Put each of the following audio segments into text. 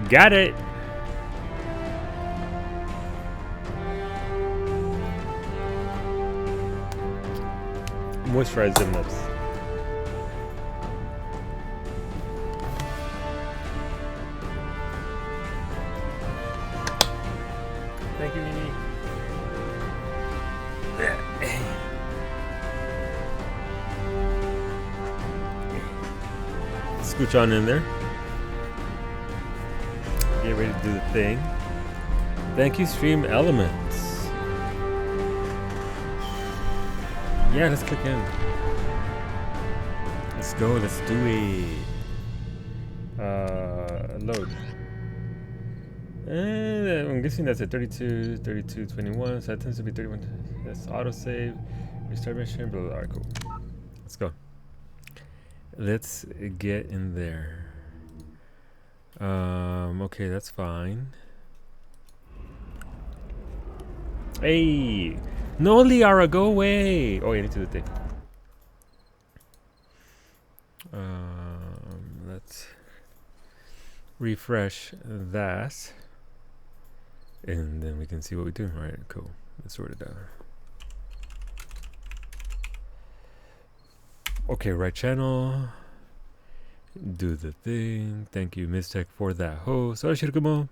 Got it. Moisturize them lips. Thank you, Nini. Scooch on in there. Get ready to do the thing. Thank you, Stream Elements. Yeah, let's click in. Let's go, let's do it. Load. I'm guessing that's at 32, 32, 21, so that tends to be 31. That's autosave. Restart mission, blah, blah, blah. Alright, cool. Let's go. Let's get in there. Okay, that's fine. Hey! No, Liara, go away! Oh, yeah, I need to do the thing. Let's refresh that. And then we can see what we do. Alright, cool. Let's sort it out. Okay, right channel. Do the thing. Thank you, Mistech, for that host. Oh, Shirakumo.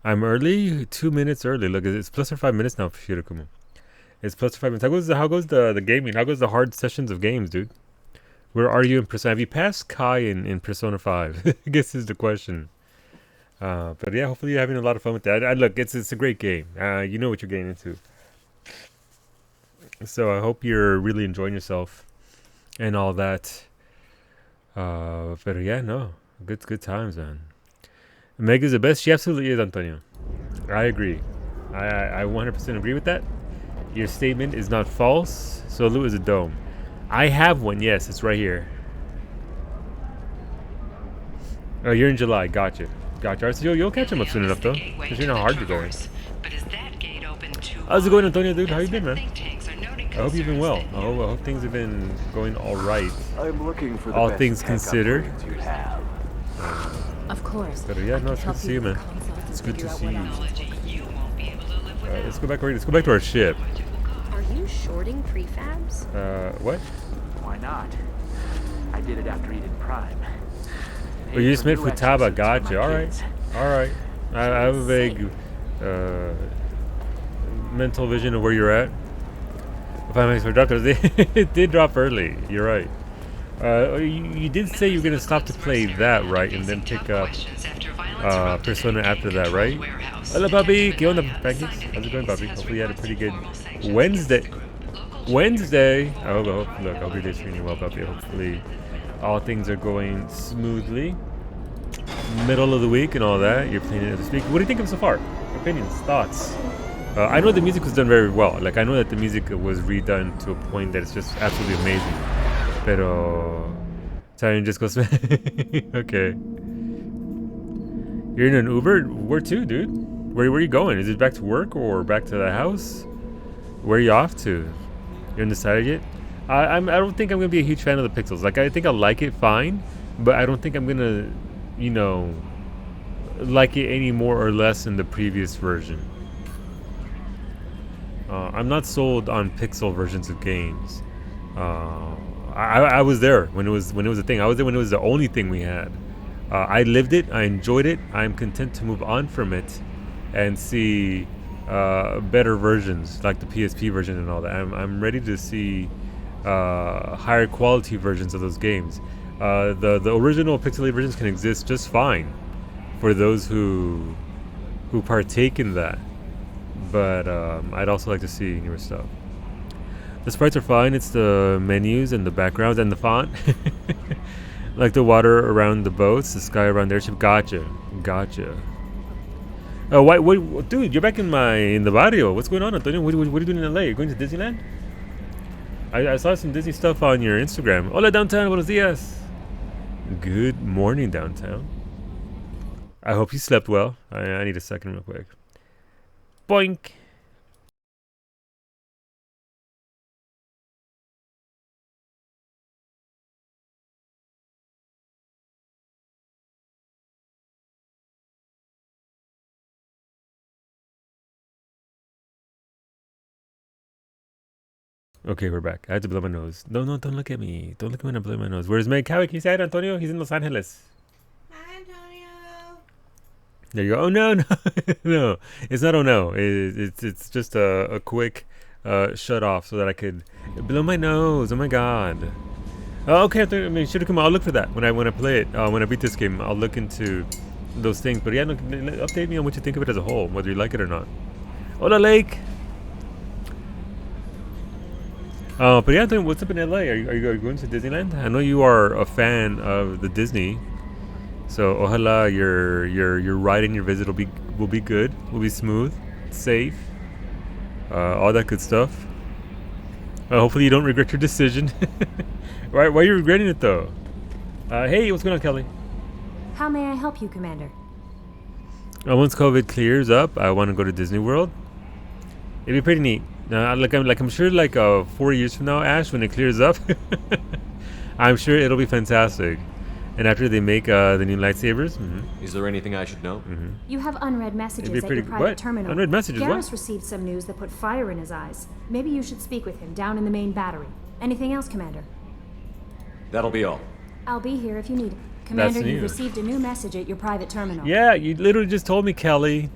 I'm early. 2 minutes early. Look, it's plus or 5 minutes now for Shirakumo. It's plus or 5 minutes. How goes the gaming? How goes the hard sessions of games, dude? Where are you in Persona? Have you passed Kai in Persona 5? I guess is the question. But yeah, hopefully you're having a lot of fun with that. Look, it's a great game. You know what you're getting into. So I hope you're really enjoying yourself and all that. But yeah, no, good times, man. Mega's the best. She absolutely is, Antonio. I agree. I 100% agree with that. Your statement is not false. Solu is a dome. I have one. Yes, it's right here. Oh, you're in July. Gotcha. Alright, so you'll catch him up soon enough, though. Because you're not hard to go in. How's it going, Antonio, dude? How you been, man? I hope you've been well. I hope things have been going all right. I'm looking for the all best things considered. You have. Of course. But yeah, no, it's good to see you, man. It's good to see you. Let's go back. Let's go back to our ship. Are you shorting prefabs? What? Why not? I did it after Eden Prime. Oh, you just made Futaba. Gotcha. All right. I have a vague mental vision of where you're at. If I'm productive, it did drop early. You're right. You did say you were gonna stop to play that, right, and then pick up Persona after that, right? Hello, Bobby. ¿Qué onda, pancakes? How's it going, Bobby? Hopefully you had a pretty good Wednesday. I hope your day's treating you well, Bobby. Hopefully all things are going smoothly. Middle of the week and all that. You're playing it this week. What do you think of so far? Opinions, thoughts? I know the music was done very well. Like, I know that the music was redone to a point that it's just absolutely amazing. Pero Italian just goes okay. You're in an Uber? Where to, dude? Where are you going? Is it back to work or back to the house? Where are you off to? You're undecided yet? I don't think I'm gonna be a huge fan of the pixels. Like, I think I'll like it fine, but I don't think I'm gonna, you know, like it any more or less than the previous version. I'm not sold on pixel versions of games. I was there when it was a thing. I was there when it was the only thing we had. I lived it. I enjoyed it. I'm content to move on from it and see better versions like the PSP version and all that. I'm ready to see higher quality versions of those games. The original pixelated versions can exist just fine for those who partake in that. But I'd also like to see newer stuff. The sprites are fine. It's the menus and the backgrounds and the font. Like the water around the boats, the sky around their ship. Gotcha. Oh, what, dude? You're back in the barrio. What's going on, Antonio? What are you doing in LA? You're going to Disneyland? I saw some Disney stuff on your Instagram. Hola, downtown. Buenos dias. Good morning, downtown. I hope you slept well. I need a second real quick. Boink. Okay, we're back. I had to blow my nose. No, don't look at me. Don't look at me when I blow my nose. Where's my Cowie? Can you say hi to Antonio? He's in Los Angeles. Hi, Antonio. There you go. Oh no, no, no! It's not. Oh no! It's just a quick shut off so that I could blow my nose. Oh my god. Oh, okay. I mean, should have come. I'll look for that when I play it. When I beat this game, I'll look into those things. But yeah, no, update me on what you think of it as a whole, whether you like it or not. Hola, Lake. But yeah, Antonio, what's up in LA? Are you going to Disneyland? I know you are a fan of the Disney. So, ojalá your ride and your visit will be good, will be smooth, safe, all that good stuff. Hopefully, you don't regret your decision. Why are you regretting it though? Hey, what's going on, Kelly? How may I help you, Commander? Once COVID clears up, I want to go to Disney World. It'd be pretty neat. I'm sure 4 years from now, Ash, when it clears up, I'm sure it'll be fantastic. And after they make the new lightsabers, Is there anything I should know? You have unread messages It'd at be your pretty- private what? terminal. Unread messages, what? Garrus received some news that put fire in his eyes. Maybe you should speak with him down in the main battery. Anything else, Commander? That'll be all. I'll be here if you need it. Commander, you've news. received a new message at your private terminal. yeah, you literally just told me, Kelly.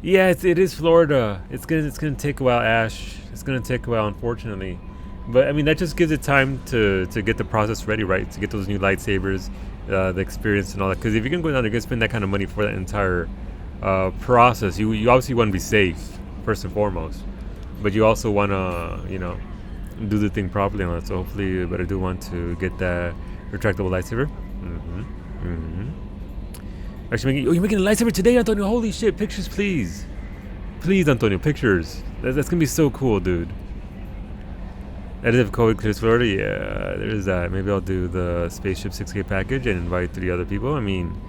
Yeah, it is Florida. It's gonna take a while, Ash. It's gonna take a while, unfortunately. But I mean, that just gives it time to get the process ready, right? To get those new lightsabers, the experience and all that. Because if you're gonna go down there, you're gonna spend that kind of money for that entire process. You obviously want to be safe first and foremost, but you also want to do the thing properly on it. So hopefully, but I do want to get that retractable lightsaber. Actually, you're making a lightsaber today, Antonio? Holy shit! Pictures, please, please, Antonio, pictures. That's gonna be so cool, dude. That is if COVID clears Florida. Yeah, there is that. Maybe I'll do the Spaceship 6K package and invite 3 other people. I mean,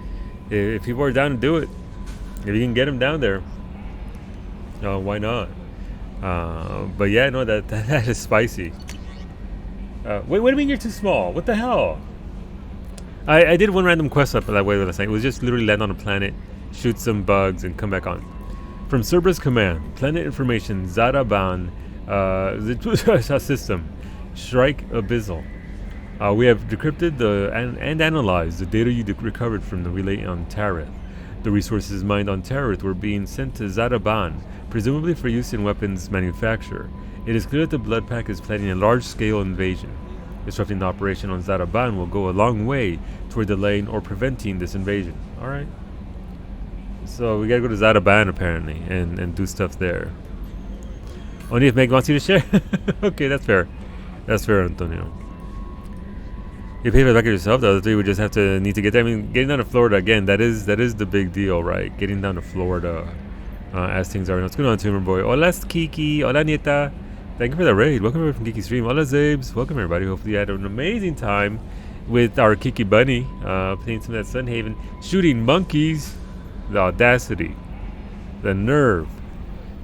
if people are down to do it, if you can get them down there, why not? But yeah, no, that is spicy. Wait, what do you mean you're too small? What the hell? I did one random quest up that way last night. It was just literally land on a planet, shoot some bugs, and come back on. From Cerberus Command, planet information, Zaraban, the system, Shrike Abyssal. We have decrypted and analyzed the data you recovered from the relay on Tareth. The resources mined on Tareth were being sent to Zaraban, presumably for use in weapons manufacture. It is clear that the Blood Pack is planning a large-scale invasion. Disrupting the operation on Zaraban will go a long way toward delaying or preventing this invasion. Alright. So we gotta go to Zaraban apparently and do stuff there. Only if Meg wants you to share? Okay, that's fair. That's fair, Antonio. You pay for the back of yourself, the other 3 would just have to need to get there. I mean, getting down to Florida, again, that is the big deal, right? Getting down to Florida as things are. What's going on, Tumor Boy? Hola, Kiki. Hola, Nieta. Thank you for the raid. Welcome over from Kiki Stream. Hola, Zabes. Welcome, everybody. Hopefully you had an amazing time with our Kiki Bunny, playing some of that Sun Haven. Shooting monkeys. The audacity. The nerve.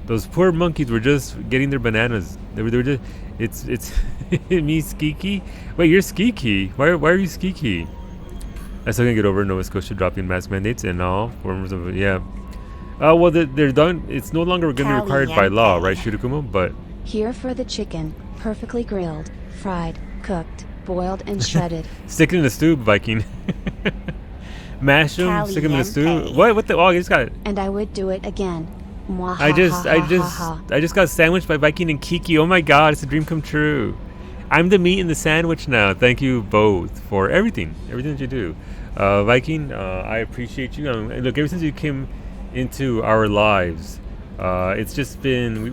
Those poor monkeys were just getting their bananas. They were just... It's me, Skiki? Wait, you're Skiki. Why are you Skiki? I still can't get over Nova Scotia dropping mask mandates and all forms of... Yeah. Well, they're done. It's no longer going to be required by law, right, Shirakumo? But... Here for the chicken, perfectly grilled, fried, cooked, boiled, and shredded. Stick it in the stew, Viking. Mash them, stick them in the stew. What the? Oh, I just got. And I would do it again. I just got sandwiched by Viking and Kiki. Oh my God, it's a dream come true. I'm the meat in the sandwich now. Thank you both for everything that you do. Viking, I appreciate you. Look, ever since you came into our lives, it's just been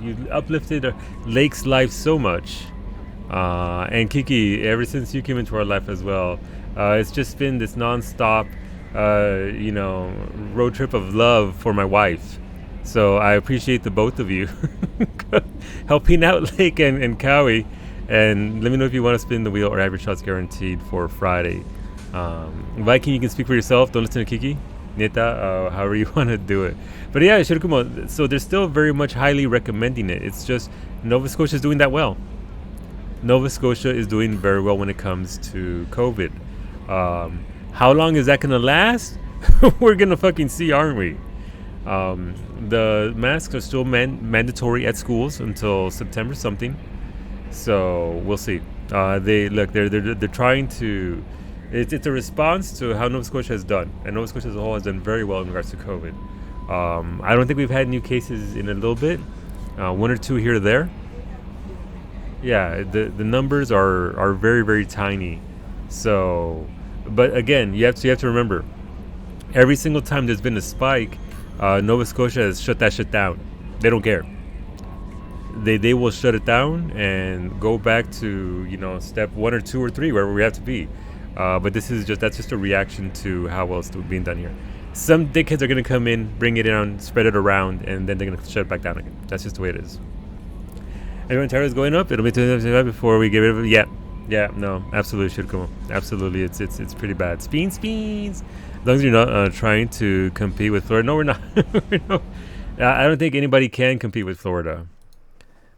you uplifted Lake's life so much, and Kiki, ever since you came into our life as well, it's just been this non-stop road trip of love for my wife. So I appreciate the both of you helping out Lake and Cowie. And let me know if you want to spin the wheel or have your shots guaranteed for Friday. Viking, you can speak for yourself. Don't listen to Kiki. Neta, however you want to do it. But yeah, Shirakumo, so they're still very much highly recommending it. It's just Nova Scotia is doing that well. Nova Scotia is doing very well when it comes to COVID. How long is that going to last? We're going to fucking see, aren't we? The masks are still mandatory at schools until September something. So we'll see. They're trying to. It's a response to how Nova Scotia has done, and Nova Scotia as a whole has done very well in regards to COVID. I don't think we've had new cases in a little bit, one or two here or there. Yeah, the numbers are very, very tiny. So, but again, you have to remember, every single time there's been a spike, Nova Scotia has shut that shit down. They don't care. They will shut it down and go back to step 1 or 2 or 3 wherever we have to be. But that's just a reaction to how well it's being done here. Some dickheads are gonna come in, bring it in, spread it around, and then they're gonna shut it back down again. That's just the way it is. And Ontario's going up. It'll be 2025 before we get rid of it. Yeah, no, absolutely should come on. Absolutely, it's pretty bad. Speens. As long as you're not trying to compete with Florida. No, we're not. No. I don't think anybody can compete with Florida.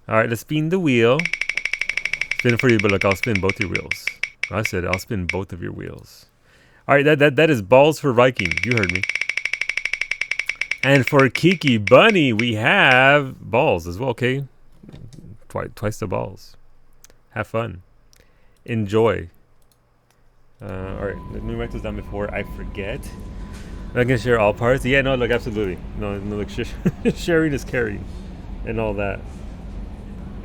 All right, let's spin the wheel. Spin it for you, but look, I'll spin both your wheels. I said I'll spin both of your wheels. All right, that is balls for Viking. You heard me. And for Kiki Bunny, we have balls as well. Okay, twice the balls. Have fun. Enjoy. All right, let me write this down before I forget. I can share all parts. Yeah, no, look, absolutely. No, look, sharing is caring, and all that.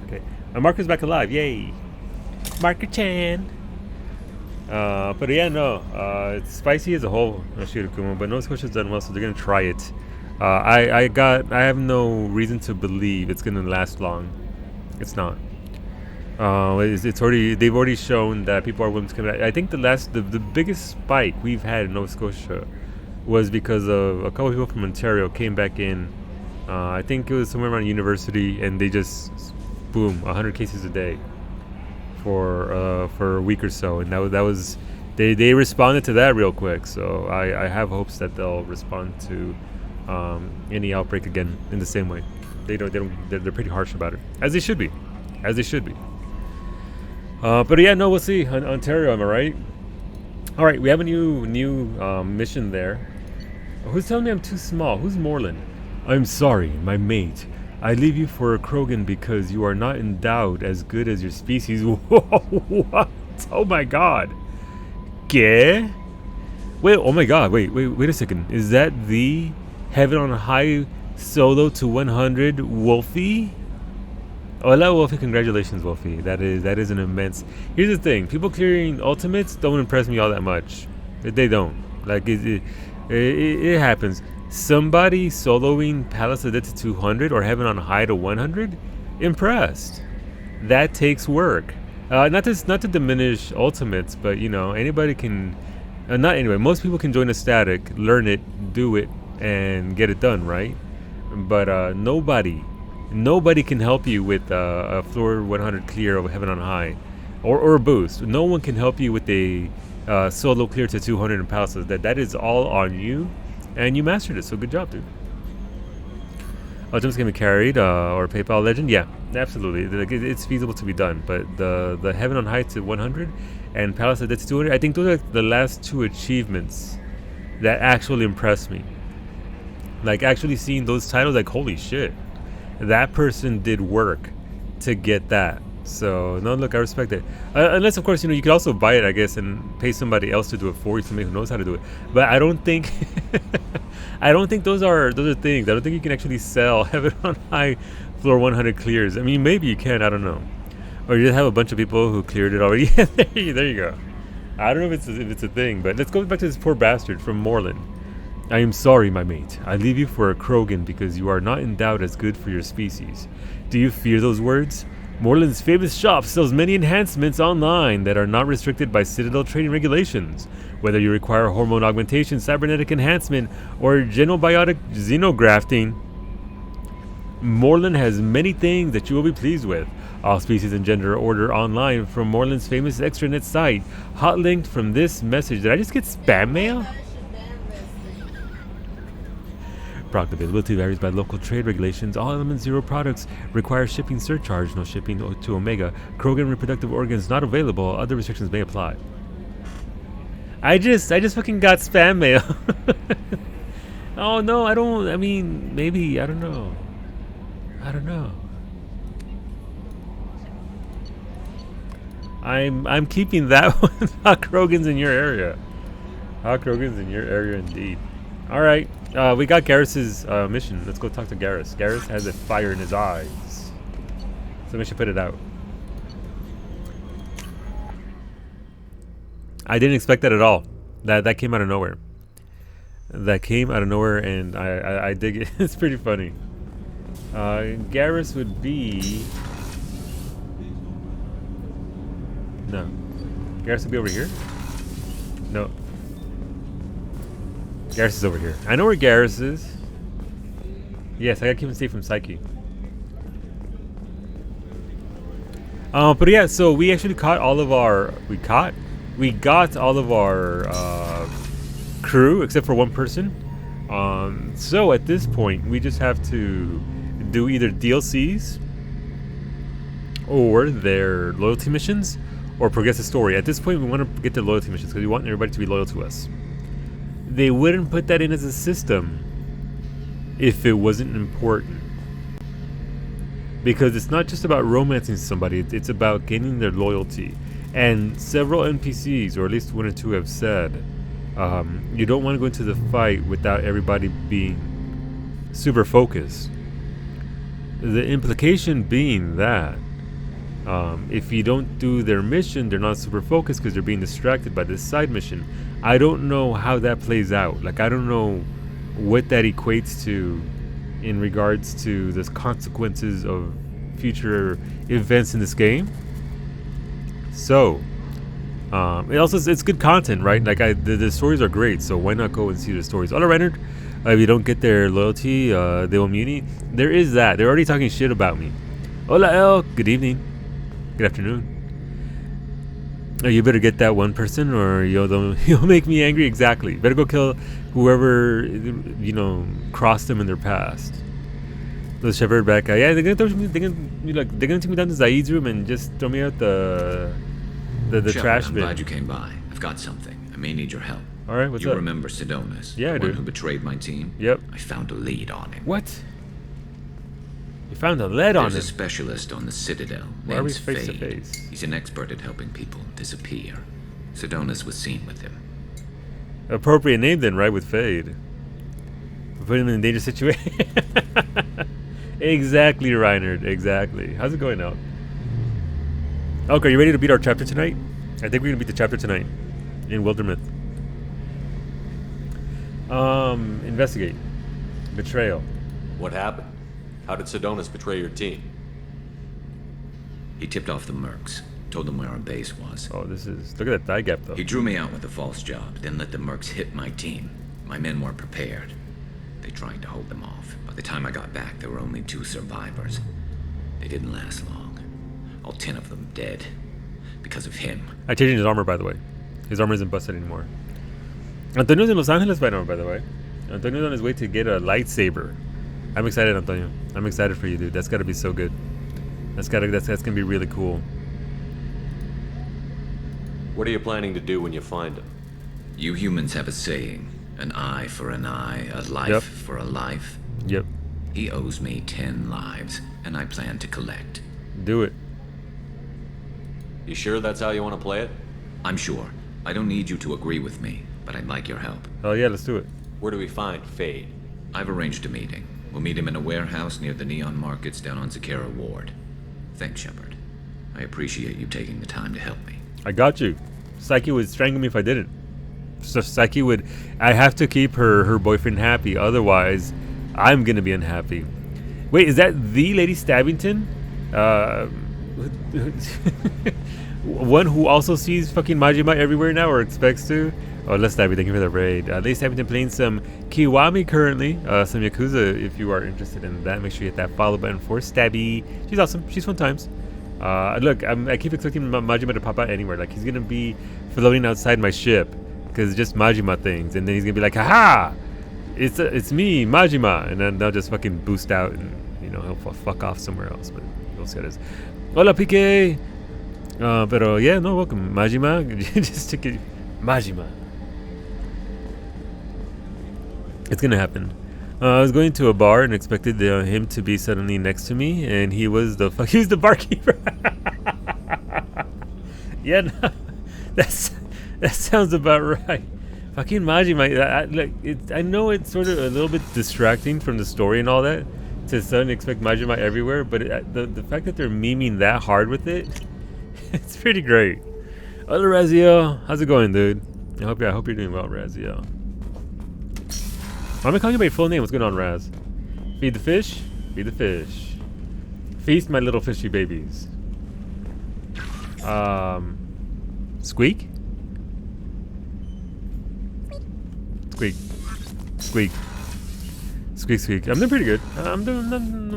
Okay, Marco's back alive. Yay, Marco Chan. But yeah, no, it's spicy as a whole. But Nova Scotia's done well, so they're gonna try it. I have no reason to believe it's gonna last long. It's not. They've already shown that people are willing to come back. I think the biggest spike we've had in Nova Scotia was because of a couple of people from Ontario came back in. I think it was somewhere around university, and they just boom, 100 cases a day for a week or so, and that was they responded to that real quick. So I have hopes that they'll respond to any outbreak again in the same way. They're pretty harsh about it, as they should be. But yeah, no, we'll see. Ontario, am I right? All right, we have a new mission there. Who's telling me I'm too small? Who's Moreland? I'm sorry, my mate. I leave you for a Krogan because you are not endowed as good as your species. Whoa, what? Oh my god. ¿Qué? Wait, oh my god, wait a second. Is that the Heaven on High solo to 100 Wolfie? Hola, Wolfie. Congratulations, Wolfie. That is an immense... Here's the thing. People clearing ultimates don't impress me all that much. They don't. Like, it happens. Somebody soloing Palace of Death to 200 or Heaven on High to 100? Impressed. That takes work. Not to diminish ultimates, but, anybody can... not anyway. Most people can join a static, learn it, do it, and get it done, right? But nobody can help you with a floor 100 clear of Heaven on High, or a boost. No one can help you with a solo clear to 200 in Palaces. That is all on you, and you mastered it. So good job, dude. Ultimate's gonna be carried, or PayPal Legend. Yeah, absolutely. It's feasible to be done. But the Heaven on High to 100 and Palace of Death to 200. I think those are the last two achievements that actually impressed me. Like, actually seeing those titles, like, holy shit, that person did work to get that. So, no, look, I respect it. Unless, of course, you could also buy it, I guess, and pay somebody else to do it for you, somebody who knows how to do it. But I don't think, those are things. I don't think you can actually sell Heaven on High floor 100 clears. I mean, maybe you can. I don't know. Or you just have a bunch of people who cleared it already. there you go. I don't know if it's a thing, but let's go back to this poor bastard from Moreland. I am sorry, my mate. I leave you for a Krogan because you are not endowed as good for your species. Do you fear those words? Moreland's famous shop sells many enhancements online that are not restricted by Citadel trading regulations. Whether you require hormone augmentation, cybernetic enhancement, or genobiotic xenografting, Moreland has many things that you will be pleased with. All species and gender order online from Moreland's famous extranet site. Hot linked from this message. Did I just get spam mail? Product availability varies by local trade regulations. All Element Zero products require shipping surcharge. No shipping to Omega. Krogan reproductive organs not available. Other restrictions may apply. I just fucking got spam mail. Oh no, I don't. I mean, maybe I don't know. I don't know. I'm keeping that one. Hot Krogan's in your area. Hot Krogan's in your area indeed. All right, we got Garrus's mission. Let's go talk to Garrus. Garrus has a fire in his eyes, so we should put it out. I didn't expect that at all. That came out of nowhere. That came out of nowhere, and I dig it. It's pretty funny. Garrus would be... No. Garrus would be over here? No. Garrus is over here. I know where Garrus is. Yes, I gotta keep him safe from Psyche. But yeah, so we actually caught all of our... We got all of our crew, except for one person. So at this point, we just have to do either DLCs or their loyalty missions or progress the story. At this point, we want to get the loyalty missions because we want everybody to be loyal to us. They wouldn't put that in as a system if it wasn't important. Because it's not just about romancing somebody, it's about gaining their loyalty. And several NPCs, or at least one or two, have said you don't want to go into the fight without everybody being super focused. The implication being that if you don't do their mission, they're not super focused because they're being distracted by this side mission. I don't know how that plays out. Like, I don't know what that equates to in regards to the consequences of future events in this game. So it's good content, right? Like, the stories are great, so why not go and see the stories? Hola, Reynard. If you don't get their loyalty, they will mutiny. There is that. They're already talking shit about me. Hola, El. Good evening. Good afternoon. You better get that one person, or you'll make me angry. Exactly. Better go kill whoever crossed them in their past. The shepherd back guy. Yeah, they're gonna take me down to Zaid's room and just throw me out the Shepard, trash I'm bin. glad you came by. I've got something. I may need your help. All right, what's you up? remember Sidonis? Yeah, I the one do. who betrayed my team? Yep. I found a lead on him. What? You found a lead on There's a him. specialist on the Citadel. Why are we named face to Fade. face? He's an expert at helping people disappear. Sidonis was seen with him. Appropriate name then, right? With Fade. Put him in a dangerous situation. Exactly, Reinhard. Exactly. How's it going out? Okay, are you ready to beat our chapter tonight? I think we're gonna beat the chapter tonight in Wildermyth. Investigate. Betrayal. What happened? How did Sidonis betray your team? He tipped off the mercs, told them where our base was. Oh, this is... Look at that thigh gap, though. He drew me out with a false job, then let the mercs hit my team. My men weren't prepared. They tried to hold them off. By the time I got back, there were only 2 survivors. They didn't last long. All 10 of them dead. Because of him. I changed his armor, by the way. His armor isn't busted anymore. Antonio's in Los Angeles right now, by the way. Antonio's on his way to get a lightsaber. I'm excited, Antonio. I'm excited for you, dude. That's gotta be so good. That's gonna be really cool. What are you planning to do when you find him? You humans have a saying. An eye for an eye, a life Yep. for a life. Yep. He owes me 10 lives, and I plan to collect. Do it. You sure that's how you want to play it? I'm sure. I don't need you to agree with me, but I'd like your help. Oh, yeah, let's do it. Where do we find Fade? I've arranged a meeting. We'll meet him in a warehouse near the Neon Markets down on Zakera Ward. Thanks, Shepard. I appreciate you taking the time to help me. I got you. Psyche would strangle me if I didn't. So Psyche would... I have to keep her boyfriend happy. Otherwise, I'm going to be unhappy. Wait, is that the Lady Stabbington? One who also sees fucking Majima everywhere now, or expects to? Oh, let's Stabby, thank you for the raid. Lady Stabbington playing some Kiwami currently. Some Yakuza, if you are interested in that. Make sure you hit that follow button for Stabby. She's awesome. She's fun times. Look, I keep expecting Majima to pop out anywhere. Like, he's gonna be floating outside my ship because it's just Majima things, and then he's gonna be like, "Haha, it's me, Majima," and then they'll just fucking boost out, and he'll fuck off somewhere else. But we'll see how it is. Hola, Pique. Pero yeah, no, welcome, Majima. Just to get Majima. It's gonna happen. I was going to a bar and expected him to be suddenly next to me, and he was the barkeeper. Yeah, no, that sounds about right. Fucking Majima. I know it's sort of a little bit distracting from the story and all that to suddenly expect Majima everywhere, but the fact that they're memeing that hard with it, it's pretty great. Other Raziel, how's it going, dude? I hope you're doing well, Raziel. I'm gonna call you by your full name. What's going on, Raz? Feed the fish. Feed the fish. Feast my little fishy babies. Squeak. Squeak. Squeak. Squeak, squeak. I'm doing pretty good. I'm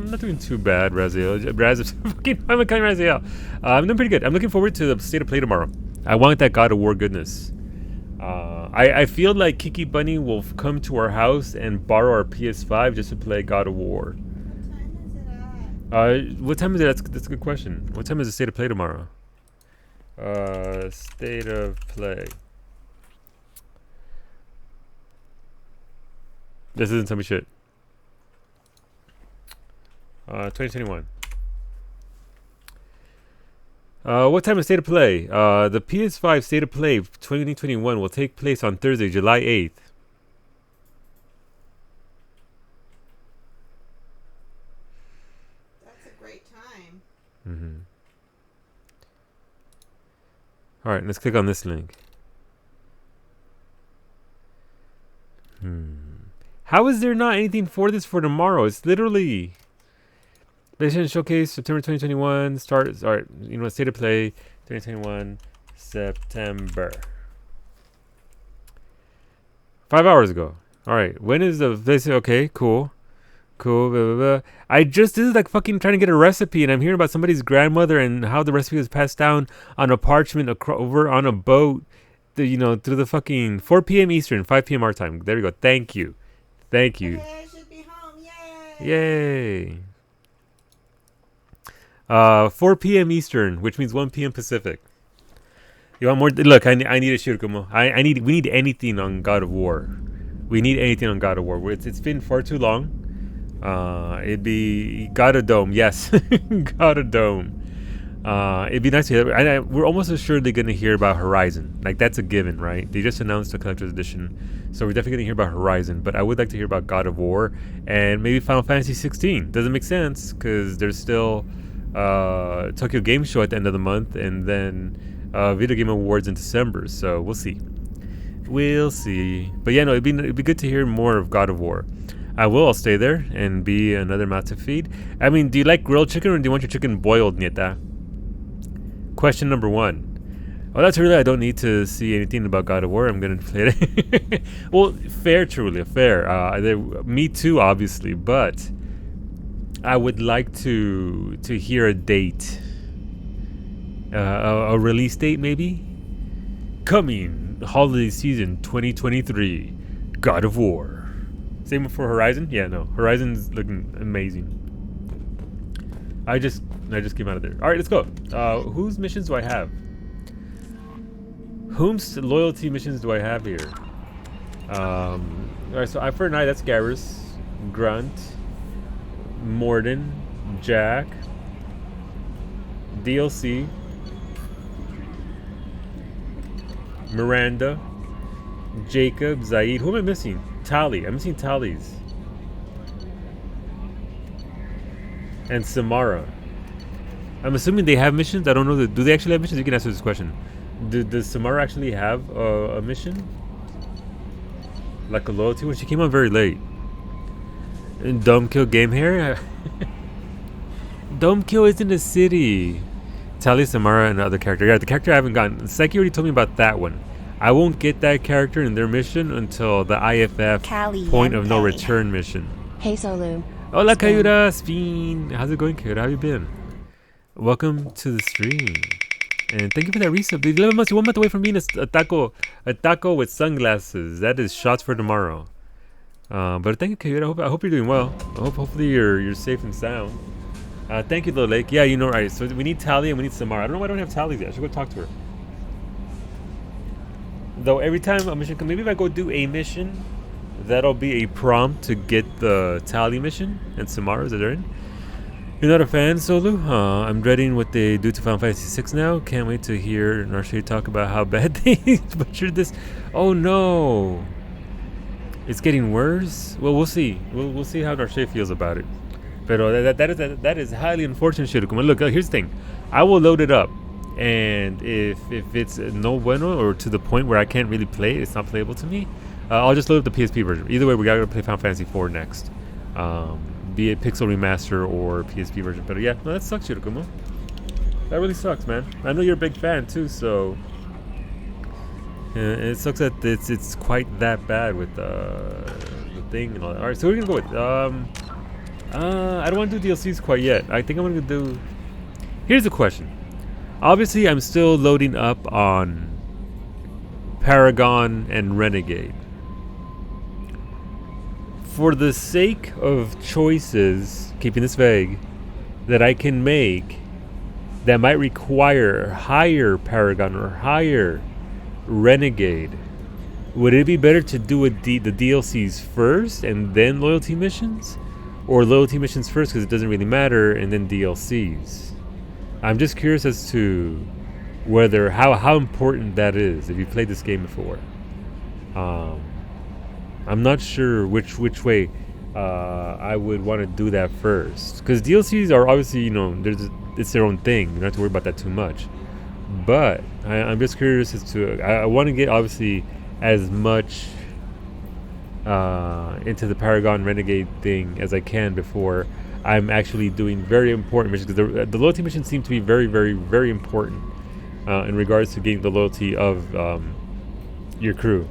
not doing too bad, Raziel. I'm calling Raziel. I'm doing pretty good. I'm looking forward to the state of play tomorrow. I want that God of War goodness. I feel like Kiki Bunny will come to our house and borrow our PS5 just to play God of War. What time is it? That's a good question. What time is the state of play tomorrow? State of play. This doesn't tell me shit. 2021. What time is State of Play? The PS5 State of Play 2021 will take place on Thursday, July 8th. That's a great time. Mm-hmm. Alright, let's click on this link. How is there not anything for this for tomorrow? It's literally... PlayStation Showcase, September 2021. Alright, State of Play 2021, September. 5 hours ago. Alright, when is the... Okay, cool. Cool, blah, blah, blah. This is like fucking trying to get a recipe, and I'm hearing about somebody's grandmother and how the recipe was passed down on a parchment over on a boat, through the fucking 4 p.m. Eastern, 5 p.m. our time. There we go. Thank you. Thank you. Okay, I should be home. Yay! Yay. 4 p.m. Eastern, which means 1 p.m. Pacific. You want more? Look, I need a Shirkumo. We need anything on God of War. We need anything on God of War. It's been far too long. It'd be God of Dome. Yes. God of Dome. It'd be nice to hear. We're almost assuredly going to hear about Horizon. Like, that's a given, right? They just announced the collector's edition. So we're definitely going to hear about Horizon. But I would like to hear about God of War and maybe Final Fantasy 16. Doesn't make sense because there's still Tokyo Game Show at the end of the month, and then Video Game Awards in December. So we'll see. We'll see. But yeah, no, it'd be good to hear more of God of War. I'll stay there and be another mouth to feed. I mean, do you like grilled chicken or do you want your chicken boiled, Nieta? Question number 1. Oh, that's really, I don't need to see anything about God of War. I'm going to play it. Well, truly, fair. Me too, obviously, but I would like to hear a date. A release date, maybe? Coming, holiday season 2023, God of War. Same for Horizon? Yeah, no. Horizon's looking amazing. I just came out of there. Alright, let's go. Whose missions do I have? Whom's loyalty missions do I have here? Alright, so Eye for an Eye, that's Garrus, Grunt, Morden, Jack, DLC, Miranda, Jacob, Zaid. Who am I missing? Tali. I'm missing Tali's. And Samara. I'm assuming they have missions. I don't know. Do they actually have missions? You can answer this question. Does Samara actually have a mission? Like a loyalty one? She came on very late. And Dome Kill Game Hair? Dome Kill is in the city. Tali, Samara, and other character. Yeah, the character I haven't gotten. Seki already told me about that one. I won't get that character in their mission until the IFF Point of No Return mission. Hey Solu. Hola Kayura, Spin. How's it going, Kayura? How you been? Welcome to the stream. And thank you for that resub. Dude, 11 months, you're 1 month away from being a taco with sunglasses. That is shots for tomorrow. But thank you, Kayura. I hope you're doing well. Hopefully you're safe and sound. Thank you, Little Lake. Yeah, you know, right. So we need Tali and we need Samara. I don't know why I don't have Tali yet. I should go talk to her. Though every time a mission comes, maybe if I go do a mission, that'll be a prompt to get the Tali mission and Samara's that they're in. You're not a fan, Solu? I'm dreading what they do to Final Fantasy VI now. Can't wait to hear Narshe talk about how bad they butchered this. Oh no! It's getting worse? Well, we'll see. We'll see how Narshe feels about it. But that is highly unfortunate, Shirokuma. Look, here's the thing. I will load it up. And if it's no bueno or to the point where I can't really play it, it's not playable to me, I'll just load up the PSP version. Either way, we gotta play Final Fantasy IV next. Be it Pixel Remaster or PSP version. But yeah, no, that sucks, Shirokuma. That really sucks, man. I know you're a big fan too, so it sucks that it's quite that bad with the thing and all that. All right, so we're gonna go with I don't want to do DLCs quite yet. I think I'm gonna do. Here's the question. Obviously, I'm still loading up on Paragon and Renegade. For the sake of choices, keeping this vague, that I can make that might require higher Paragon or higher Renegade, would it be better to do the DLCs first and then loyalty missions? Or loyalty missions first because it doesn't really matter and then DLCs? I'm just curious as to whether how important that is if you played this game before. I'm not sure which way I would want to do that first, because DLCs are obviously, it's their own thing. You don't have to worry about that too much. But I'm just curious as to I want to get obviously as much into the Paragon Renegade thing as I can before I'm actually doing very important missions, because the loyalty missions seem to be very, very, very important in regards to getting the loyalty of your crew.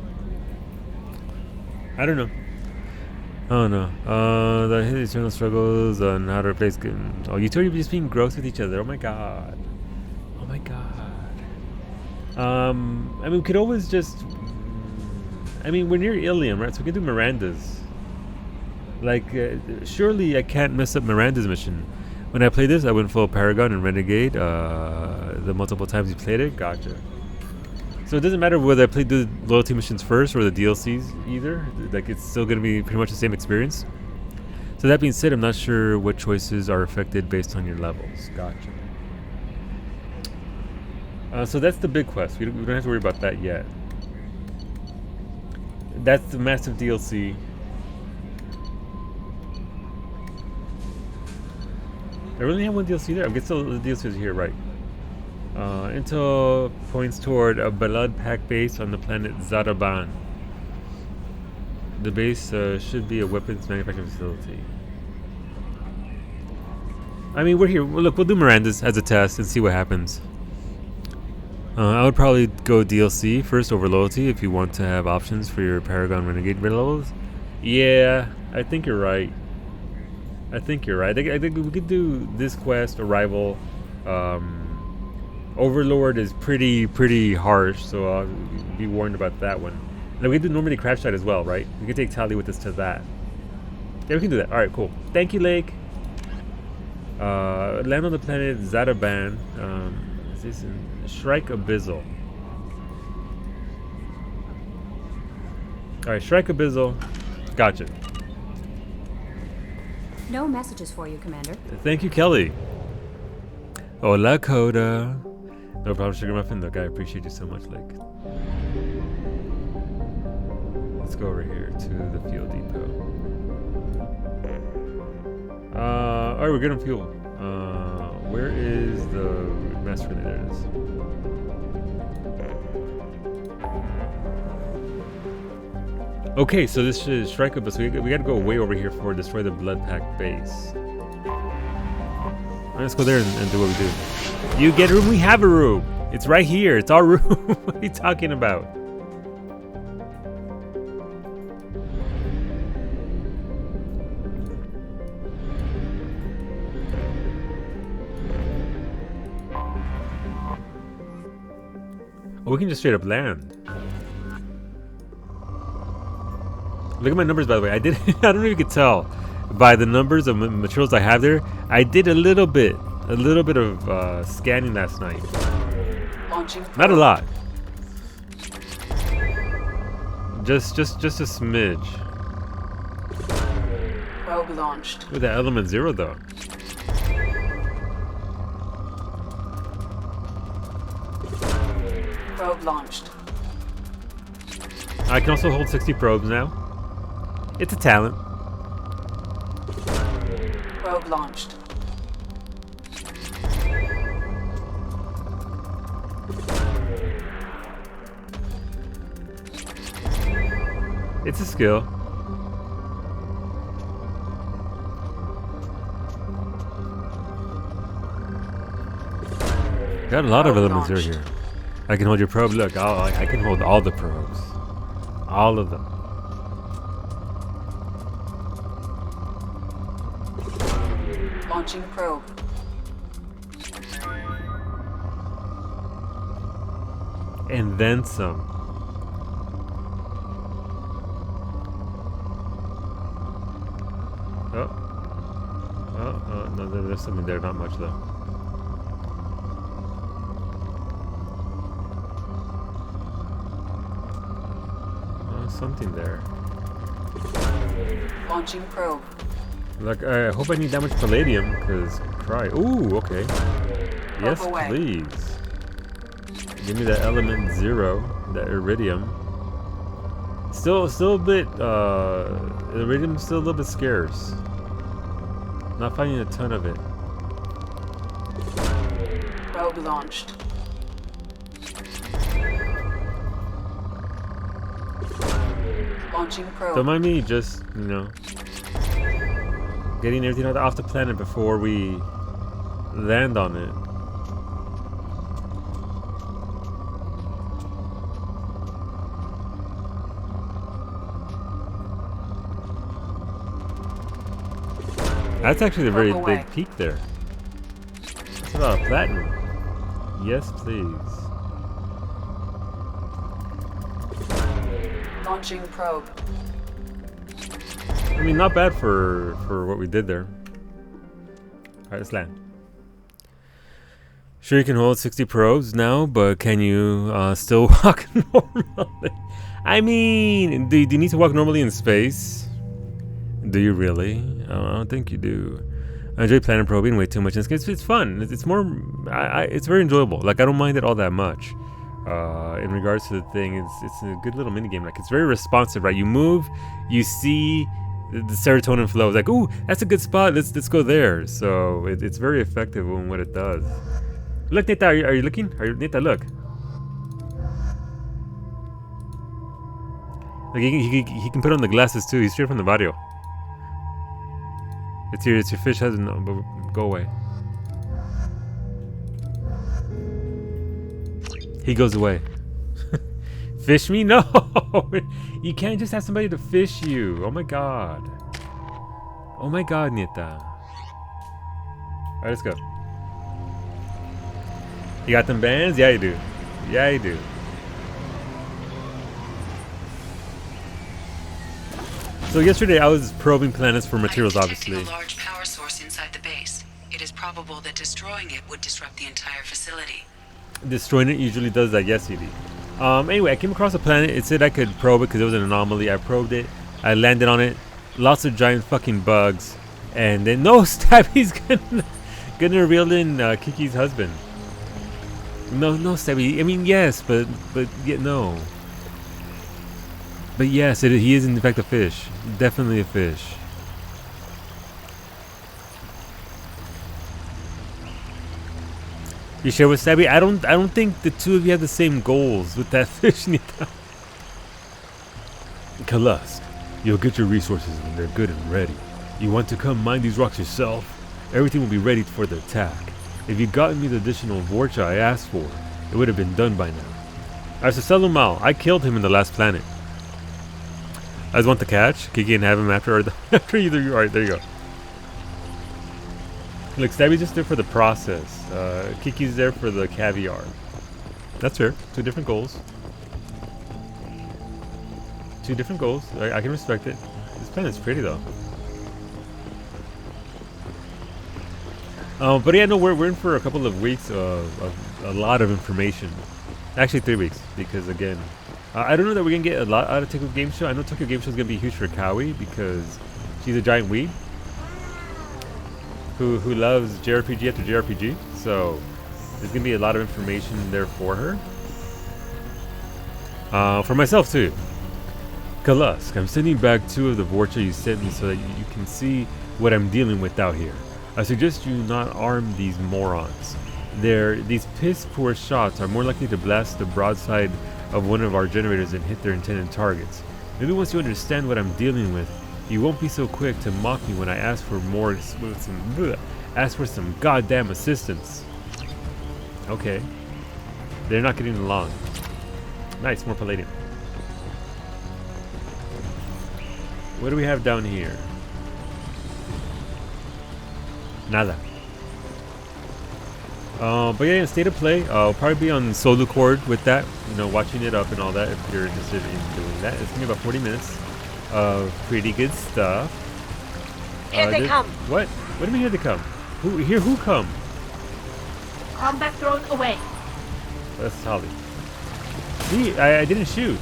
I don't know. Oh no. The eternal struggles on how to replace. Oh, you two are just being gross with each other. Oh my god. Oh my god. I mean, we could always just. I mean, we're near Ilium, right? So we can do Miranda's. Like, surely I can't mess up Miranda's mission. When I played this, I went full Paragon and Renegade. The multiple times you played it, gotcha. So it doesn't matter whether I played the loyalty missions first or the DLCs either. Like, it's still going to be pretty much the same experience. So that being said, I'm not sure what choices are affected based on your levels. Gotcha. So that's the big quest. We don't have to worry about that yet. That's the massive DLC. I really have one DLC there. I guess the DLC is here, right? Intel points toward a Blood Pack base on the planet Zadaban. The base should be a weapons manufacturing facility. I mean, we're here. Look, we'll do Miranda's as a test and see what happens. I would probably go DLC first over loyalty if you want to have options for your Paragon Renegade levels. Yeah, I think you're right. I think we could do this quest, Arrival. Overlord is pretty harsh, so I'll be warned about that one. And we could do Normandy Crash Site as well, right? We could take Tali with us to that. Yeah, we can do that. Alright, cool. Thank you, Lake. Land on the planet Zadaban. Is this in Shrike Abyssal? Alright, Shrike Abyssal. Gotcha. No messages for you, Commander. Thank you, Kelly. Hola, Coda. No problem, Sugar Muffin. Look, I appreciate you so much, Lake. Let's go over here to the fuel depot. Alright, we're good on fuel. Where is the master relay? There it is. Okay, so this is Shrike Abyss. We gotta go way over here for destroy the Blood Pack base. Alright, let's go there and do what we do. You get a room? We have a room. It's right here. It's our room. What are you talking about? Oh, we can just straight up land. Look at my numbers, by the way. I did. I don't know if you could tell by the numbers of materials I have there. I did a little bit of scanning last night. Not a lot. Just a smidge. Probe launched. With that element 0 though. Probe launched. I can also hold 60 probes now. It's a talent. Probe launched. It's a skill. Got a lot of elements here. I can hold your probe. Look, I can hold all the probes. All of them. Launching probe. And then some. No, there's something there, not much though. Something there. Launching probe. Like, I hope I need that much palladium, because cry. Ooh, okay. Yes, away. please. Give me that element 0, that iridium. Still a bit, iridium's still a little bit scarce. Not finding a ton of it. Probe launched. Launching probe. Don't mind me just, you know, getting everything off the planet before we land on it. That's actually a very big peak there. That's a lot of platinum. Yes, please. Launching probe. I mean, not bad for what we did there. Alright, let's land. Sure, you can hold 60 probes now, but can you still walk normally? I mean, do you need to walk normally in space? Do you really? I don't think you do. I enjoy planet probing way too much. It's fun. It's more. It's very enjoyable. Like, I don't mind it all that much. In regards to the thing, it's a good little mini game. Like, it's very responsive, right? You move, you see the serotonin flow. It's like, ooh, that's a good spot. Let's go there. So it's very effective in what it does. Look, Nita, are you looking? Nita, look. Like, he can put on the glasses too. He's straight from the barrio. It's your fish has no, but go away. He goes away. Fish me? No! You can't just have somebody to fish you. Oh my god. Oh my god, Nita. Alright, let's go. You got them bands? Yeah, you do. Yeah, you do. So yesterday I was probing planets for materials, obviously. A large power source inside the base. It is probable that destroying it would disrupt the entire facility. Destroying it usually does that, yes, CD. Anyway, I came across a planet. It said I could probe it because it was an anomaly. I probed it. I landed on it. Lots of giant fucking bugs. And then, no, Stabby's gonna reel in Kiki's husband. No, Stabby. I mean, yes, but yeah, no. But yes, he is in fact a fish. Definitely a fish. You share with Stabby? I don't think the two of you have the same goals with that fish, Nita. Kalust, you'll get your resources when they're good and ready. You want to come mine these rocks yourself? Everything will be ready for the attack. If you'd gotten me the additional Vorcha I asked for, it would have been done by now. As to Selumal, I killed him in the last planet. I just want to catch Kiki and have him after either you. Alright, there you go. Look, Stabby's just there for the process. Kiki's there for the caviar. That's fair. Two different goals. Two different goals. I can respect it. This planet's pretty though. But yeah, no, we're in for a couple of weeks of a lot of information. Actually, 3 weeks, because again, I don't know that we're gonna get a lot out of Tokyo Game Show. I know Tokyo Game Show is gonna be huge for Kawi because she's a giant weeb. who loves JRPG after JRPG. So there's gonna be a lot of information there for her. For myself too. Kalusk, I'm sending back 2 of the Vorcha you sent me so that you can see what I'm dealing with out here. I suggest you not arm these morons. These piss-poor shots are more likely to blast the broadside of one of our generators and hit their intended targets. Maybe once you understand what I'm dealing with, you won't be so quick to mock me when I ask for some goddamn assistance. Okay. They're not getting along. Nice, more palladium. What do we have down here? Nada. But yeah, in State of Play, I'll probably be on solo cord with that, you know, watching it up and all that if you're interested in doing that. It's gonna be about 40 minutes of pretty good stuff. Here they come. What? What do you mean here they come? Who come? Combat drone away. That's Holly. See, I didn't shoot.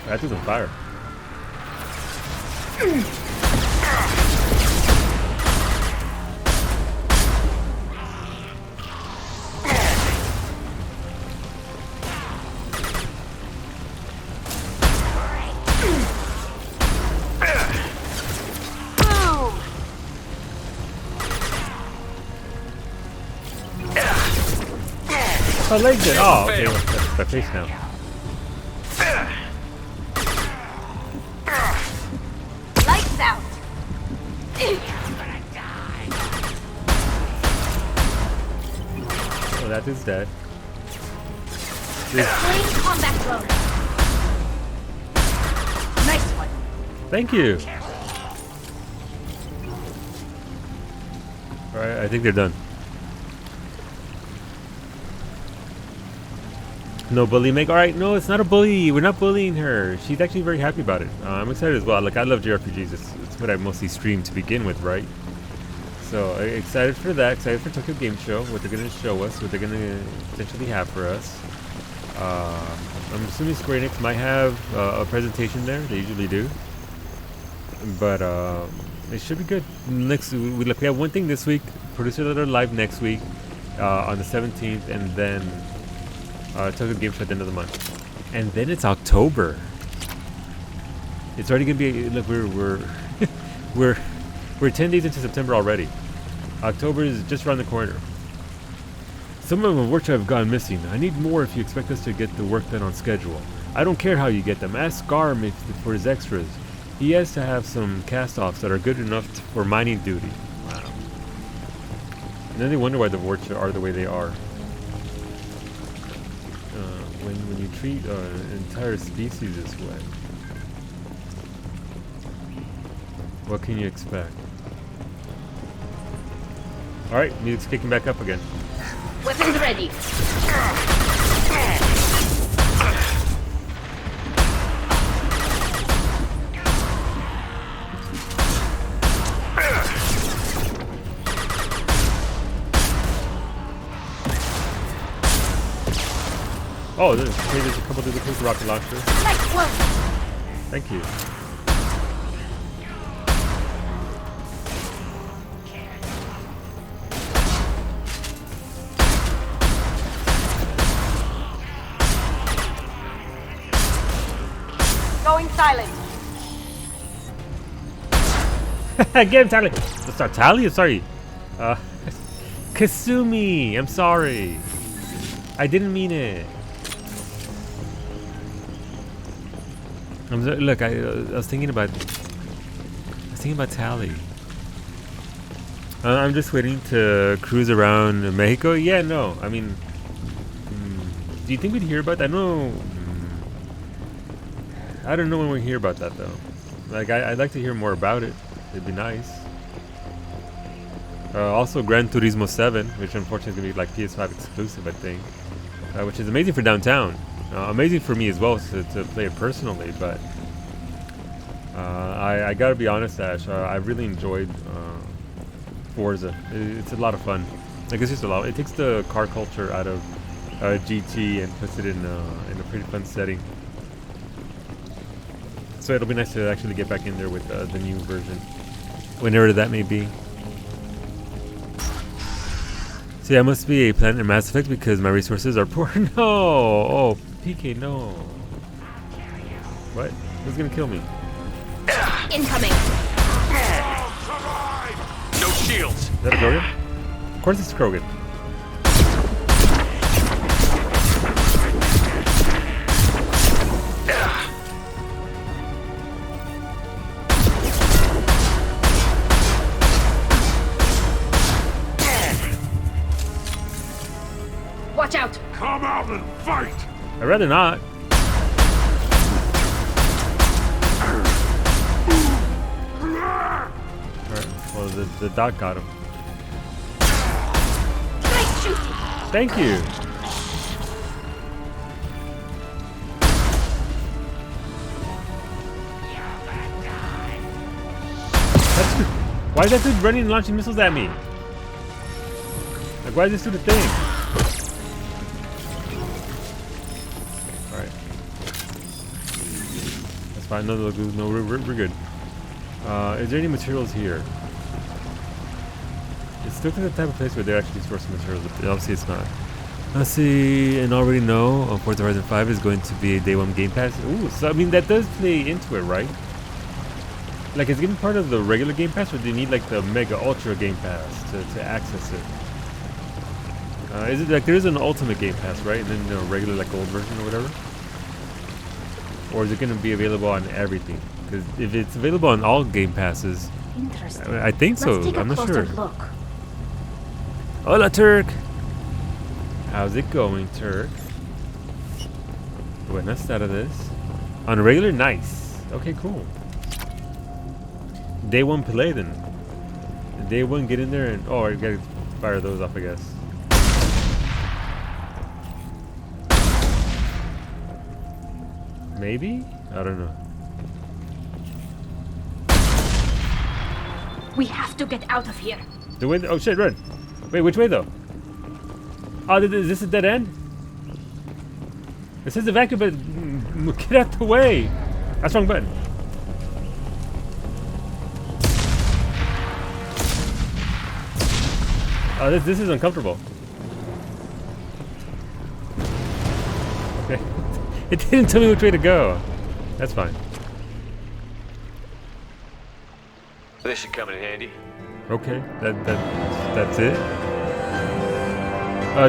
That doesn't fire. I liked it. Oh, okay. That's my face now. Lights out. Oh, that is dead. Clean combat drone. Nice one. Thank you. Alright, I think they're done. No bully make. Alright, no, it's not a bully. We're not bullying her. She's actually very happy about it. I'm excited as well. Like, I love JRPGs. It's what I mostly stream to begin with, right? So, excited for that. Excited for Tokyo Game Show. What they're going to show us. What they're going to potentially have for us. I'm assuming Square Enix might have a presentation there. They usually do. But, it should be good. Next, we have one thing this week. Producer Letter Live next week. On the 17th. And then... Tokyo Game Show at the end of the month, and then it's October. It's already gonna be. Look, we're 10 days into September already. October is just around the corner. Some of the work have gone missing. I need more if you expect us to get the work done on schedule. I don't care how you get them. Ask Garm for his extras. He has to have some cast-offs that are good enough for mining duty. Wow. And then they wonder why the Vorcha are the way they are. When you treat an entire species this way, what can you expect? Alright, music's kicking back up again. Weapons ready. Oh, there's a couple of the rocket launcher. Nice one. Thank you. Going silent. Get him, Tally. That's not Tally. I'm sorry. Kasumi. I'm sorry. I didn't mean it. Look, I was thinking about Tally. I'm just waiting to cruise around Mexico. Yeah, no, I mean, do you think we'd hear about that? No, I don't know when we hear about that though. Like, I'd like to hear more about it. It'd be nice. Also, Gran Turismo 7, which unfortunately is gonna be like PS5 exclusive, I think, which is amazing for downtown. Amazing for me as well to play it personally, but I gotta be honest, Ash. I really enjoyed Forza. It's a lot of fun. Like, it's just a lot. It takes the car culture out of GT and puts it in a pretty fun setting. So it'll be nice to actually get back in there with the new version, whenever that may be. See, I must be a planet in Mass Effect because my resources are poor. No! Oh, PK, no. What? Who's gonna kill me? Incoming. No shields. Is that a Krogan? Of course it's Krogan. Watch out. Come out and fight. I'd rather not. Alright, well the dot got him. Nice shooting. Thank you. Why is that dude running and launching missiles at me? Like, why is this dude a thing? Alright. That's fine. No, we're good. Is there any materials here? It's looking like the type of place where they're actually sourcing materials, but obviously it's not. Let's see, and already know Forza Horizon 5 is going to be a day one Game Pass. Ooh, so I mean that does play into it, right? Like, is it gonna be part of the regular Game Pass, or do you need like the Mega Ultra Game Pass to access it? Is it like there is an Ultimate Game Pass, right? And then the regular like gold version or whatever? Or is it gonna be available on everything? Because if it's available on all Game Passes, Interesting. I think so. Let's take a I'm not closer sure. look. Hola, Turk. How's it going, Turk? Buenas tardes. On regular, nice. Okay, cool. Day one play then. Day one, get in there and I gotta fire those off, I guess. Maybe? I don't know. We have to get out of here. The way. Oh shit! Run! Wait, which way though? Oh, is this a dead end? It says evacuate, but get out the way. That's the wrong button. Oh, this is uncomfortable. Okay, it didn't tell me which way to go. That's fine. This should come in handy. Okay, that's it.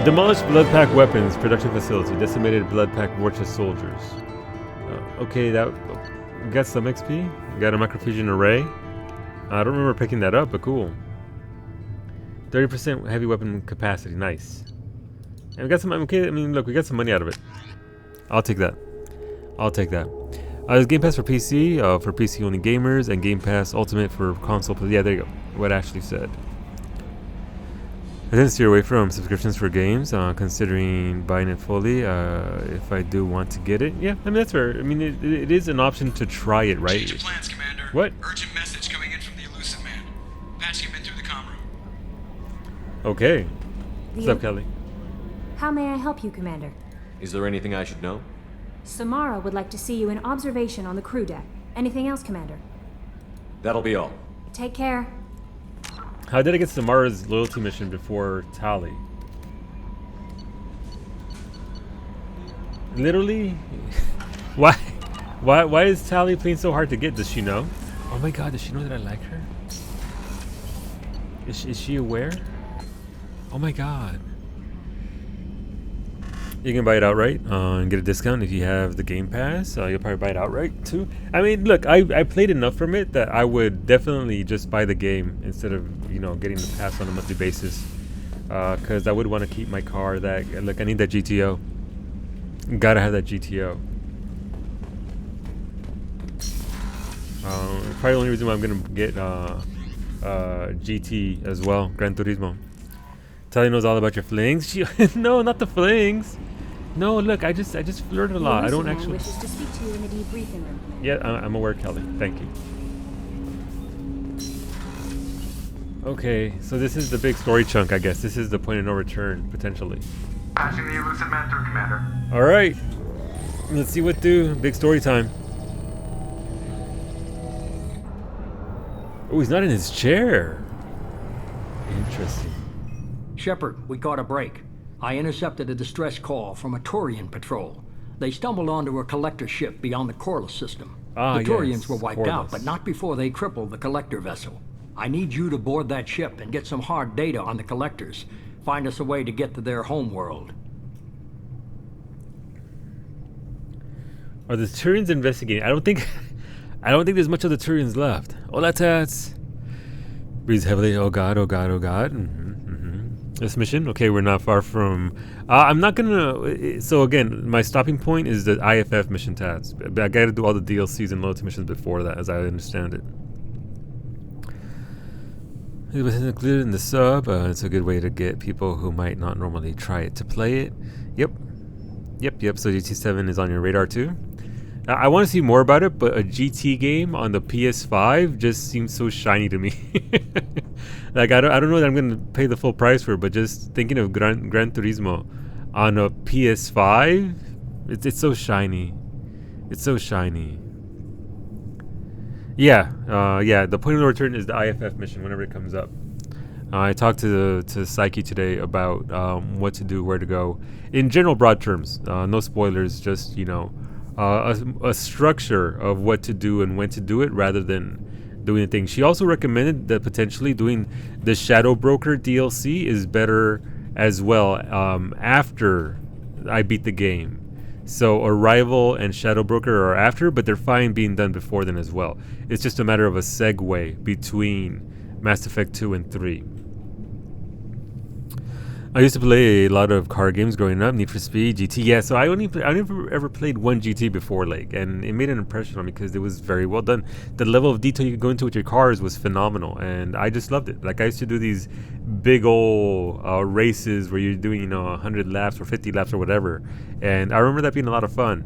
Demolished blood pack weapons production facility. Decimated blood pack war chest soldiers. Okay, that we got some XP. We got a microfusion array. I don't remember picking that up, but cool. 30% heavy weapon capacity. Nice. And we got some. Okay, I mean, look, we got some money out of it. I'll take that. I'll take that. There's Game Pass for PC, for PC only gamers, and Game Pass Ultimate for console. Yeah, there you go. What Ashley said. I tend to steer away from subscriptions for games, considering buying it fully. If I do want to get it, yeah, I mean that's fair. I mean it is an option to try it, right? Change of plans, Commander. What? Urgent message coming in from the Elusive Man. Patch him in through the comm room. Okay. What's up, Kelly? How may I help you, Commander? Is there anything I should know? Samara would like to see you in observation on the crew deck. Anything else, Commander? That'll be all. Take care. How did I get Samara's loyalty mission before Tali? Literally? Why is Tali playing so hard to get? Does she know? Oh my god, does she know that I like her? Is she aware? Oh my god. You can buy it outright and get a discount if you have the Game Pass. You'll probably buy it outright too. I mean, look, I played enough from it that I would definitely just buy the game instead of, you know, getting the pass on a monthly basis. Because I would want to keep my car. Look, I need that GTO. Gotta have that GTO. Probably the only reason why I'm gonna get GT as well, Gran Turismo. Tali knows all about your flings. No, not the flings. No, look, I just flirted a lot. I don't actually. Wishes to speak to you in the debriefing room. Yeah, I'm aware, Kelly. Thank you. Okay, so this is the big story chunk, I guess. This is the point of no return, potentially. Patching the elusive man through, Commander. All right. Let's see what do. Big story time. Oh, he's not in his chair. Interesting. Shepard, we caught a break. I intercepted a distress call from a Turian patrol. They stumbled onto a collector ship beyond the Corliss system. The Turians were wiped out, but not before they crippled the collector vessel. I need you to board that ship and get some hard data on the collectors. Find us a way to get to their homeworld. Are the Turians investigating? I don't think there's much of the Turians left. Hola, Tats. Breathes heavily. Oh God, oh God, oh God. This mission, okay, we're not far from. I'm not gonna. So again, my stopping point is the IFF mission Tats. I gotta do all the DLCs and loyalty missions before that, as I understand it. It was included in the sub. It's a good way to get people who might not normally try it to play it. Yep. So GT7 is on your radar too. I want to see more about it, but a GT game on the PS5 just seems so shiny to me. Like I don't know that I'm gonna pay the full price for it, but just thinking of Gran Turismo on a PS5, it's so shiny. It's so shiny. Yeah. The point of no return is the IFF mission whenever it comes up. I talked to Psyche today about what to do, where to go. In general, broad terms, no spoilers. Just a structure of what to do and when to do it, rather than doing the thing. She also recommended that potentially doing the Shadow Broker DLC is better as well after I beat the game. So Arrival and Shadow Broker are after, but they're fine being done before then as well. It's just a matter of a segue between Mass Effect 2 and 3. I used to play a lot of car games growing up, Need for Speed, GT. Yeah, so I never ever played one GT before, like, and it made an impression on me because it was very well done. The level of detail you could go into with your cars was phenomenal, and I just loved it. Like, I used to do these big old races where you're doing 100 laps or 50 laps or whatever, and I remember that being a lot of fun.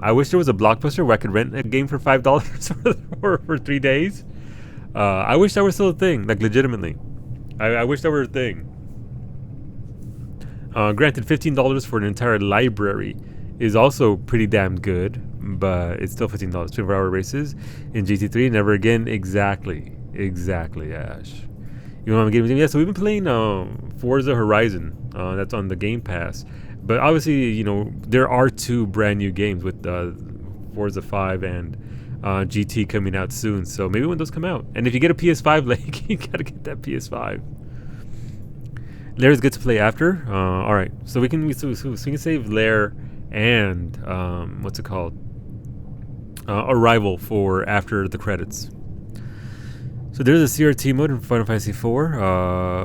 I wish there was a Blockbuster where I could rent a game for $5 for 3 days. I wish that were still a thing, like legitimately. I wish that were a thing. Granted, $15 for an entire library is also pretty damn good, but it's still $15. 24-hour races in GT3, never again. Exactly, Ash. You know what I'm getting? Yeah, so we've been playing Forza Horizon. That's on the Game Pass. But obviously, there are 2 brand new games with Forza 5 and GT coming out soon. So maybe when those come out. And if you get a PS5, like, you gotta get that PS5. Lair's good to play after. All right, so we can save Lair and what's it called? Arrival for after the credits. So there's a CRT mode in Final Fantasy IV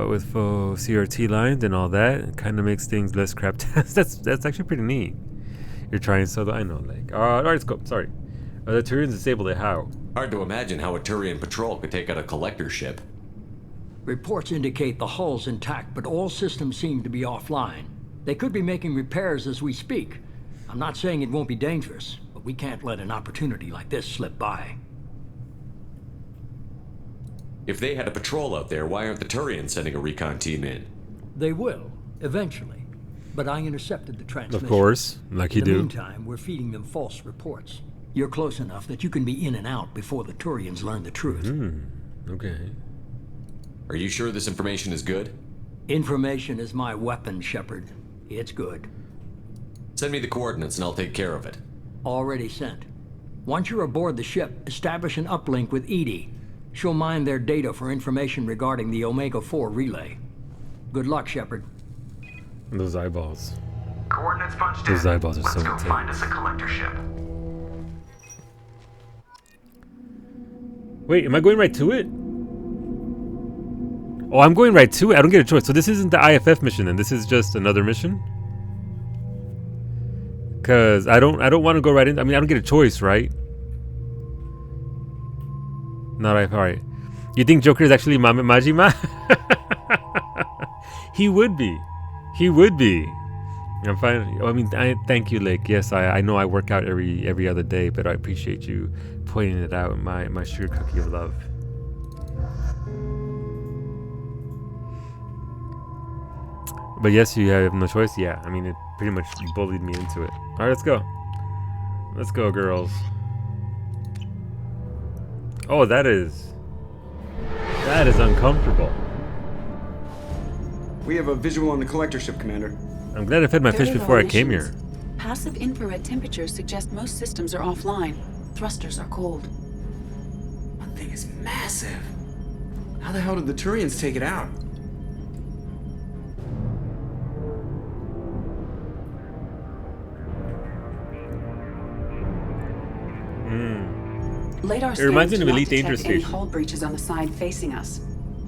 with faux CRT lines and all that. It kind of makes things less crap. That's actually pretty neat. You're trying solo. I know, like. All right, let's go. Sorry. The Turians disabled it. How? Hard to imagine how a Turian patrol could take out a collector ship. Reports indicate the hull's intact, but all systems seem to be offline. They could be making repairs as we speak. I'm not saying it won't be dangerous, but we can't let an opportunity like this slip by. If they had a patrol out there, why aren't the Turians sending a recon team in? They will, eventually. But I intercepted the transmission. Of course, like you do. In the meantime, we're feeding them false reports. You're close enough that you can be in and out before the Turians learn the truth. Okay. Are you sure this information is good? Information is my weapon, Shepard. It's good. Send me the coordinates and I'll take care of it. Already sent. Once you're aboard the ship, establish an uplink with EDI. She'll mine their data for information regarding the Omega-4 relay. Good luck, Shepard. Those eyeballs. Coordinates punched in. Those eyeballs are so intense. Let's go find us a collector ship. Wait, am I going right to it? Oh, I'm going right to it. I don't get a choice. So this isn't the IFF mission, and this is just another mission. Cause I don't want to go right in. I mean, I don't get a choice, right? Not right. All right. You think Joker is actually Majima? He would be. He would be. I'm fine. I mean, thank you, Lake. Yes, I know I work out every other day, but I appreciate you pointing it out. My sugar cookie of love. But yes, you have no choice. Yeah, I mean, it pretty much bullied me into it. All right, let's go. Let's go, girls. Oh, that is uncomfortable. We have a visual on the collector ship, Commander. I'm glad I fed my fish before I came here. Passive infrared temperatures suggest most systems are offline. Thrusters are cold. That thing is massive. How the hell did the Turians take it out? Radar It reminds me scans of do not Elite Danger detect any Station. hull breaches on the side facing us.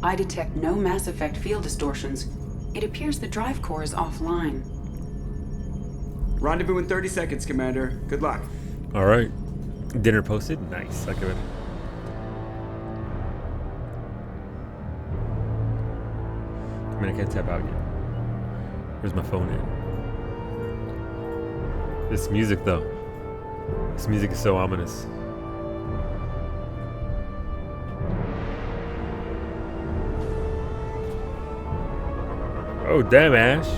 I detect no Mass Effect field distortions. It appears the drive core is offline. Rendezvous in 30 seconds, Commander. Good luck. All right. Dinner posted. Nice. I give it. I mean, I can't tap out yet. Where's my phone at? This music, though. This music is so ominous. Oh, damn, Ash.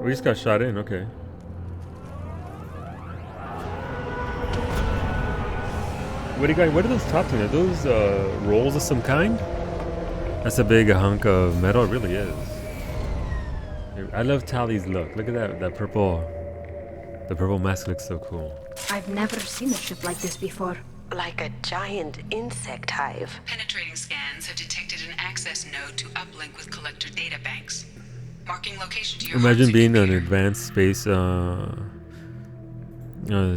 We just got shot in, okay. What are those top things? Are those rolls of some kind? That's a big hunk of metal, it really is. I love Tally's look. Look at that, the purple mask looks so cool. I've never seen a ship like this before. Like a giant insect hive. Penetrating scans have detected an access node to uplink with collector data banks. Marking location to your Imagine being an advanced space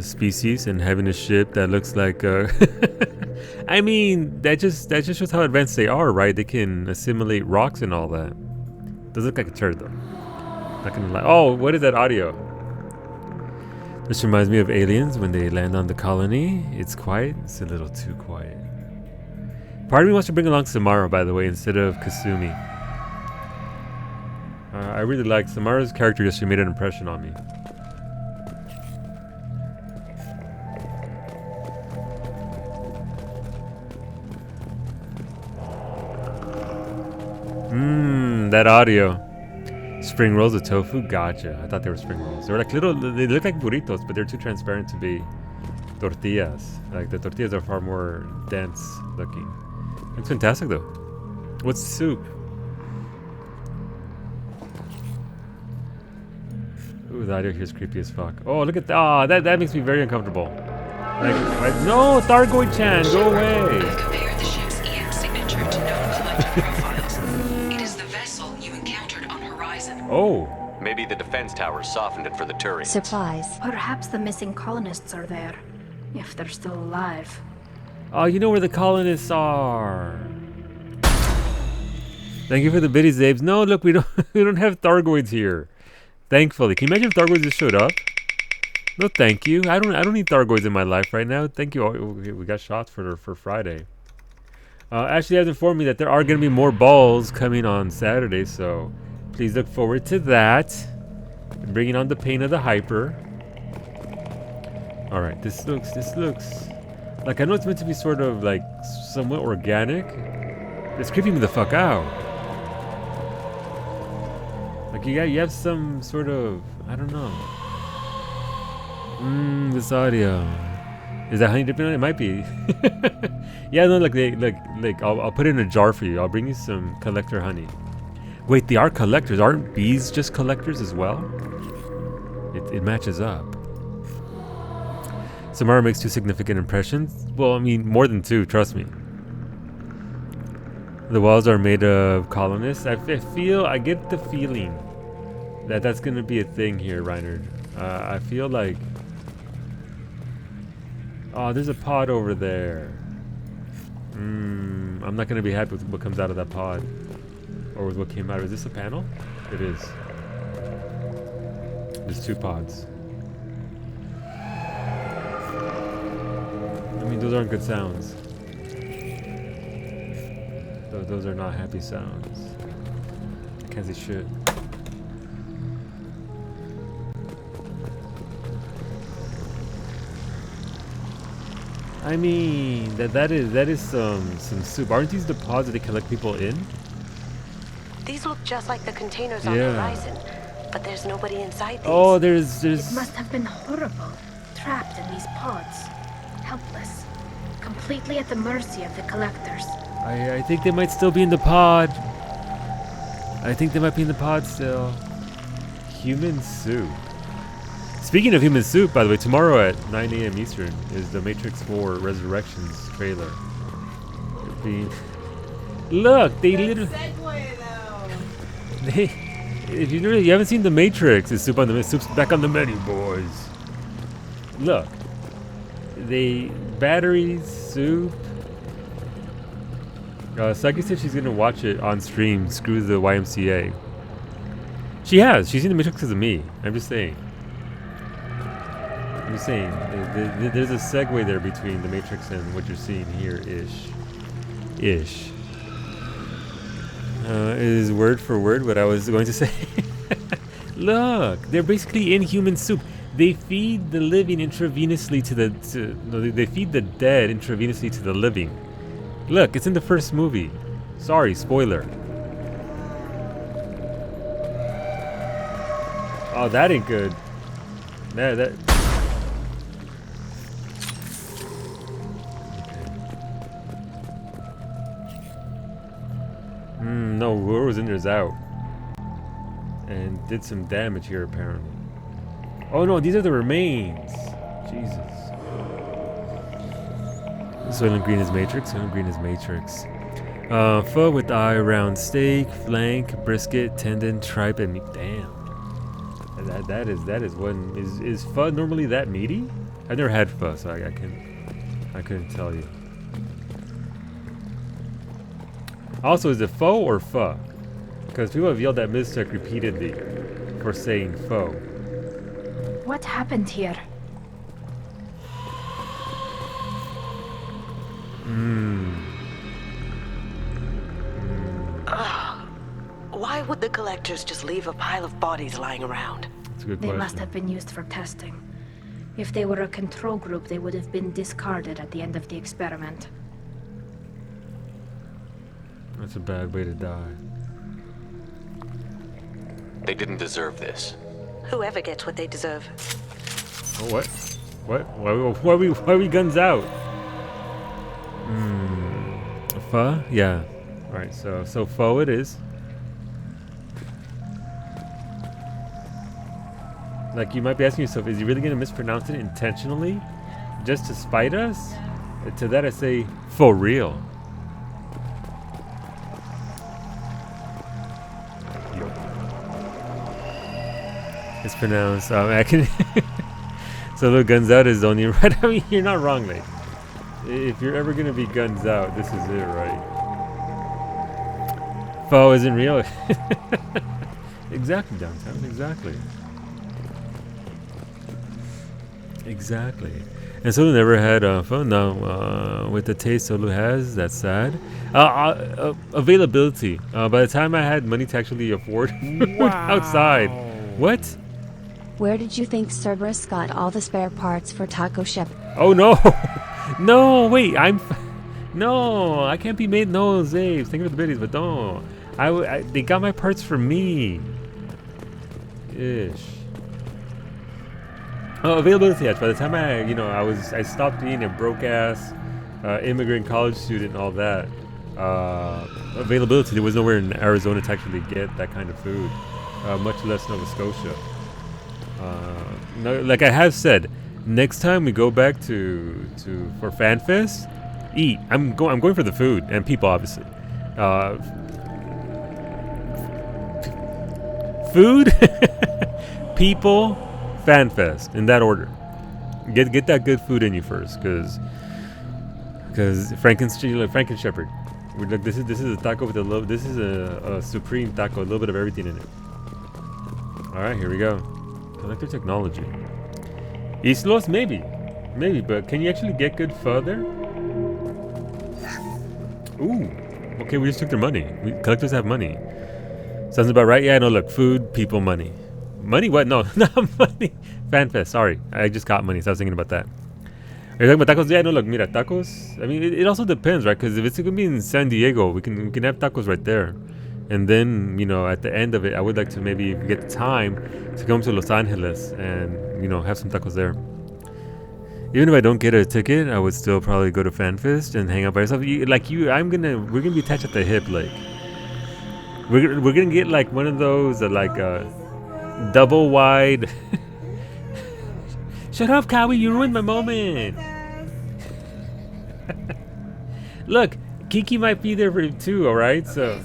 species and having a ship that looks like I mean, that just shows how advanced they are, right? They can assimilate rocks and all that. Does look like a turd though. Not gonna lie. Oh, what is that audio? This reminds me of aliens when they land on the colony. It's quiet. It's a little too quiet. Part of me wants to bring along Samara, by the way, instead of Kasumi. I really like Samara's character. Just she made an impression on me. That audio. Spring rolls of tofu? Gotcha. I thought they were spring rolls. They were like little, they look like burritos, but they're too transparent to be tortillas. Like the tortillas are far more dense looking. It's fantastic though. What's the soup? Ooh, the audio here is creepy as fuck. Oh, look at that. That makes me very uncomfortable. Like, no, Thargoid-chan, go away. Compare the ship's EM signature to known collector profiles. It is the vessel you encountered on Horizon. Oh. Maybe the defense tower softened it for the Turians. Supplies. Perhaps the missing colonists are there, if they're still alive. Oh, you know where the colonists are. Thank you for the biddies, Zabes. No, look, we don't have Thargoids here. Thankfully. Can you imagine if Thargoids just showed up? No, thank you. I don't need Thargoids in my life right now. Thank you. Oh, we got shots for Friday. Ashley has informed me that there are going to be more balls coming on Saturday, so please look forward to that. Bringing on the pain of the hyper. All right, this looks like, I know it's meant to be sort of like somewhat organic. It's creeping me the fuck out. Like you have some sort of, I don't know. This audio. Is that honey dipping on it? It might be. Yeah, no, like I'll put it in a jar for you. I'll bring you some collector honey. Wait, they are collectors. Aren't bees just collectors as well? It matches up. Samara makes 2 significant impressions. Well, I mean, more than 2, trust me. The walls are made of colonists. I get the feeling that that's going to be a thing here, Reinhard. I feel like... Oh, there's a pod over there. I'm not going to be happy with what comes out of that pod. Or with what came out. Is this a panel? It is. There's 2 pods. I mean, those aren't good sounds. Those are not happy sounds. I can't see shit. I mean, that is some soup. Aren't these the pods that they collect people in? These look just like the containers on the horizon, but there's nobody inside these. Oh, there's. It must have been horrible, trapped in these pods, helpless, completely at the mercy of the collectors. I think they might still be in the pod. I think they might be in the pod still. Human soup. Speaking of human soup, by the way, tomorrow at 9 a.m. Eastern is the Matrix 4 Resurrections trailer. Look, they literally. If you haven't seen the Matrix, it's soup's back on the menu, boys. Look, batteries, soup. Saki said she's gonna watch it on stream. Screw the YMCA. She has. She's seen the Matrix because of me. I'm just saying. There's a segue there between the Matrix and what you're seeing here, ish. Is word for word what I was going to say. Look, they're basically in human soup. They feed the living intravenously they feed the dead intravenously to the living. Look, it's in the first movie. Sorry, spoiler. Oh, that ain't good. That. No, whoever was in there is out. And did some damage here, apparently. Oh no, these are the remains. Jesus. Soylent Green is Matrix. Soylent Green is Matrix. Pho with eye, round steak, flank, brisket, tendon, tripe, and meat. Damn. That is one. Is pho normally that meaty? I've never had pho, so I couldn't tell you. Also, is it pho or pho? Because people have yelled at Miztech repeatedly for saying pho. What happened here? Why would the collectors just leave a pile of bodies lying around? That's a good They question. must have been used for testing. If they were a control group, they would have been discarded at the end of the experiment. That's a bad way to die. They didn't deserve this. Whoever gets what they deserve. Oh, what? What? Why are we guns out? Pho? Yeah. Alright, so pho it is. Like, you might be asking yourself, is he really going to mispronounce it intentionally? Just to spite us? To that I say, for real. It's pronounced, I can... So the guns out is only right. I mean, you're not wrong, mate. If you're ever going to be guns out, this is it, right? Pho isn't real. Exactly, downtown. Exactly. And Solu never had pho. No, with the taste Solu has, that's sad. Availability. By the time I had money to actually afford food outside. What? Where did you think Cerberus got all the spare parts for Taco Shep? Oh no! No, wait, no, I can't be made. No, Zaves, think of the biddies, but no. They got my parts for me. Ish. Oh, availability hatch. By the time I stopped being a broke ass immigrant college student and all that. Availability, there was nowhere in Arizona to actually get that kind of food, much less Nova Scotia. No, like I have said, next time we go back for FanFest, eat. I'm going for the food and people, obviously. Food, people, FanFest in that order. Get that good food in you first, because Franken Shepherd. Look, this is a taco with a little. This is a supreme taco, a little bit of everything in it. All right, here we go. Collector technology. Islos, maybe, but can you actually get good pho there? Ooh, okay, we just took their money. Collectors have money. Sounds about right. Yeah, no, look, food, people, money. Money? What? No, not money. FanFest. Sorry, I just got money, so I was thinking about that. Are you talking about tacos? Yeah, no, look, mira, tacos. I mean, it also depends, right? Because if it's gonna be in San Diego, we can have tacos right there, and then at the end of it, I would like to maybe get the time to come to Los Angeles and have some tacos there. Even if I don't get a ticket, I would still probably go to FanFest and hang out by yourself. We're gonna be attached at the hip, like we're gonna get like one of those double wide. Shut up, Kawi, you ruined my moment. Look, Kiki might be there for too, alright? So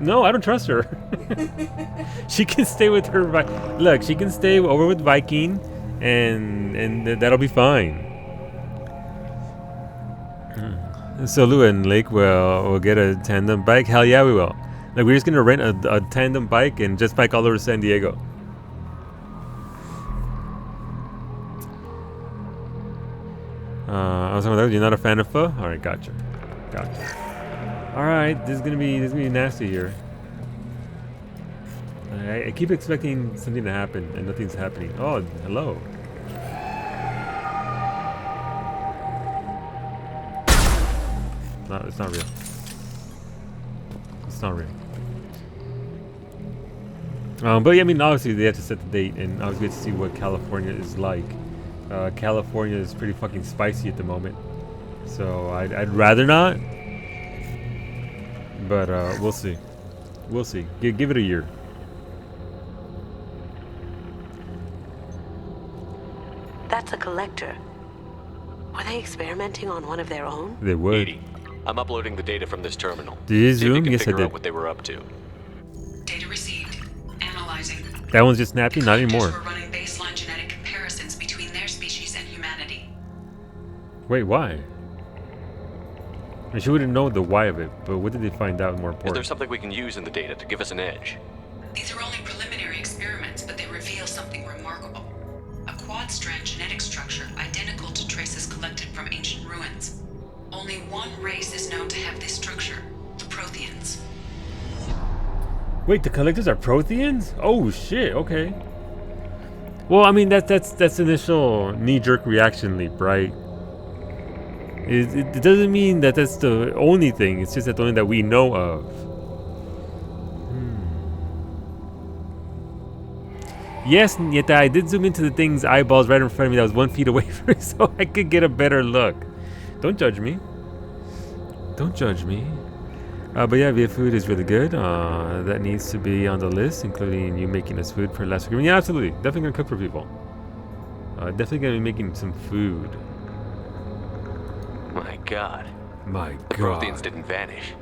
no, I don't trust her. She can stay with her. Look, she can stay over with Viking, and that'll be fine. So Lou and Lake will get a tandem bike. Hell yeah, we will. Like, we're just gonna rent a tandem bike and just bike all over San Diego. I was talking about, you're not a fan of pho? All right, gotcha. All right, this is gonna be nasty here. I keep expecting something to happen and nothing's happening. Oh, hello. No, it's not real. It's not real. But yeah, I mean, obviously they have to set the date, and obviously we have to see what California is like. California is pretty fucking spicy at the moment, so I'd rather not. But we'll see. We'll see. Give it a year. That's a collector. Were they experimenting on one of their own? They would. Edie, I'm uploading the data from this terminal. Did you See if zoom? can Yes, I figure did. out what they were up to. Data received. Analyzing. That one's just snappy? Not anymore. We're running baseline genetic comparisons between their species and humanity. Wait, why? And she wouldn't know the why of it, but what did they find out more Is there important? something we can use in the data to give us an edge? These are only preliminary experiments, but they reveal something remarkable. A quad-strand genetic structure identical to traces collected from ancient ruins. Only one race is known to have this structure, the Protheans. Wait, the collectors are Protheans? Oh shit, okay. Well, I mean, that's initial knee-jerk reaction leap, right? It doesn't mean that that's the only thing. It's just that the only that we know of. Yes, yet I did zoom into the thing's eyeballs right in front of me that was 1 feet away from me so I could get a better look. Don't judge me. Don't judge me. But yeah, Via Food is really good. That needs to be on the list, including you making us food for last week. Yeah, absolutely. Definitely gonna cook for people. Definitely gonna be making some food. My God. My The God. Protheans didn't vanish.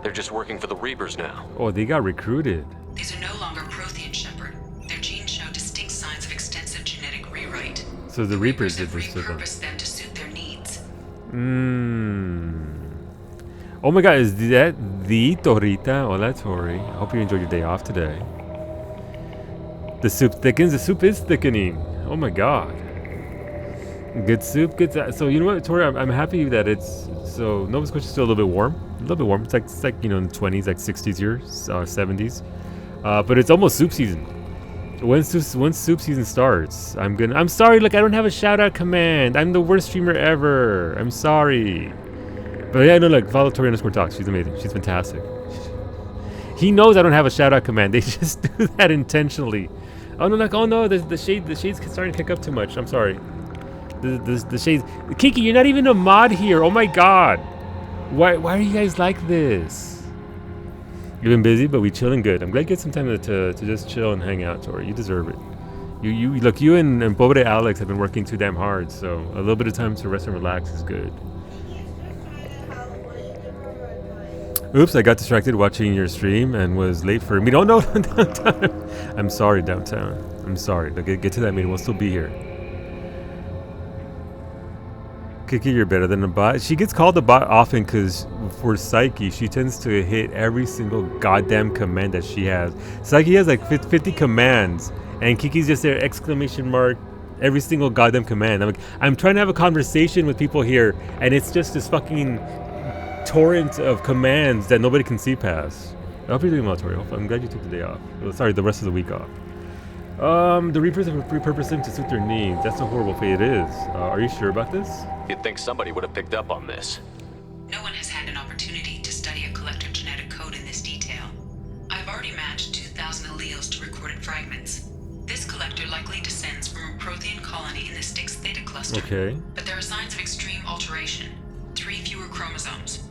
They're just working for the Reapers now. Oh, they got recruited. These are no longer Prothean, Shepard. Their genes show distinct signs of extensive genetic rewrite. So the Reapers did have this to them. repurposed them to suit their needs. Oh my God, is that the Torita? Hola, Tori. I hope you enjoyed your day off today. The soup thickens. The soup is thickening. Oh my God. Good soup. Good. So you know what, Tori? I'm happy that it's so. Nova Scotia's still a little bit warm. A little bit warm. It's like in the 20s, like 60s here, 70s. But it's almost soup season. Once soup season starts, I'm sorry. Look, I don't have a shout out command. I'm the worst streamer ever. I'm sorry. But yeah, no, look, follow Tori_talks. She's amazing. She's fantastic. He knows I don't have a shout out command. They just do that intentionally. Oh no, look, oh no, the shade's starting to kick up too much. I'm sorry. The shades. Kiki, you're not even a mod here. Oh my God. Why are you guys like this? You've been busy, but we chilling good. I'm glad you get some time to just chill and hang out, Tori. You deserve it. You look, you and Pobre Alex have been working too damn hard, so a little bit of time to rest and relax is good. Oops, I got distracted watching your stream and was late for me. Oh no, Downtown. I'm sorry, Downtown. I'm sorry. Get to that meeting. We'll still be here. Kiki, you're better than a bot. She gets called a bot often because for Psyche, she tends to hit every single goddamn command that she has. Psyche has like 50 commands, and Kiki's just there, exclamation mark, every single goddamn command. I'm trying to have a conversation with people here, and it's just this fucking torrent of commands that nobody can see past. I hope you're doing well, Tori. I'm glad you took the day off. Sorry, the rest of the week off. The Reapers have repurposed him to suit their needs. That's a horrible fate it is. Are you sure about this? You'd think somebody would have picked up on this. No one has had an opportunity to study a collector genetic code in this detail. I've already matched 2,000 alleles to recorded fragments. This collector likely descends from a Prothean colony in the Styx Theta cluster. Okay. But there are signs of extreme alteration. 3 fewer chromosomes.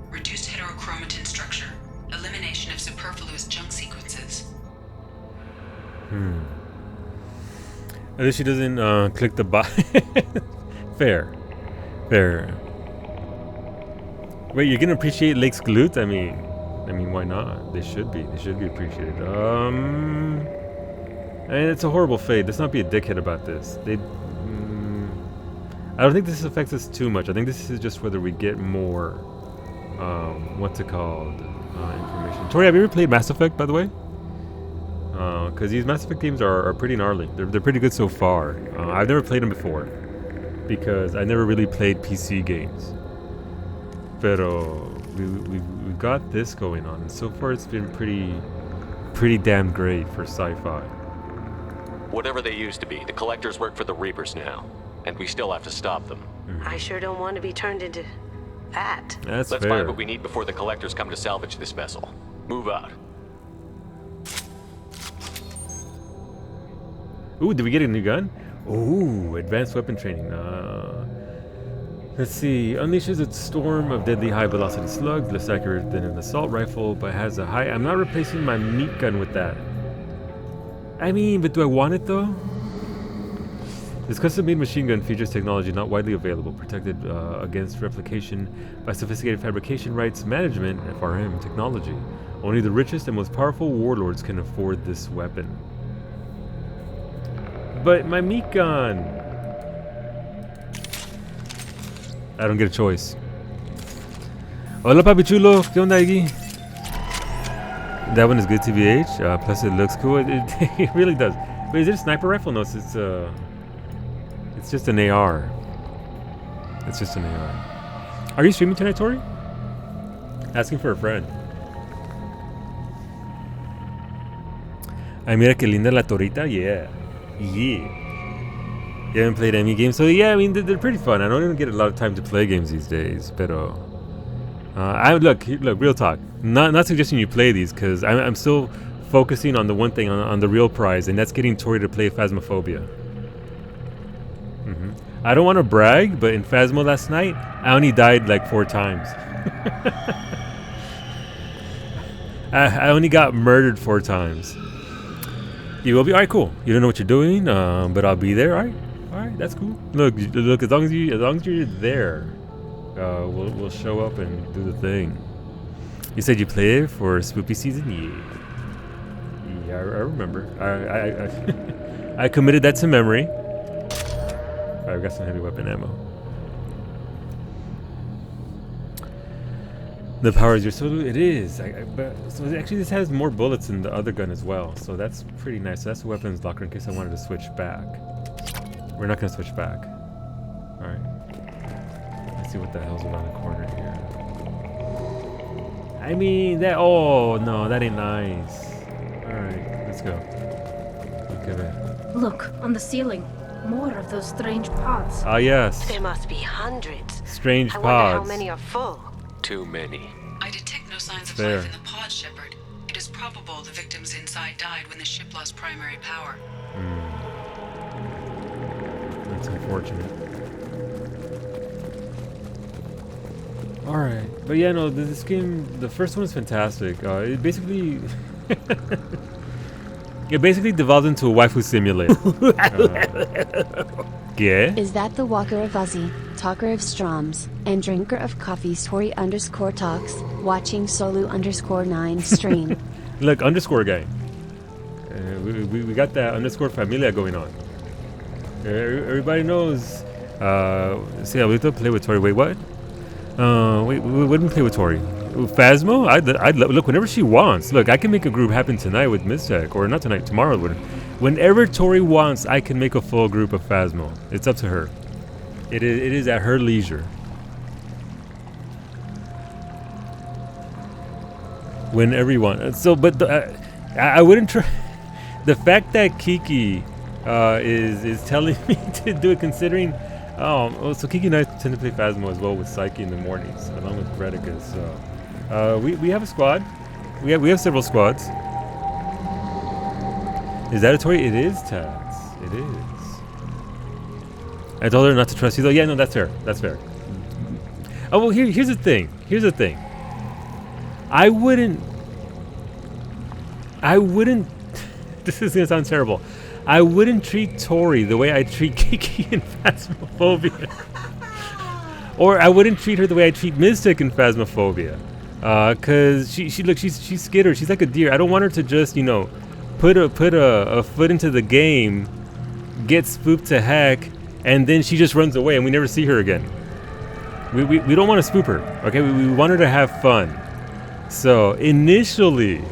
Reduced heterochromatin structure. Elimination of superfluous junk sequences. At least she doesn't click the buy. Fair. Wait, you're gonna appreciate Lake's glutes? I mean, why not? They should be. They should be appreciated. And it's a horrible fate. Let's not be a dickhead about this. I don't think this affects us too much. I think this is just whether we get more. What's it called? Information. Tori, have you ever played Mass Effect, by the way? Because these Mass Effect games are pretty gnarly. They're pretty good so far. I've never played them before because I never really played PC games. Pero we've got this going on, and so far it's been pretty damn great for sci-fi. Whatever they used to be, the collectors work for the Reapers now, and we still have to stop them. I sure don't want to be turned into that. That's Let's fair. find what we need before the collectors come to salvage this vessel. Move out. Ooh, did we get a new gun? Ooh, advanced weapon training. Let's see. Unleashes a storm of deadly high-velocity slugs, less accurate than an assault rifle, but has a high... I'm not replacing my meat gun with that. I mean, but do I want it, though? This custom-made machine gun features technology not widely available, protected against replication by sophisticated fabrication rights management, FRM, technology. Only the richest and most powerful warlords can afford this weapon. But my meat gun... I don't get a choice. Hola, papi chulo. ¿Qué onda, Iggy? That one is good, TBH. Plus, it looks cool. It really does. Wait, is it a sniper rifle? No, it's just an AR. It's just an AR. Are you streaming tonight, Tori? Asking for a friend. Ay, mira que linda la torita. Yeah. You haven't played any games, so yeah, I mean they're pretty fun. I don't even get a lot of time to play games these days, pero look, real talk. Not suggesting you play these because I'm still focusing on the one thing on the real prize, and that's getting Tori to play Phasmophobia. I don't want to brag, but in Phasmo last night, I only died like 4 times. I only got murdered 4 times. You will be alright. Cool. You don't know what you're doing, but I'll be there. All right, that's cool. Look. As long as you're there, we'll show up and do the thing. You said you play it for Spoopy season. Yeah, I remember. I committed that to memory. Alright, we got some heavy weapon ammo. The power is your solo. It is. But so actually, this has more bullets than the other gun as well. So that's pretty nice. So that's a weapons locker in case I wanted to switch back. We're not gonna switch back. All right. Let's see what the hell's around the corner here. I mean that. Oh no, that ain't nice. All right, let's go. Okay, Look on the ceiling. More of those strange pods. Ah yes. There must be hundreds. Strange I pods. wonder how many are full. Too many. I detect no signs of Fair. life in the pod, Shepard. It is probable the victims inside died when the ship lost primary power. That's unfortunate. Alright. But yeah, no, this game, the first one is fantastic. It basically... it basically devolved into a waifu simulator. Yeah? Is that the walker of Ozzy, talker of Stroms, and drinker of coffee Tori_talks, watching Solu_9 stream? Look, underscore guy. We got that underscore familia going on. Everybody knows. See, Alito play with Tori. Wait, what? Wait, what did we play with Tori? Phasmo? I'd look whenever she wants. Look, I can make a group happen tonight with Mistech, or not tonight, tomorrow. Whenever Tori wants, I can make a full group of Phasmo. It's up to her. It is at her leisure. Whenever you want. So, but I wouldn't try. The fact that Kiki is telling me to do it, considering so Kiki and I tend to play Phasmo as well with Psyche in the mornings, along with Predicus. So we have a squad. We have several squads. Is that a Tori? It is, Tats. It is. I told her not to trust you though. Yeah, no, that's fair. That's fair. Oh well, here's the thing. Here's the thing. I wouldn't. This is gonna sound terrible. I wouldn't treat Tori the way I treat Kiki in Phasmophobia. Or I wouldn't treat her the way I treat Mystic in Phasmophobia. Cause she's skittered. She's like a deer. I don't want her to just, you know, put a foot into the game, get spooked to heck, and then she just runs away and we never see her again. We don't want to spook her, okay? We want her to have fun. So initially,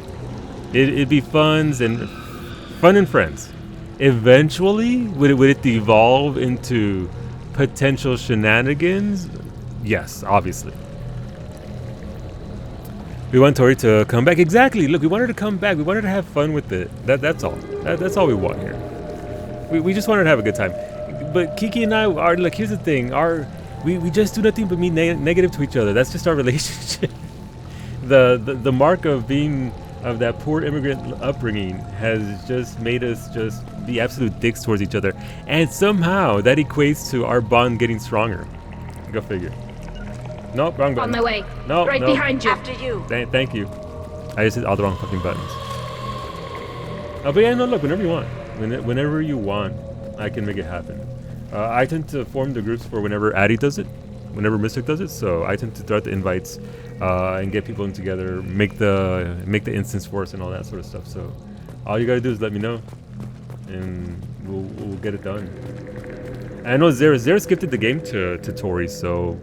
it'd be fun and friends. Eventually, would it devolve into potential shenanigans? Yes, obviously. We want Tori to come back. Exactly. Look, we want her to come back. We want her to have fun with it. That's all. That's all we want here. We just want her to have a good time. But Kiki and I are like. Here's the thing. We just do nothing but be negative to each other. That's just our relationship. The mark of being of that poor immigrant upbringing has just made us just be absolute dicks towards each other, and somehow that equates to our bond getting stronger. Go figure. Nope, wrong button. On my way. Nope, right behind you. After you. Thank you. I just hit all the wrong fucking buttons. But yeah, no, look, whenever you want. Whenever you want, I can make it happen. I tend to form the groups for whenever Addy does it, whenever Mystic does it. So I tend to throw out the invites and get people in together, make the instance for us and all that sort of stuff. So all you gotta do is let me know, and we'll get it done. And I know Xeris gifted the game to Tori, so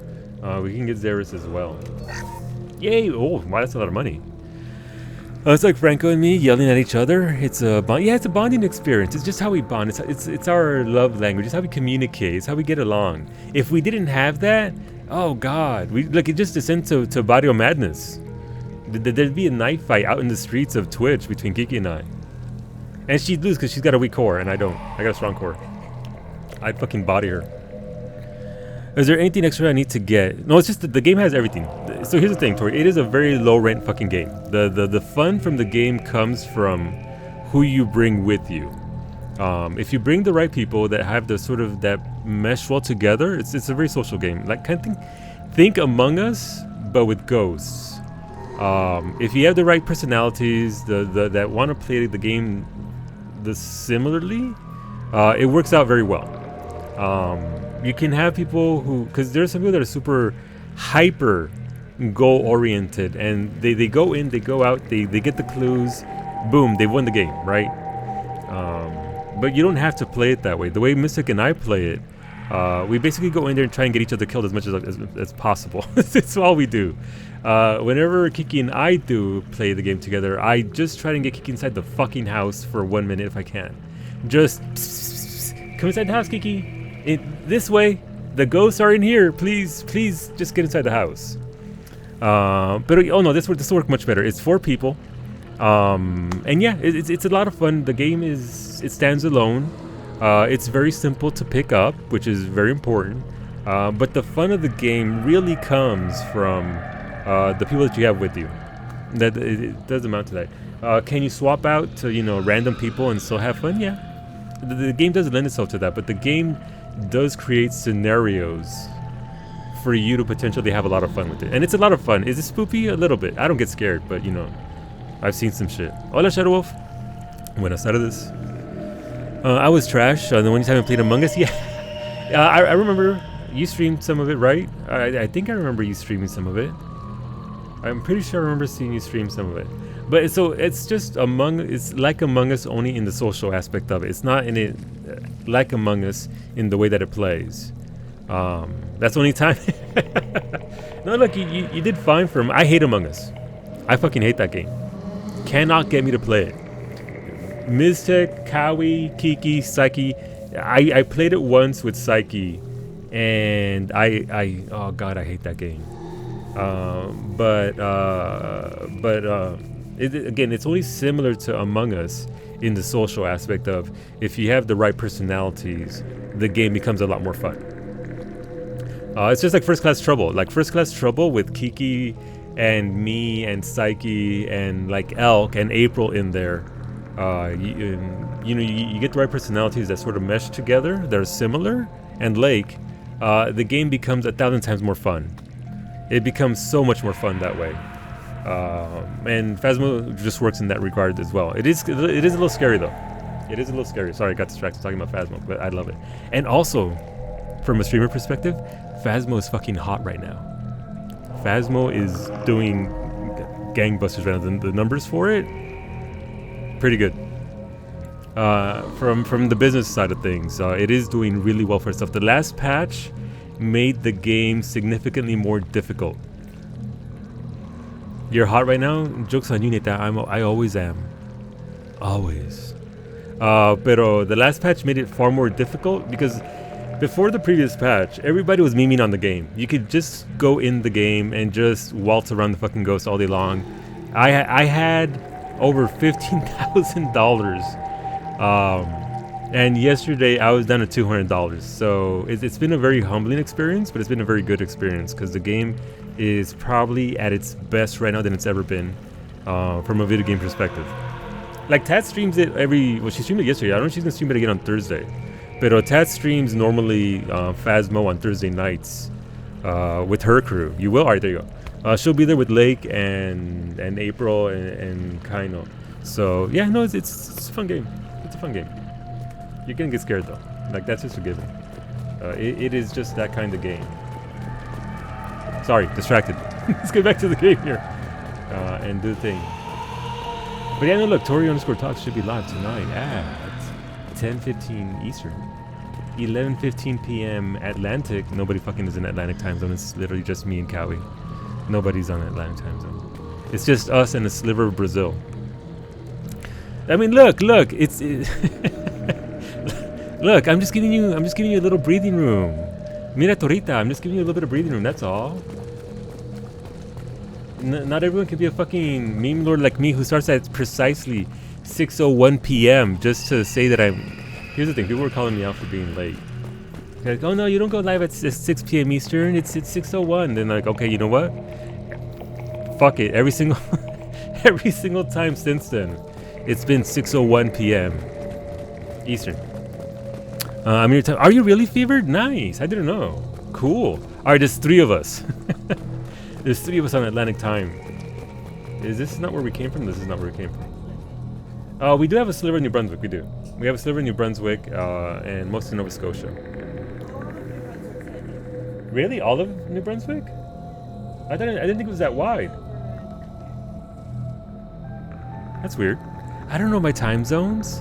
we can get Xeris as well. Yay! Oh, wow, that's a lot of money. It's like Franco and me yelling at each other. It's a it's a bonding experience. It's just how we bond. It's our love language. It's how we communicate. It's how we get along. If we didn't have that, oh God, it just descends to Barrio Madness. There'd be a knife fight out in the streets of Twitch between Kiki and I. And she'd lose because she's got a weak core and I don't. I got a strong core. I'd fucking body her. Is there anything extra I need to get? No, it's just the game has everything. So here's the thing, Tori. It is a very low rent fucking game. The fun from the game comes from who you bring with you. If you bring the right people that have the sort of that mesh well together, it's a very social game. Like kind of think Among Us, but with ghosts. If you have the right personalities, that want to play the game similarly, it works out very well. You can have people because there's some people that are super hyper goal oriented, and they go in, they go out, they get the clues, boom, they won the game, right? But you don't have to play it that way. The way Mystic and I play it, we basically go in there and try and get each other killed as much as possible. It's all we do. Whenever Kiki and I do play the game together, I just try to get Kiki inside the fucking house for 1 minute if I can. Just come inside the house, Kiki. This way, the ghosts are in here. Please, just get inside the house. But oh no, this will work much better. It's 4 people, and yeah, it's a lot of fun. The game it stands alone. It's very simple to pick up, which is very important. But the fun of the game really comes from the people that you have with you. That it does amount to that. Can you swap out to random people and still have fun? Yeah, the game doesn't lend itself to that, but the game does create scenarios for you to potentially have a lot of fun with it. And it's a lot of fun. Is it spoopy? A little bit. I don't get scared, but I've seen some shit. Hola, Shadow Wolf. Buenas tardes. I was trash. The one you haven't played Among Us? Yeah. I remember you streamed some of it, right? I think I remember you streaming some of it. I'm pretty sure I remember seeing you stream some of it. But so it's just it's like Among Us only in the social aspect of it. It's not in it like Among Us in the way that it plays. That's the only time. No, look, you did fine for him. I hate Among Us. I fucking hate that game. Cannot get me to play it. Miztec, Kawi, Kiki, Psyche. I played it once with Psyche, and oh god, I hate that game. But Again, it's only similar to Among Us in the social aspect of if you have the right personalities, the game becomes a lot more fun. It's just like First Class Trouble. Like First Class Trouble with Kiki and me and Psyche and like Elk and April in there. You get the right personalities that sort of mesh together. They're similar. And Lake, the game becomes 1,000 times more fun. It becomes so much more fun that way. And Phasmo just works in that regard as well. It is a little scary though. It is a little scary. Sorry, I got distracted talking about Phasmo, but I love it. And also, from a streamer perspective, Phasmo is fucking hot right now. Phasmo is doing gangbusters right now. The numbers for it, pretty good. From the business side of things, it is doing really well for itself. The last patch made the game significantly more difficult. You're hot right now? Jokes on you, Neta. I always am. Always. Pero the last patch made it far more difficult because before the previous patch, everybody was memeing on the game. You could just go in the game and just waltz around the fucking ghost all day long. I had over $15,000. And yesterday I was down to $200. So it's been a very humbling experience, but it's been a very good experience because the game is probably at its best right now than it's ever been from a video game perspective. Like Tat streams it she streamed it yesterday. I don't know if she's gonna stream it again on Thursday. But Tat streams normally Phasmo on Thursday nights with her crew. You will? Alright, there you go. She'll be there with Lake and April and Kaino. So yeah, no, it's a fun game. It's a fun game. You're gonna get scared though. Like that's just a given. It is just that kind of game. Sorry, distracted. Let's get back to the game here and do the thing. But yeah, no, look, Tori_Talks should be live tonight at 10:15 Eastern, 11:15 p.m. Atlantic. Nobody fucking is in Atlantic time zone. It's literally just me and Cowie. Nobody's on Atlantic time zone. It's just us and a sliver of Brazil. I mean, look. Look, I'm just giving you a little breathing room. Mira, Torita, I'm just giving you a little bit of breathing room. That's all. Not everyone can be a fucking meme lord like me who starts at precisely 6:01 p.m. just to say that I'm... Here's the thing, people were calling me out for being late. They're like, oh no, you don't go live at 6 p.m. Eastern, it's 6:01. Then like, okay, you know what? Fuck it, every single time since then, it's been 6:01 p.m. Eastern. I'm here to... Are you really fevered? Nice, I didn't know. Cool. Alright, there's 3 of us. There's 3 of us on Atlantic time. Is this not where we came from? This is not where we came from. We do have a sliver in New Brunswick. We do. We have a sliver in New Brunswick and most of Nova Scotia. Really? All of New Brunswick? I didn't think it was that wide. That's weird. I don't know my time zones.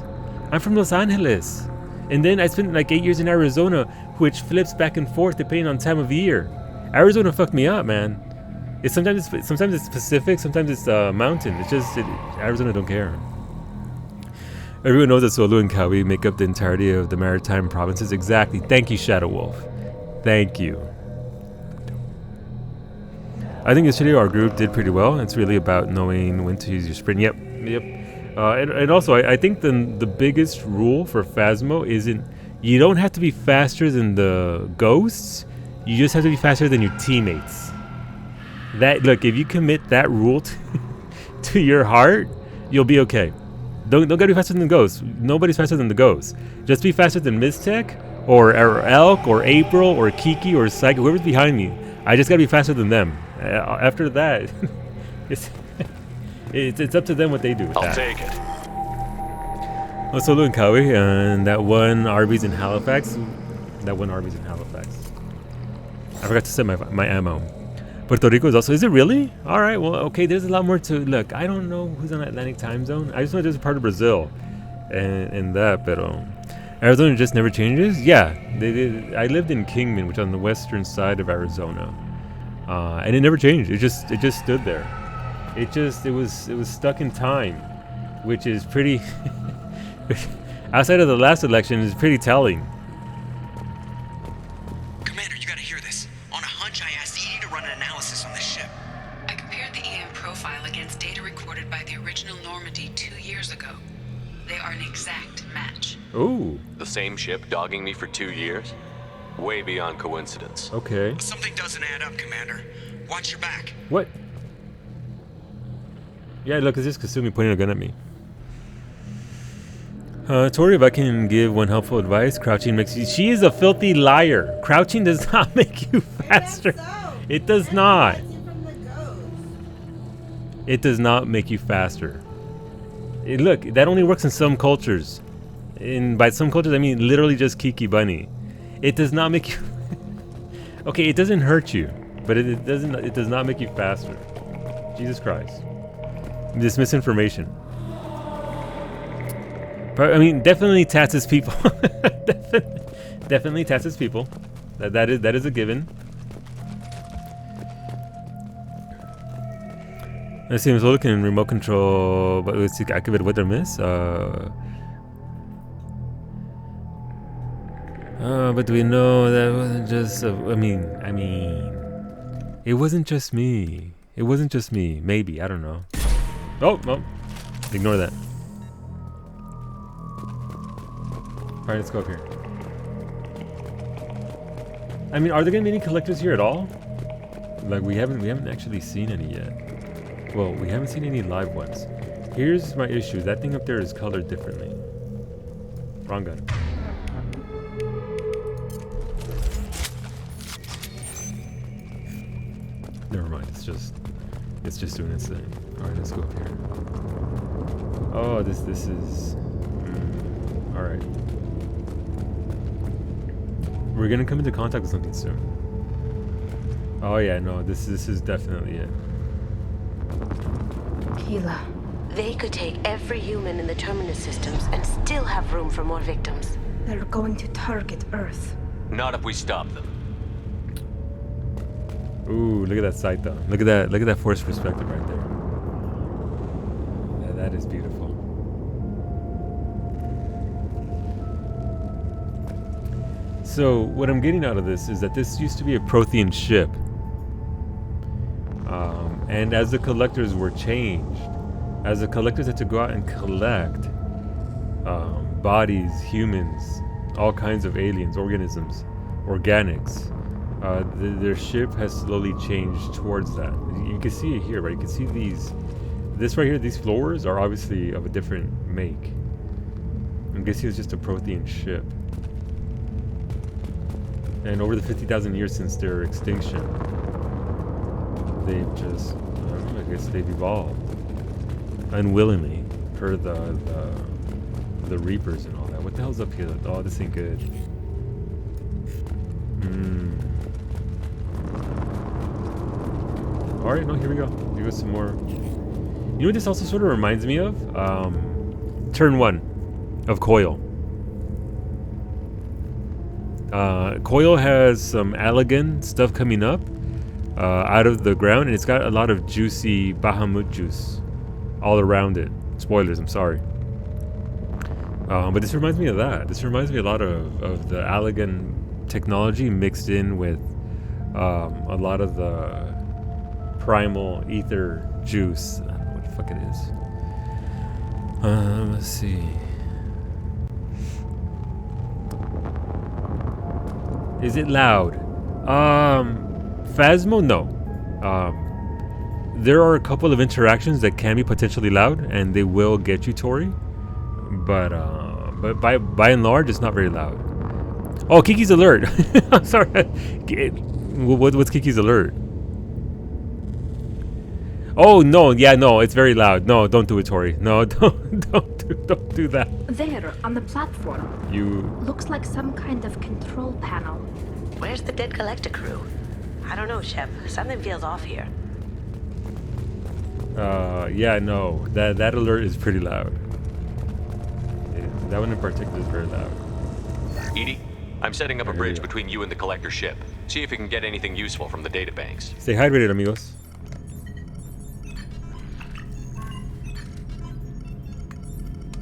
I'm from Los Angeles. And then I spent like 8 years in Arizona, which flips back and forth depending on time of year. Arizona fucked me up, man. Sometimes it's Pacific, sometimes it's mountain. It's just Arizona don't care. Everyone knows that Solu and Kawi make up the entirety of the maritime provinces. Exactly. Thank you, Shadow Wolf. Thank you. I think yesterday our group did pretty well. It's really about knowing when to use your sprint. Yep. And also, I think the biggest rule for Phasmo isn't you don't have to be faster than the ghosts. You just have to be faster than your teammates. Look, if you commit that rule to your heart, you'll be okay. Don't gotta be faster than the ghosts. Nobody's faster than the ghosts. Just be faster than Miztech or Elk or April or Kiki or Psycho, whoever's behind me. I just gotta be faster than them. After that, it's up to them what they do with I'll that. take it. Oh, Solo and Kawi, and that one Arby's in Halifax. I forgot to set my ammo. Puerto Rico is also... Is it really? Alright, well, okay, there's a lot more to... Look, I don't know who's on Atlantic time zone. I just know there's a part of Brazil. And that, pero... Arizona just never changes? Yeah. I lived in Kingman, which is on the western side of Arizona. And it never changed. It just stood there. It was stuck in time. Which is pretty... outside of the last election, is pretty telling. Commander, you gotta hear this. On a hunch, I asked Edie to run an analysis on this ship. I compared the EM profile against with data recorded by the original Normandy 2 years ago. They are an exact match. Ooh. The same ship dogging me for 2 years? Way beyond coincidence. Okay. Something doesn't add up, Commander. Watch your back. What? Yeah, look, it's just Kasumi pointing a gun at me. Tori, if I can give one helpful advice, crouching makes you... She is a filthy liar. Crouching does not make you faster. It does not. It does not make you faster. Look, that only works in some cultures. By some cultures, I mean literally just Kiki Bunny. It does not make you... Okay, it doesn't hurt you, but it does not make you faster. Jesus Christ. This misinformation. But, I mean, definitely Tats's people. Definitely Tats's people. That is a given. Let's see, I'm looking in remote control, but let's see, activate weather miss. But do we know that wasn't just? I mean, it wasn't just me. It wasn't just me. Maybe, I don't know. Oh, no, ignore that. All right, let's go up here. I mean, are there gonna be any collectors here at all? Like we haven't actually seen any yet. Well, we haven't seen any live ones. Here's my issue. That thing up there is colored differently. Wrong gun. Never mind. It's just doing its thing. All right, let's go up here. Oh, this is. All right. We're gonna come into contact with something soon. Oh yeah, no, this is definitely it. Keela. They could take every human in the Terminus systems and still have room for more victims. They're going to target Earth. Not if we stop them. Ooh, look at that sight though. Look at that forced perspective right there. Yeah, that is beautiful. So what I'm getting out of this is that this used to be a Prothean ship. And as the collectors were changed, as the collectors had to go out and collect bodies, humans, all kinds of aliens, organisms, organics, their ship has slowly changed towards that. You can see it here, right? You can see this right here, these floors are obviously of a different make. I'm guessing it's just a Prothean ship. And over the 50,000 years since their extinction, they've just, I don't know, I guess they've evolved unwillingly per the Reapers and all that. What the hell's up here? Oh, this ain't good. All right, no, here we go. Here goes some more. You know what this also sort of reminds me of? Turn 1 of Coil. Coil has some Allagan stuff coming up out of the ground, and it's got a lot of juicy Bahamut juice all around it. Spoilers, I'm sorry. But this reminds me of that. This reminds me a lot of the Allagan technology mixed in with a lot of the primal ether juice. I don't know what the fuck it is. Let's see. Is it loud? Phasmo? No. There are a couple of interactions that can be potentially loud, and they will get you, Tori. But by and large, it's not very loud. Oh, Kiki's alert. I'm sorry. What's Kiki's alert? Oh no, yeah, no, it's very loud. No, don't do it, Tori. No, don't do that. There, on the platform. Looks like some kind of control panel. Where's the dead collector crew? I don't know, Shep. Something feels off here. Yeah, no, that alert is pretty loud. Yeah, that one in particular is very loud. Edie, I'm setting up a bridge between you and the collector ship. See if you can get anything useful from the databanks. Stay hydrated, amigos.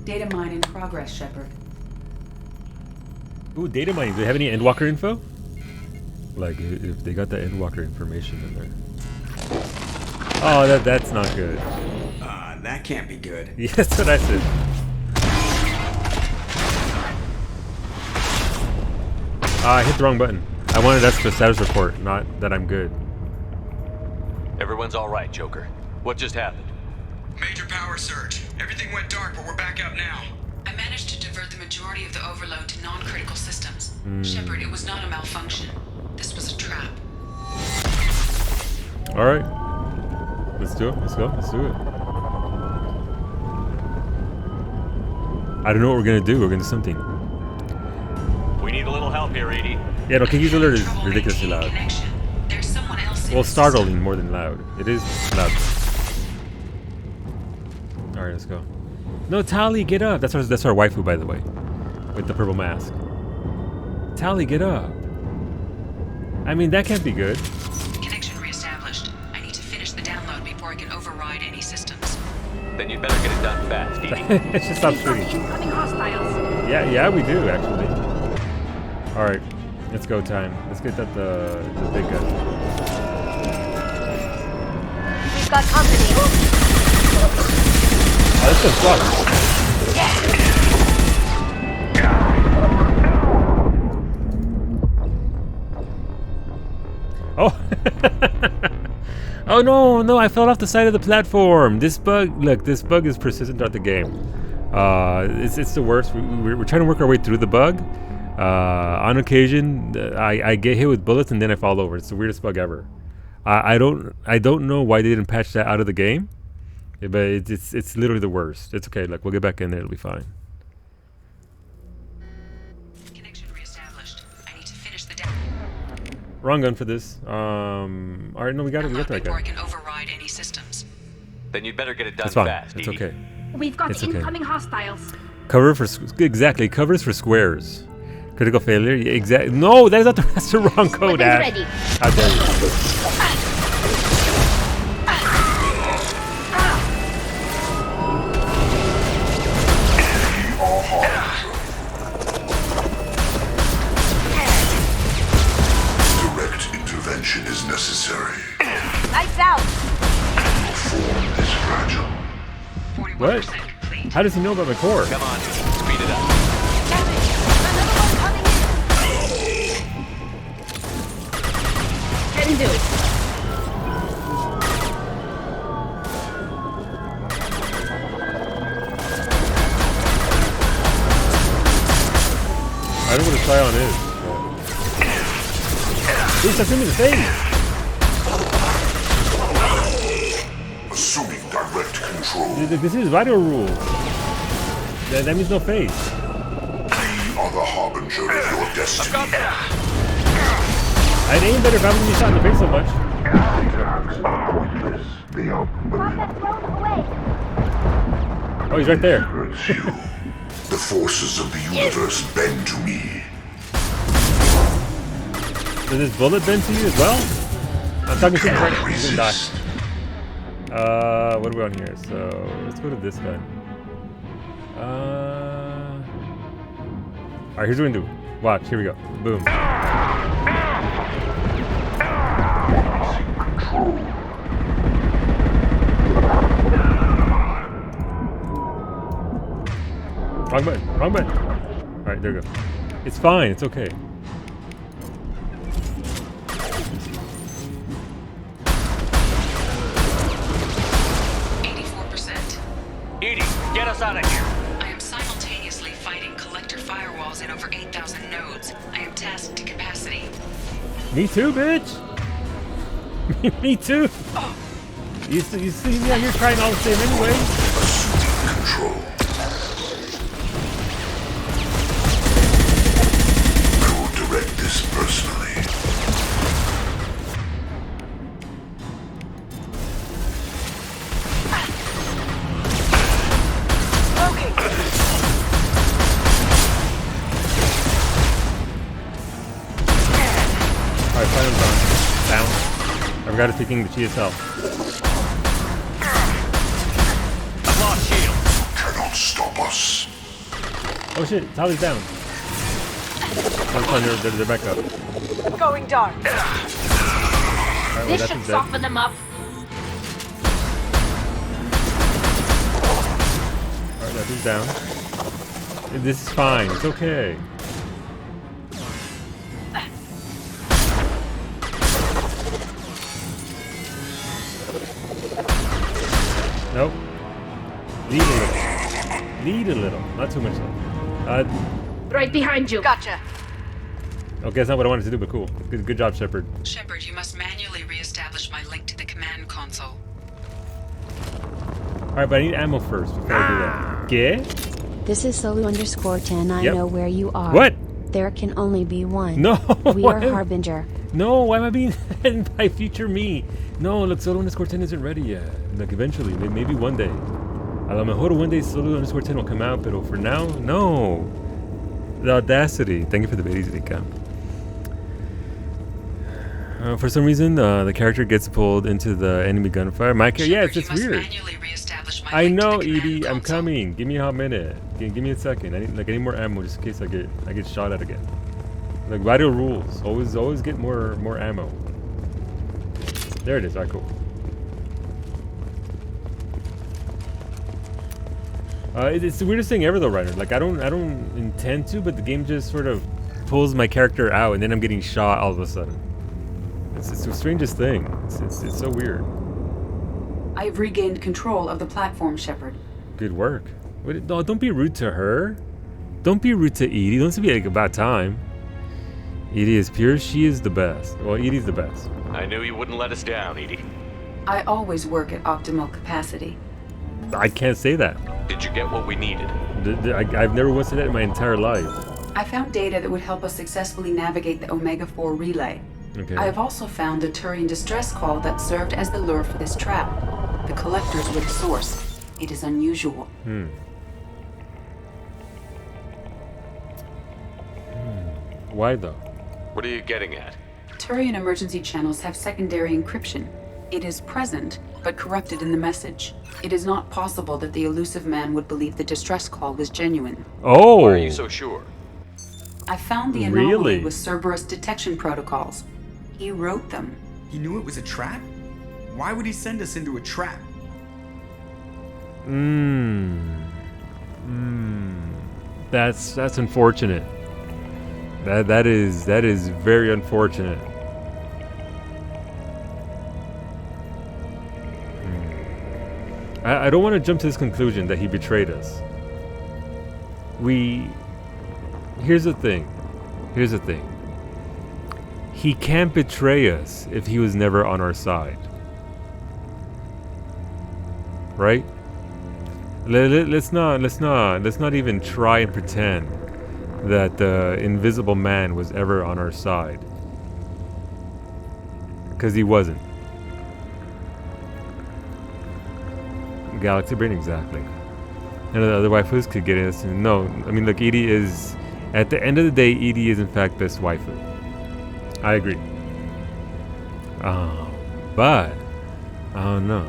Data mine in progress, Shepard. Ooh, data mining. Do they have any Endwalker info? Like, if they got the Endwalker information in there. Oh, that's not good. can't be good. Yeah, that's what I said. I hit the wrong button. I wanted that's the status report, not that I'm good. Everyone's all right, Joker. What just happened? Major power surge. Everything went dark, but we're back up now. I managed to divert the majority of the overload to non-critical systems. Shepard, it was not a malfunction. This was a trap. All right. Let's do it. Let's go. Let's do it. I don't know what we're gonna do. We're gonna do something. We need a little help here, Edie. Yeah, no, Kiki's alert is ridiculously loud. There's someone else. Well, startling more than loud. It is loud. All right, let's go. No, Tali, get up. That's our waifu, by the way, with the purple mask. Tali, get up. I mean, that can't be good. Connection reestablished. I need to finish the download before I can override any systems. Then you'd better get it done fast, Edie. Let's just stop shooting. Incoming hostiles. Yeah, we do actually. All right, let's go time. Let's get that the big gun. We've got company. Oh, this is fun. Oh. Oh no, I fell off the side of the platform. This bug is persistent throughout the game. It's the worst. We're trying to work our way through the bug. On occasion, I get hit with bullets and then I fall over. It's the weirdest bug ever. I don't know why they didn't patch that out of the game, but it's literally the worst. It's okay. Like, we'll get back in there. It'll be fine. Connection reestablished. I need to finish the Wrong gun for this. All right, no, we got that gun. before I can override any systems. Then you'd better get it done It's fine. fast, It's Edie. okay. We've got It's okay. incoming hostiles. Cover for exactly. Covers for squares. Critical failure. Yeah, exactly. No, that's not that's the wrong code. Weapons Ash. ready. How dare you? Direct intervention is necessary. Lights out. Form is fragile. What? How does he know about my core? Come on, speed it up. Can do it. I don't know what a Scion is. Please touch him in the face. Assuming direct control. This is vital rule. That means no face. We are the harbinger of your destiny. I'd aim better if I wouldn't be shot in the face so much. They are Oh, he's right there. The forces of the universe bend to me. Does this bullet bend to you as well? I'm talking super right. He's gonna die. What are we on here? So let's go to this gun. Alright, here's what we're gonna do. Watch, here we go. Boom. Wrong button. Wrong button. Alright, there we go. It's fine. It's okay. Edie, get us out of here. I am simultaneously fighting collector firewalls in over 8,000 nodes. I am tasked to capacity. Me too, bitch. Me too. You see me out here trying all the same anyway. Control. I will direct this personally. Alright, Silent's on. Down. I've got to taking the GSL. I've lost shield. Cannot stop us. Oh shit, Tali's down. They're back up. Going dark. Alright, This well, should that's soften them up. down. This is fine. It's okay. Nope. Lead a little. Lead a little. Not too much though. Right behind you. Gotcha. Okay, that's not what I wanted to do, but cool. Good job, Shepard. Shepard, you must manually re-establish my link to the command console. Alright, but I need ammo first before I do that. Get? This is Solu_10. I know where you are. What? There can only be one. No. We are Harbinger. No, why am I being threatened by future me? No, look, Solu_10 isn't ready yet. Like, eventually, maybe one day. A lo mejor one day Solu_10 will come out, but for now, no. The audacity. Thank you for the baities, Rika. For some reason, the character gets pulled into the enemy gunfire. Yes, it's weird. I know, Edie. I'm coming. Give me a hot minute. Give me a second. I need more ammo just in case I get shot at again. Like vital rules. Always get more ammo. There it is. Alright, cool. It's the weirdest thing ever, though, Ryder. Like I don't intend to, but the game just sort of pulls my character out, and then I'm getting shot all of a sudden. It's the strangest thing. It's so weird. I have regained control of the platform, Shepard. Good work. Wait, no, don't be rude to her. Don't be rude to Edie. Don't be like about time. Edie is pure. She is the best. Well, Edie's the best. I knew you wouldn't let us down, Edie. I always work at optimal capacity. I can't say that. Did you get what we needed? I've never once said that in my entire life. I found data that would help us successfully navigate the Omega-4 relay. Okay. I have also found a Turian distress call that served as the lure for this trap. The collectors were the source. It is unusual. Why though? What are you getting at? Turian emergency channels have secondary encryption. It is present, but corrupted in the message. It is not possible that the elusive man would believe the distress call was genuine. Oh! Why are you so sure? I found the anomaly with Cerberus detection protocols. He wrote them. He knew it was a trap? Why would he send us into a trap? That's unfortunate. That is very unfortunate. I don't want to jump to this conclusion that he betrayed us. Here's the thing. He can't betray us if he was never on our side. Right? Let's not even try and pretend that the Invisible Man was ever on our side. Because he wasn't. Galaxy Brain, exactly. And the other waifus could get us. No, I mean, look, Edie is, at the end of the day, Edie is in fact best waifu. I agree. But I don't know.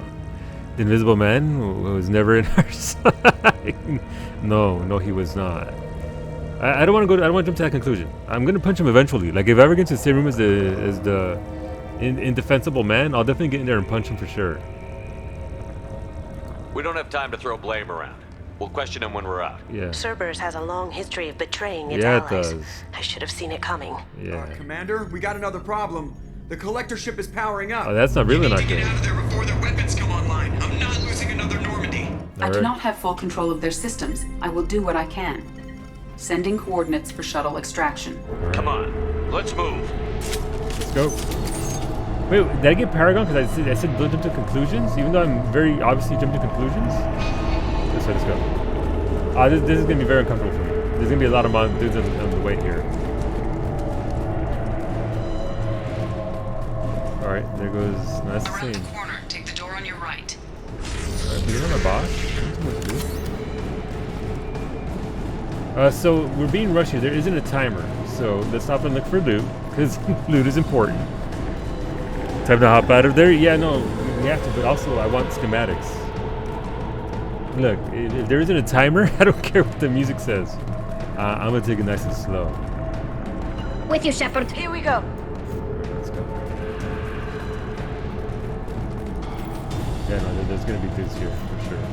The Invisible Man was never in our side. No, he was not. I don't want to jump to that conclusion. I'm gonna punch him eventually. Like if I ever get into the same room as the indefensible man, I'll definitely get in there and punch him for sure. We don't have time to throw blame around. We'll question him when we're out. Yeah. Cerberus has a long history of betraying its Yeah, it allies. does. I should have seen it coming. Yeah. Commander, we got another problem. The collector ship is powering up. Oh, that's not really not good. Get out of there before their weapons come online. I'm not losing another Normandy. I do not have full control of their systems. I will do what I can. Sending coordinates for shuttle extraction. Come on, let's move. Let's go. Wait, did I get Paragon? Because I said don't jump to conclusions, even though I'm very obviously jumping to conclusions. Let's go. This is gonna be very uncomfortable for me. There's gonna be a lot of dudes on the way here. All right, there goes. No, that's the same. Corner, take the door on your right. Alright, we on our boss. So we're being rushed here. There isn't a timer, so let's stop and look for loot because loot is important. Time to hop out of there. Yeah, no, we have to, but also I want schematics. Look, if there isn't a timer, I don't care what the music says. I'm gonna take it nice and slow. With you, Shepard. Here we go. Let's go. Yeah, no, there's gonna be dudes here for sure.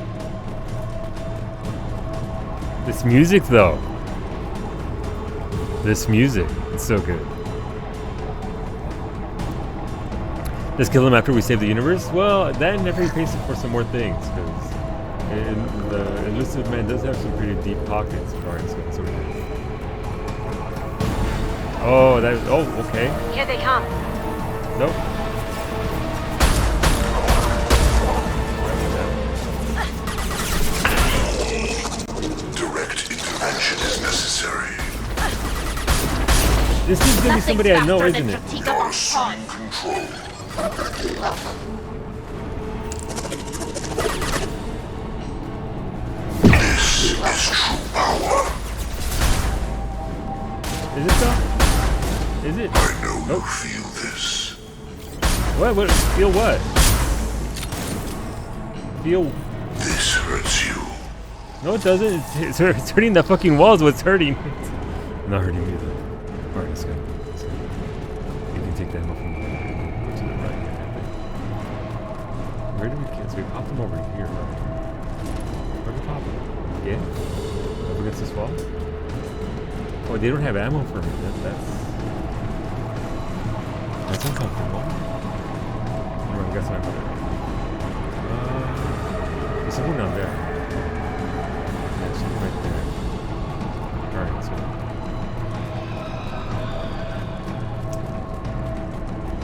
This music, though. This music. It's so good. Let's kill him after we save the universe? Well, that never pays for some more things, because the Elusive Man does have some pretty deep pockets. Alright, so it's okay. Oh, that. Oh, okay. Here they come. Nope. Direct intervention is necessary. This is gonna be somebody I know, isn't it? Control. This is true power. Is it though? Is it? I know you feel this. What? Feel what? Feel. This hurts you. No, it doesn't. It's hurting the fucking walls. What's hurting? Not hurting me though. Alright, let's go. You can take that ammo from the to the right. Where do we get? So we popped them over here, right? Where do we pop them? Yeah? Up against this wall? Oh, they don't have ammo for me. That's uncomfortable. Alright, we got some ammo there. There's something down there. Yeah, something right there. Alright, let's go.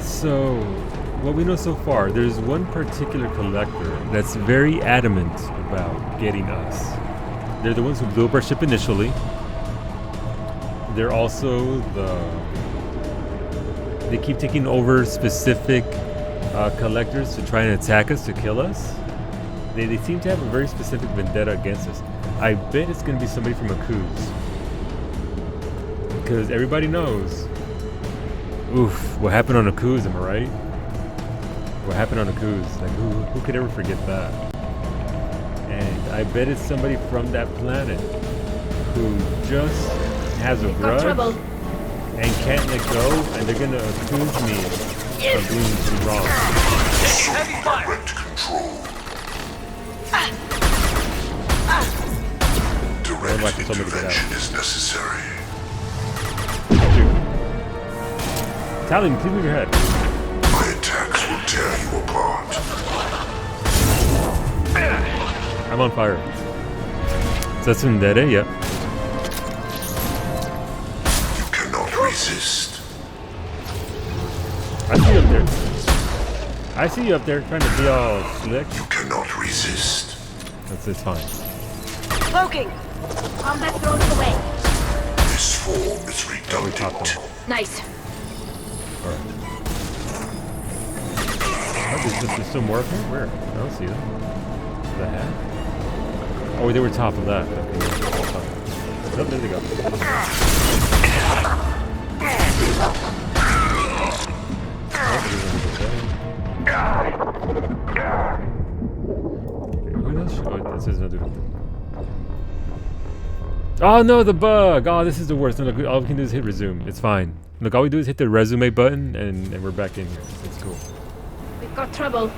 So, what we know so far, there's one particular collector that's very adamant about getting us. They're the ones who blew up our ship initially. They're also they keep taking over specific collectors to try and attack us, to kill us. They seem to have a very specific vendetta against us. I bet it's going to be somebody from Akuze. Because everybody knows. Oof, what happened on Akuze, am I right? What happened on Akuze? Like, who could ever forget that? And I bet it's somebody from that planet who just has a grudge and can't let go, and they're gonna accuse me of doing some wrong. Heavy fire. Direct control. Direct intervention is necessary. Tally, please move your head. My attacks will tear you apart. I'm on fire. Is that Tsundere? Yep. You cannot resist. I see you up there. I see you up there trying to be all slick. You cannot resist. It's fine. Cloaking! Combat throws away. This form is redundant. Nice. Alright. Oh, is this still working? Where? I don't see them. The hat? Oh, they were top of that. Okay. Oh, there they go. Oh, this is another. Oh no, the bug! Oh, this is the worst. Look, all we can do is hit resume. It's fine. Look, all we do is hit the resume button, and we're back in here. It's cool. We've got trouble.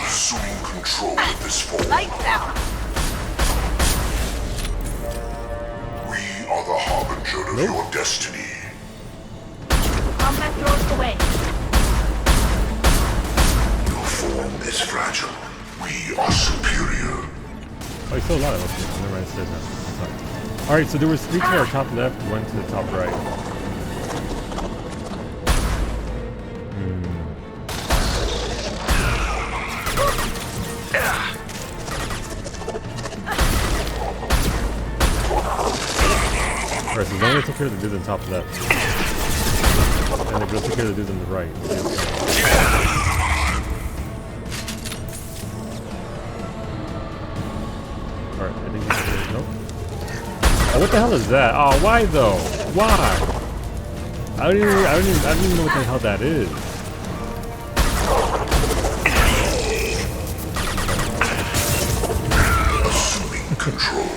Assuming control of this form. Lights out! We are the harbinger of your destiny. Combat throws away. Your form is fragile. We are superior. Oh, he's still alive. Okay, never mind. It says that. Alright, so there was 3 to our top left, 1 to the top right. Alright, so as long as I take care of the dudes on top left. And they go take care of the dudes on the right. Alright, I think nope. Oh, what the hell is that? Oh, why though? Why? I don't even know what the hell that is. Assuming control.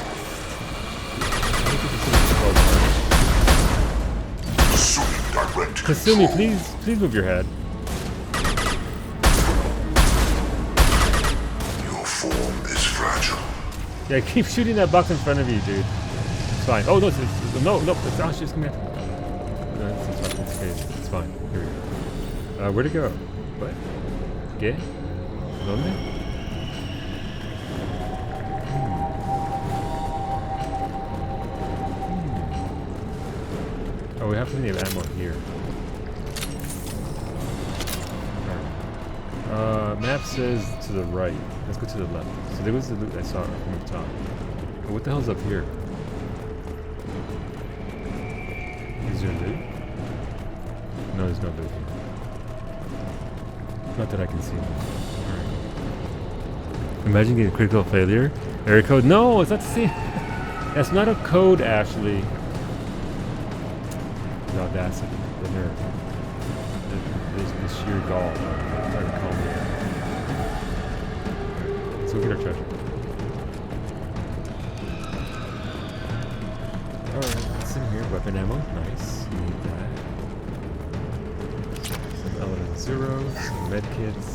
Assuming direct Kasumi, please move your head. Yeah, keep shooting that box in front of you, dude. It's fine. Oh, no, no, it's actually just coming after me. No, it's fine. It's okay. It's fine. Here we go. Where'd it go? What? ¿Qué? ¿Dónde? Oh, we have plenty of ammo here. Map says to the right. Let's go to the left. So there was the loot I saw from the top. But what the hell's up here? Is there loot? No, there's no loot here. Not that I can see. Alright. Imagine getting critical failure. Error code. No, it's not the same. That's not a code, Ashley. The audacity. The nerve. The sheer gall. Trying to call me. Let's go get our treasure. Alright, what's in here? Weapon ammo. Nice. Need that. Some element zeros, some med kits.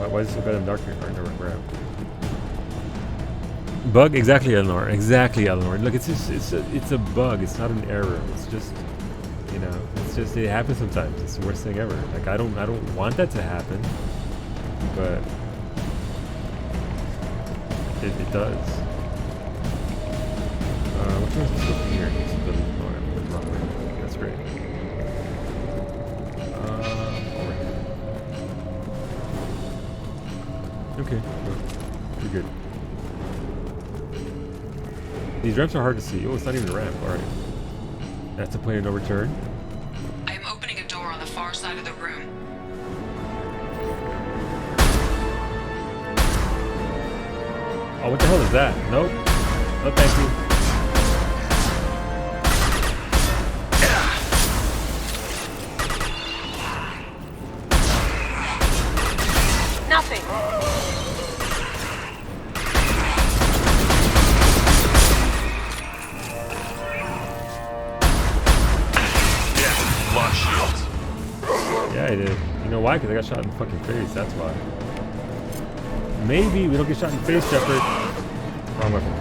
Why is it so bad in dark here? Alright, never grab. Bug? Exactly, Eleanor. Exactly, Eleanor. Look, it's just it's a bug. It's not an error. It's just, you know, it's just, it happens sometimes. It's the worst thing ever. Like I don't want that to happen, but it does. Which one's this over here? It's the wrong way. That's great. Okay, well, we're good. These ramps are hard to see. Oh, it's not even a ramp. Alright. That's a point of no return. I am opening a door on the far side of the room. Oh, what the hell is that? Nope. No, thank you. Nothing. Yeah, I did. You know why? Because I got shot in the fucking face. That's why. Maybe we don't get shot in the face, Shepard. Wrong weapon.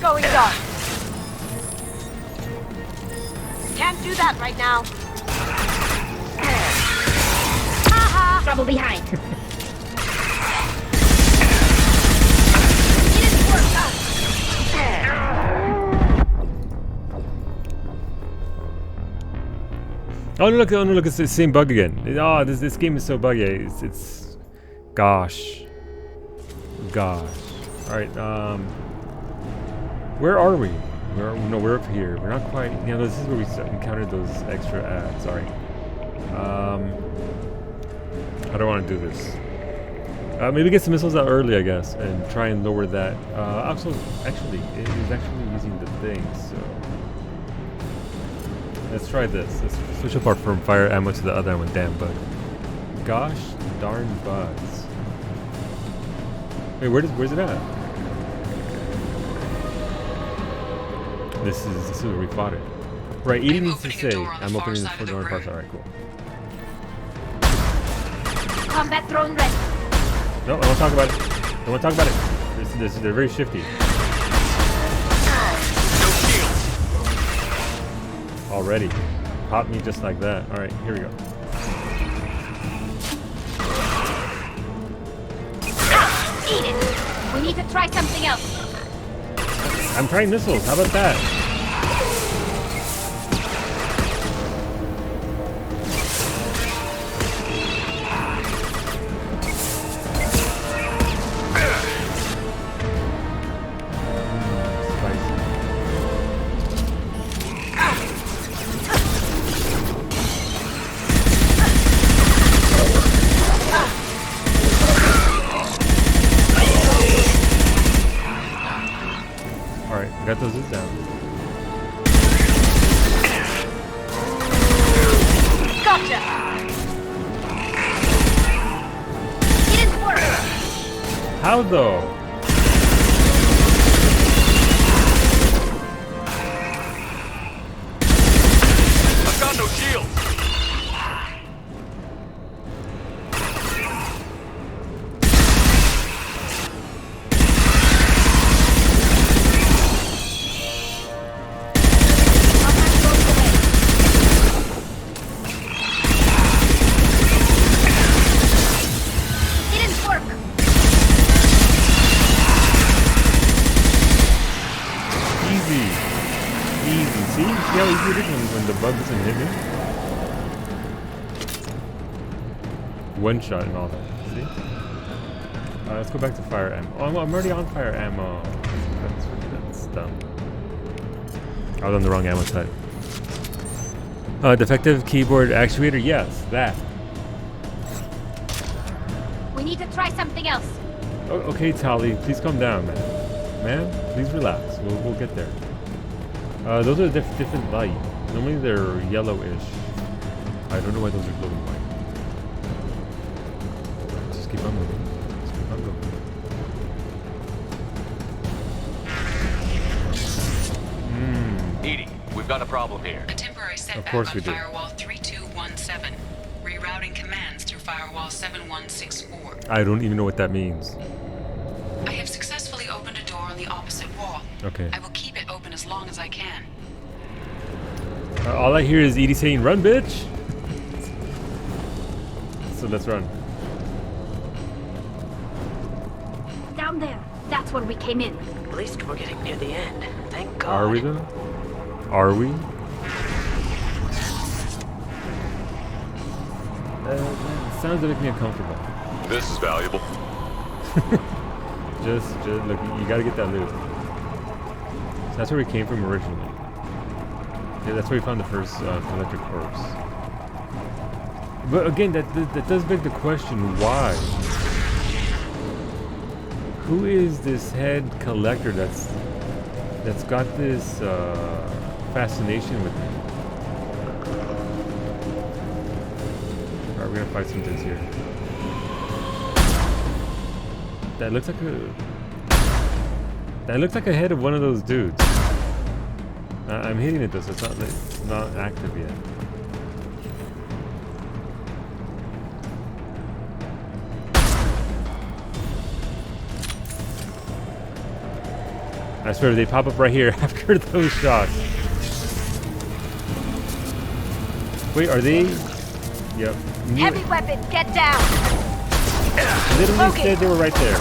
Going dark. Can't do that right now. Haha! Trouble behind. Oh no! Look! Oh no! Look! It's the same bug again. Oh, this game is so buggy. It's gosh. All right. Where are we? We're up here. We're not quite. You know, this is where we encountered those extra ads. All right. I don't want to do this. Maybe get some missiles out early, I guess, and try and lower that. Actually, it is actually using the thing. So let's try this. Let's switch up our from fire ammo to the other one. Damn bug. Gosh darn bugs. Wait, where's it at? This is where we fought it. Right, Edie needs to say, I'm opening the door parts. Alright, cool. Combat drone ready. No, I won't talk about it. I won't talk about it. They're very shifty. Already. Pop me just like that. Alright, here we go. Eat it. We need to try something else. I'm trying missiles. How about that? Got those down. Gotcha. It is How though? I've got no shield. When the bug doesn't hit me. One shot and all that. See? Let's go back to fire ammo. Oh, I'm already on fire ammo. That's dumb. I was on the wrong ammo type. Defective keyboard actuator. Yes, that. We need to try something else. Oh, okay, Tali. Please calm down, man. Man, please relax. We'll get there. Those are different light. Normally they're yellowish. I don't know why those are glowing white. Just keep on moving. Just keep on EDI, going. we've got a problem here. A temporary setback Of course on we do. Firewall 3217. Rerouting commands through Firewall 7164. I don't even know what that means. I have successfully opened a door on the opposite wall. Okay. I will keep it open as long as I can. All I hear is EDI saying, "Run, bitch!" So let's run. Down there. That's where we came in. At least we're getting near the end. Thank God. Are we though? Are we? Sounds that make me uncomfortable. This is valuable. just look. You gotta get that loot. So that's where we came from originally. Yeah, that's where we found the first collector corpse. But again, that does beg the question: why? Who is this head collector that's got this fascination with him? Alright, we're gonna fight some things here. That looks like a head of one of those dudes. I'm hitting it though, so it's not active yet. I swear they pop up right here after those shots. Wait, are they? Yep. Heavy weapon, get down! Literally said they were right there.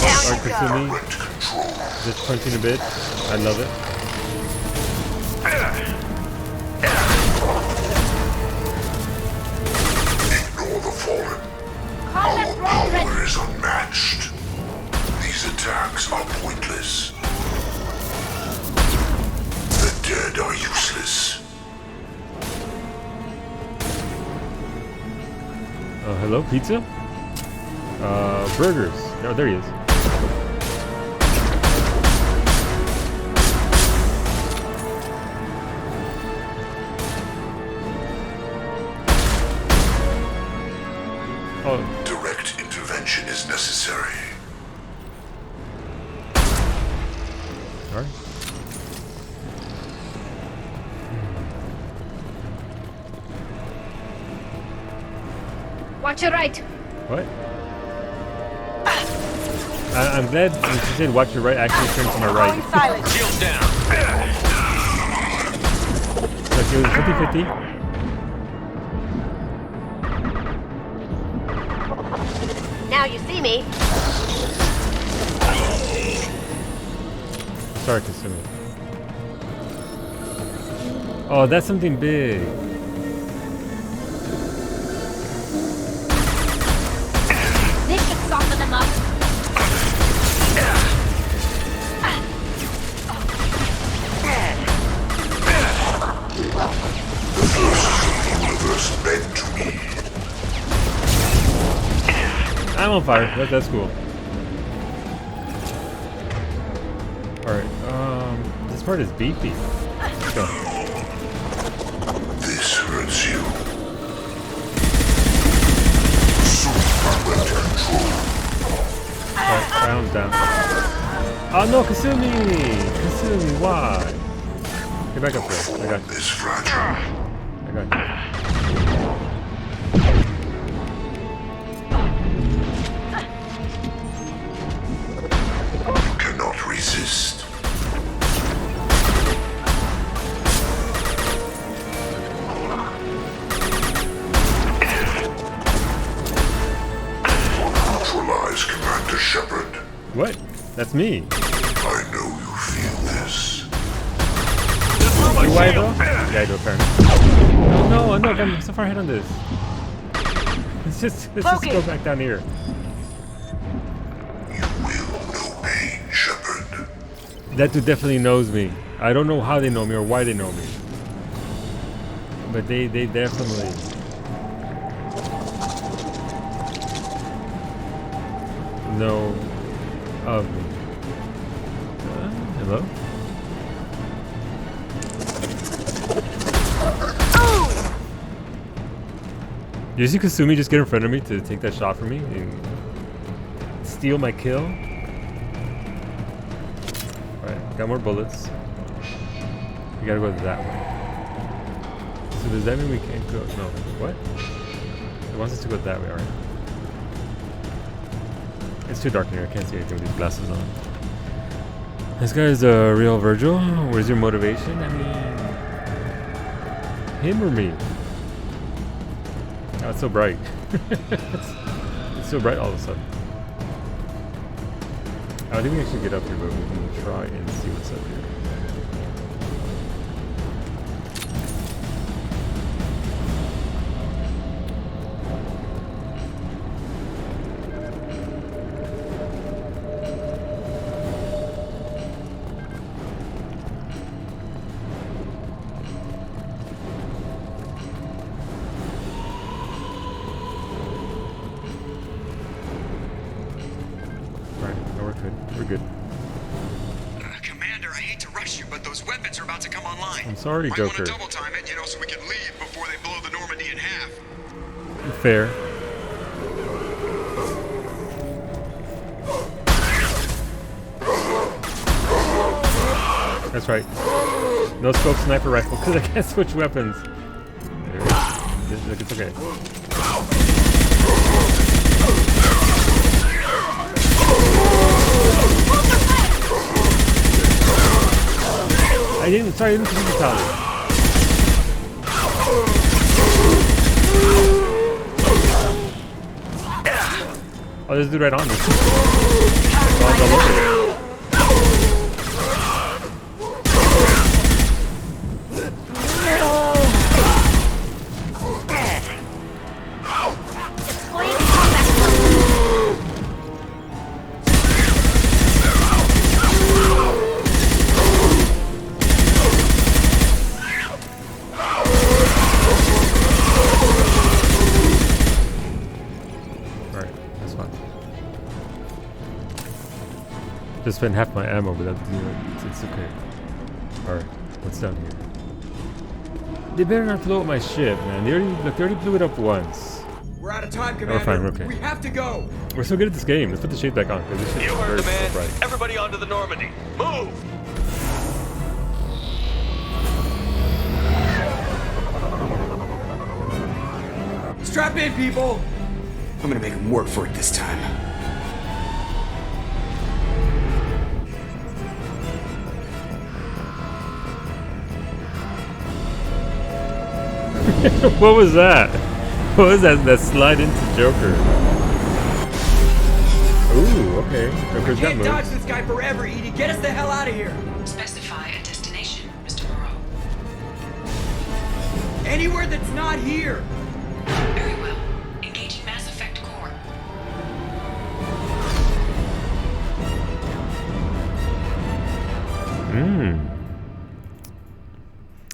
Down Alright, Kasumi. Just punching a bit. I love it. Ignore the fallen. Our power is unmatched. These attacks are pointless. The dead are useless. Hello, pizza? Burgers. No, there he is. Oh. Direct intervention is necessary. Sorry. Watch your right. What? I'm glad when she said watch your right, I actually turned to my right. Shields down. Like it was 50-50. Now you see me. Sorry, Kasumi. Oh, that's something big. This should soften them up. Universe bend to me. I'm on fire. That's cool. Alright, this part is beefy. Let's go. This hurts you. Soon I will Oh no, Kasumi! Kasumi, why? Get back up there. I got you. I got you. You cannot resist. Neutralize Commander Shepard. What? That's me. I know you feel this. You why though? Yeah, I do apparently. No, I'm so far ahead on this. Let's just go back down here. You will know pain, Shepard. That dude definitely knows me. I don't know how they know me or why they know me. But they definitely know of me. Hello? Did you see Kasumi just get in front of me to take that shot from me and steal my kill? Alright, got more bullets. We gotta go that way. So does that mean we can't go? No, what? It wants us to go that way, alright. It's too dark in here, I can't see anything with these glasses on. This guy is a real Virgil. Where's your motivation? I mean, him or me? Oh, it's so bright. It's so bright all of a sudden. I think we should get up here, but we can try and see what's up here. I'm sorry, Joker. Double time it, so we can leave before they blow the Normandy in half. Fair. That's right. No scope sniper rifle because I can't switch weapons. It's okay. I didn't see the tally. Oh, there's a dude right on me. Just spent half my ammo, but it's okay. Alright, what's down here? They better not blow up my ship, man. They already blew it up once. We're out of time, Commander. Oh, fine, okay. We have to go. We're so good at this game. Let's put the shade back on. This you heard the man. So everybody onto the Normandy. Move! Strap in, people. I'm gonna make them work for it this time. What was that? What was that slide into Joker? Ooh, okay. Joker's got moves. Can't dodge this guy forever, Edie. Get us the hell out of here. Specify a destination, Mr. Moreau. Anywhere that's not here. Very well. Engaging Mass Effect core.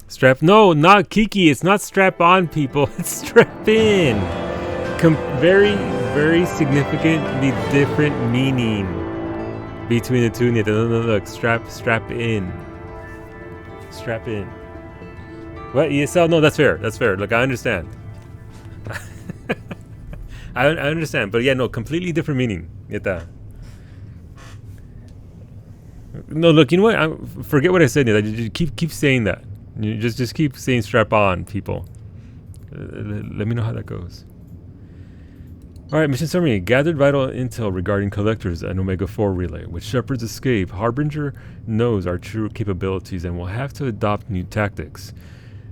Strap? No, not Kiki. It's not strap on, people. It's strap in. Very, very significantly different meaning between the two. No, look. Strap in. Strap in. What? ESL? No, that's fair. That's fair. Look, I understand. I understand. But yeah, no, completely different meaning. Get that. No, look. You know what? Forget what I said. Just keep saying that. You just keep saying strap on, people. Let me know how that goes. All right, mission summary. Gathered vital intel regarding collectors at Omega-4 relay. With Shepard's escape, Harbinger knows our true capabilities and will have to adopt new tactics.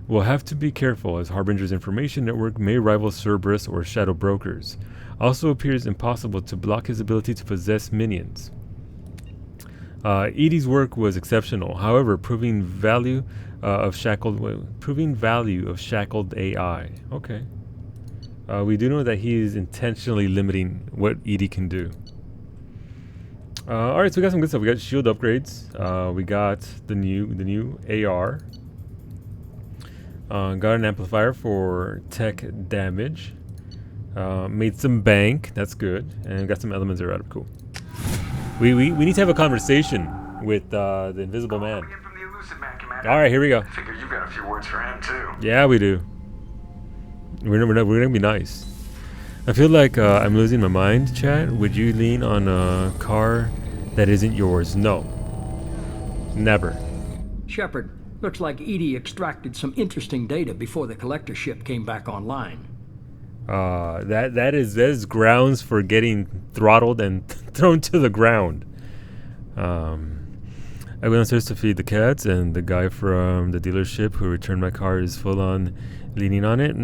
We'll have to be careful as Harbinger's information network may rival Cerberus or Shadow Brokers. Also appears impossible to block his ability to possess minions. Edie's work was exceptional, however, proving value of shackled AI. Okay. We do know that he is intentionally limiting what Edie can do. All right, so we got some good stuff. We got shield upgrades. We got the new AR. Got an amplifier for tech damage. Made some bank. That's good. And got some elements that are out of cool. We need to have a conversation with the Invisible Man. All right, here we go. I figure you got a few words for him too. Yeah, we do. We're gonna be nice. I feel like I'm losing my mind, chat. Would you lean on a car that isn't yours? No. Never. Shepard, looks like Edie extracted some interesting data before the collector ship came back online. That is grounds for getting throttled and thrown to the ground. I went upstairs to feed the cats, and the guy from the dealership who returned my car is full on leaning on it.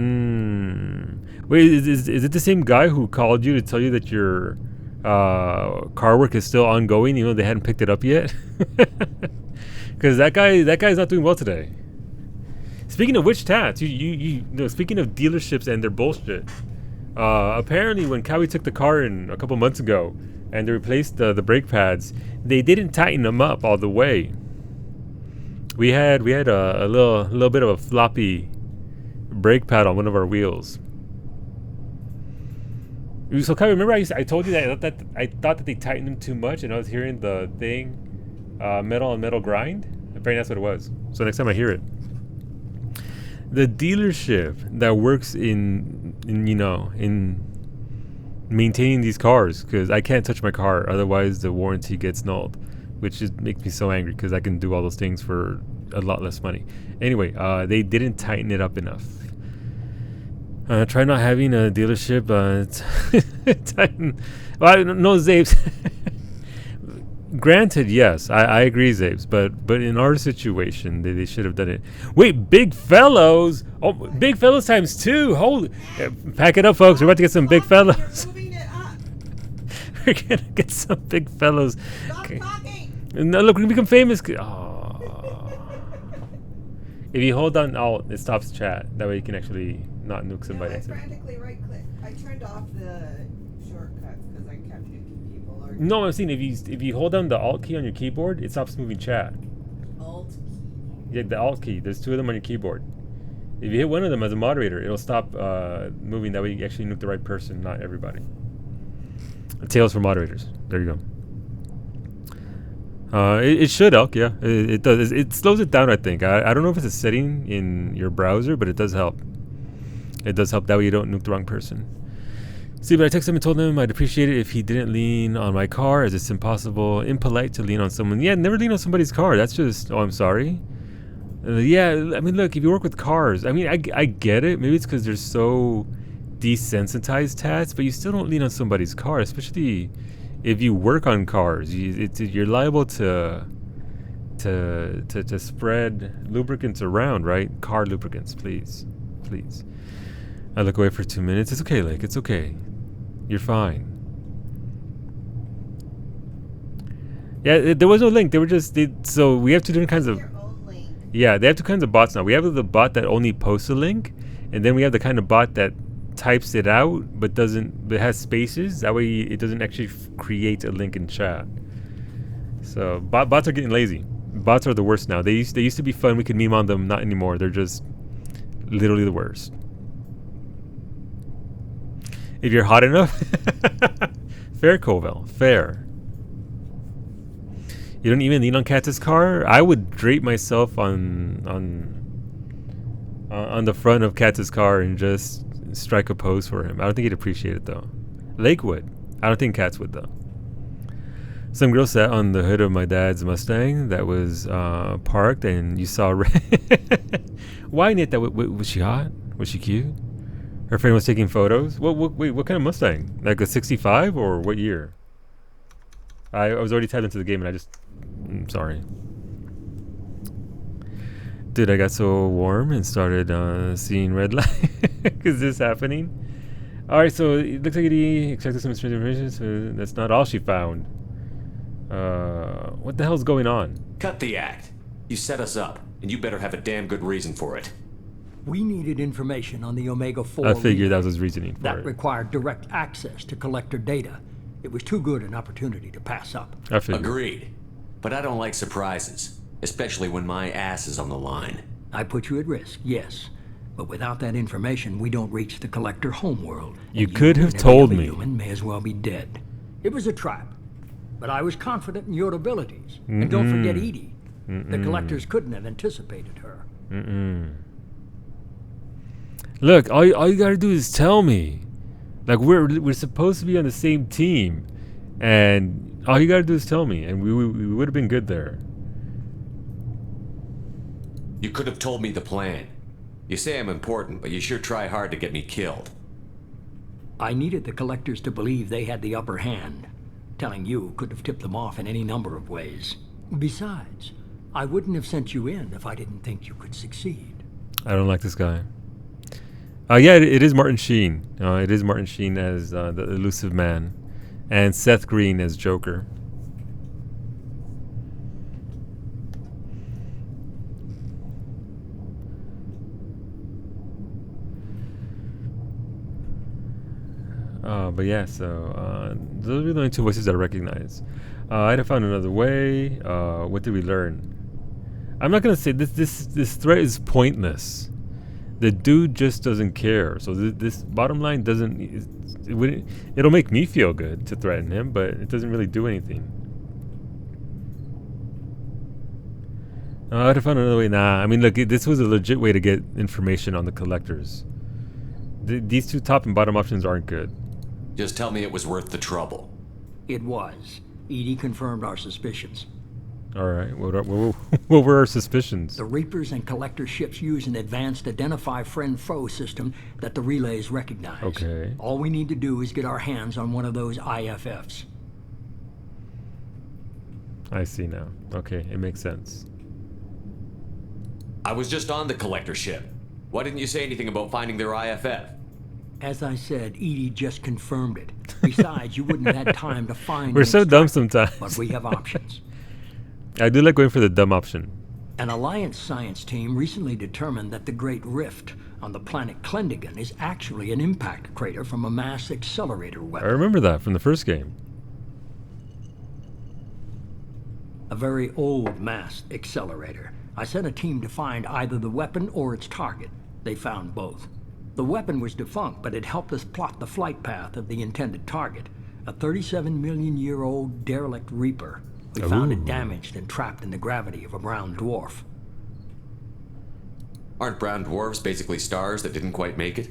Wait, is it the same guy who called you to tell you that your car work is still ongoing, even though they hadn't picked it up yet? Because that guy's not doing well today. Speaking of which, Tats, you know, speaking of dealerships and their bullshit, apparently when Cowie took the car in a couple months ago and they replaced the brake pads, they didn't tighten them up all the way. We had a little bit of a floppy brake pad on one of our wheels. So Cowie, remember I told you that I thought that they tightened them too much, and I was hearing the thing, metal on metal grind. Apparently that's what it was. So next time I hear it. The dealership that works in maintaining these cars, because I can't touch my car, otherwise the warranty gets nulled, which just makes me so angry because I can do all those things for a lot less money. Anyway, they didn't tighten it up enough. Try not having a dealership tighten. Well, no, Zabes. Granted, yes, I agree, Zabes, but in our situation, they should have done it. Wait, Big Fellows! Oh, Big Fellows times 2! Holy, pack it up, folks. We're about to get some Big Fellows. We're gonna get some Big Fellows. Okay. No, look, we're gonna become famous. Oh. If you hold down Alt, it stops chat. That way you can actually not nuke somebody. I frantically right-click. I turned off the shortcuts because I kept nuking people. No, I'm saying if you hold down the Alt key on your keyboard, it stops moving chat. Alt key? Yeah, the Alt key. There's 2 of them on your keyboard. If you hit one of them as a moderator, it'll stop moving. That way you actually nuke the right person, not everybody. Tails for moderators. There you go. It should, Elk, yeah. It does. It slows it down, I think. I don't know if it's a setting in your browser, but it does help. It does help. That way you don't nuke the wrong person. See, but I texted him and told him I'd appreciate it if he didn't lean on my car, as it's impolite to lean on someone. Yeah, never lean on somebody's car. That's just, oh, I'm sorry. Yeah, I mean, look, if you work with cars, I mean, I get it. Maybe it's because they're so desensitized, Tats, but you still don't lean on somebody's car, especially if you work on cars. You're liable to spread lubricants around, right? Car lubricants, please. I look away for 2 minutes. It's okay, Lake. It's okay. You're fine. Yeah, there was no link. They were just... so we have 2 different kinds of... Yeah, they have 2 kinds of bots now. We have the bot that only posts a link, and then we have the kind of bot that types it out but has spaces. That way it doesn't actually create a link in chat. So bots are getting lazy. Bots are the worst now. They used to be fun. We could meme on them. Not anymore. They're just literally the worst. If you're hot enough. Fair, Kovel. Fair. You don't even lean on Katz's car? I would drape myself on the front of Katz's car and just strike a pose for him. I don't think he'd appreciate it though. Lake would. I don't think Katz would though. Some girl sat on the hood of my dad's Mustang that was parked, and you saw why, Nate? That was she hot? Was she cute? Her friend was taking photos. Wait, what kind of Mustang? Like a 65 or what year? I was already tapped into the game, and I'm sorry. Dude, I got so warm and started seeing red light. Is this happening? All right, so it looks like he extracted some information. So that's not all she found. What the hell's going on? Cut the act. You set us up, and you better have a damn good reason for it. We needed information on the Omega-4. I figured that was his reasoning for it. That required direct access to collector data. It was too good an opportunity to pass up. I figured. Agreed. But I don't like surprises, especially when my ass is on the line. I put you at risk, yes. But without that information, we don't reach the collector homeworld. You could have told me. Human may as well be dead. It was a trap. But I was confident in your abilities. And don't forget Edie. The collectors couldn't have anticipated her. Look, all you gotta do is tell me. Like, we're supposed to be on the same team, and all you gotta do is tell me, and we would have been good there. You could have told me the plan. You say I'm important, but you sure try hard to get me killed. I needed the collectors to believe they had the upper hand. Telling you could have tipped them off in any number of ways. Besides, I wouldn't have sent you in if I didn't think you could succeed. I don't like this guy. Yeah, it is Martin Sheen. It is Martin Sheen as the elusive man, and Seth Green as Joker. But yeah, so those are the only two voices that I recognize. I had to find another way. What did we learn? I'm not gonna say this threat is pointless. The dude just doesn't care. So this bottom line it'll make me feel good to threaten him, but it doesn't really do anything. I had to find another way. Nah, I mean, look, this was a legit way to get information on the collectors. These two top and bottom options aren't good. Just tell me it was worth the trouble. It was. Edie confirmed our suspicions. All right. What were our suspicions? The Reapers and Collector ships use an advanced identify friend-foe system that the relays recognize. Okay. All we need to do is get our hands on one of those IFFs. I see now. Okay, it makes sense. I was just on the Collector ship. Why didn't you say anything about finding their IFF? As I said, Edie just confirmed it. Besides, you wouldn't have had time to find. We're so dumb sometimes. But we have options. I do like going for the dumb option. An Alliance science team recently determined that the Great Rift on the planet Klendigan is actually an impact crater from a mass accelerator weapon. I remember that from the first game. A very old mass accelerator. I sent a team to find either the weapon or its target. They found both. The weapon was defunct, but it helped us plot the flight path of the intended target, a 37-million-year-old derelict Reaper. We found it damaged and trapped in the gravity of a brown dwarf. Aren't brown dwarfs basically stars that didn't quite make it?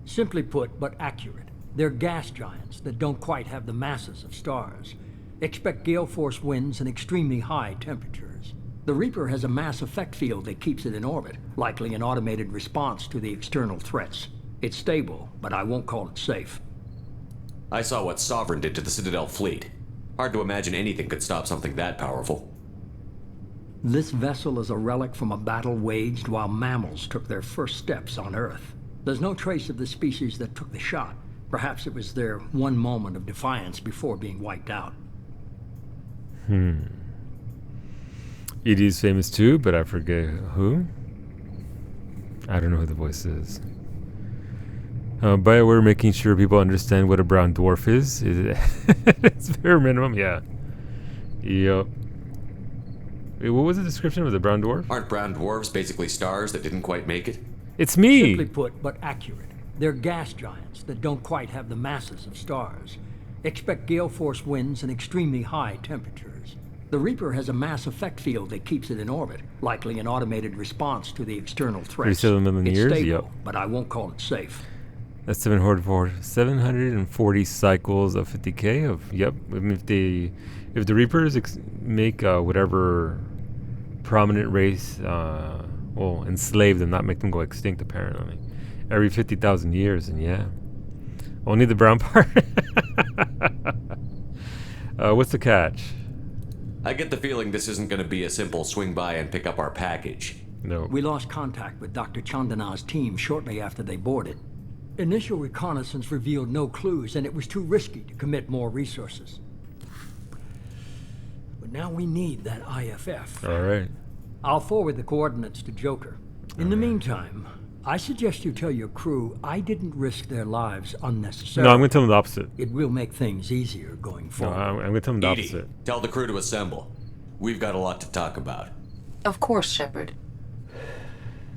Simply put, but accurate. They're gas giants that don't quite have the masses of stars. Expect gale force winds and extremely high temperatures. The Reaper has a mass effect field that keeps it in orbit, likely an automated response to the external threats. It's stable, but I won't call it safe. I saw what Sovereign did to the Citadel fleet. Hard to imagine anything could stop something that powerful. This vessel is a relic from a battle waged while mammals took their first steps on Earth. There's no trace of the species that took the shot. Perhaps it was their one moment of defiance before being wiped out. Edie's famous too, but I forget who. I don't know who the voice is. BioWare making sure people understand what a brown dwarf is. It's bare minimum, yeah. Yep. Wait, what was the description of the brown dwarf? Aren't brown dwarfs basically stars that didn't quite make it? It's me! Simply put, but accurate. They're gas giants that don't quite have the masses of stars. Expect gale force winds and extremely high temperatures. The Reaper has a mass effect field that keeps it in orbit, likely an automated response to the external threats. 37 million years? It's stable, Yep. but I won't call it safe. That's 740 cycles of 50k of yep. I mean, if the Reapers make whatever prominent race, well, enslave them, not make them go extinct apparently, every 50,000 years, and yeah, only the brown part. What's the catch? I get the feeling this isn't going to be a simple swing by and pick up our package. No. We lost contact with Dr. Chandana's team shortly after they boarded. Initial reconnaissance revealed no clues, and it was too risky to commit more resources. But now we need that IFF. All right. I'll forward the coordinates to Joker. In the meantime, I suggest you tell your crew I didn't risk their lives unnecessarily. No, I'm going to tell them the opposite. It will make things easier going forward. No, I'm going to tell them the Edie, opposite. Tell the crew to assemble. We've got a lot to talk about. Of course, Shepard.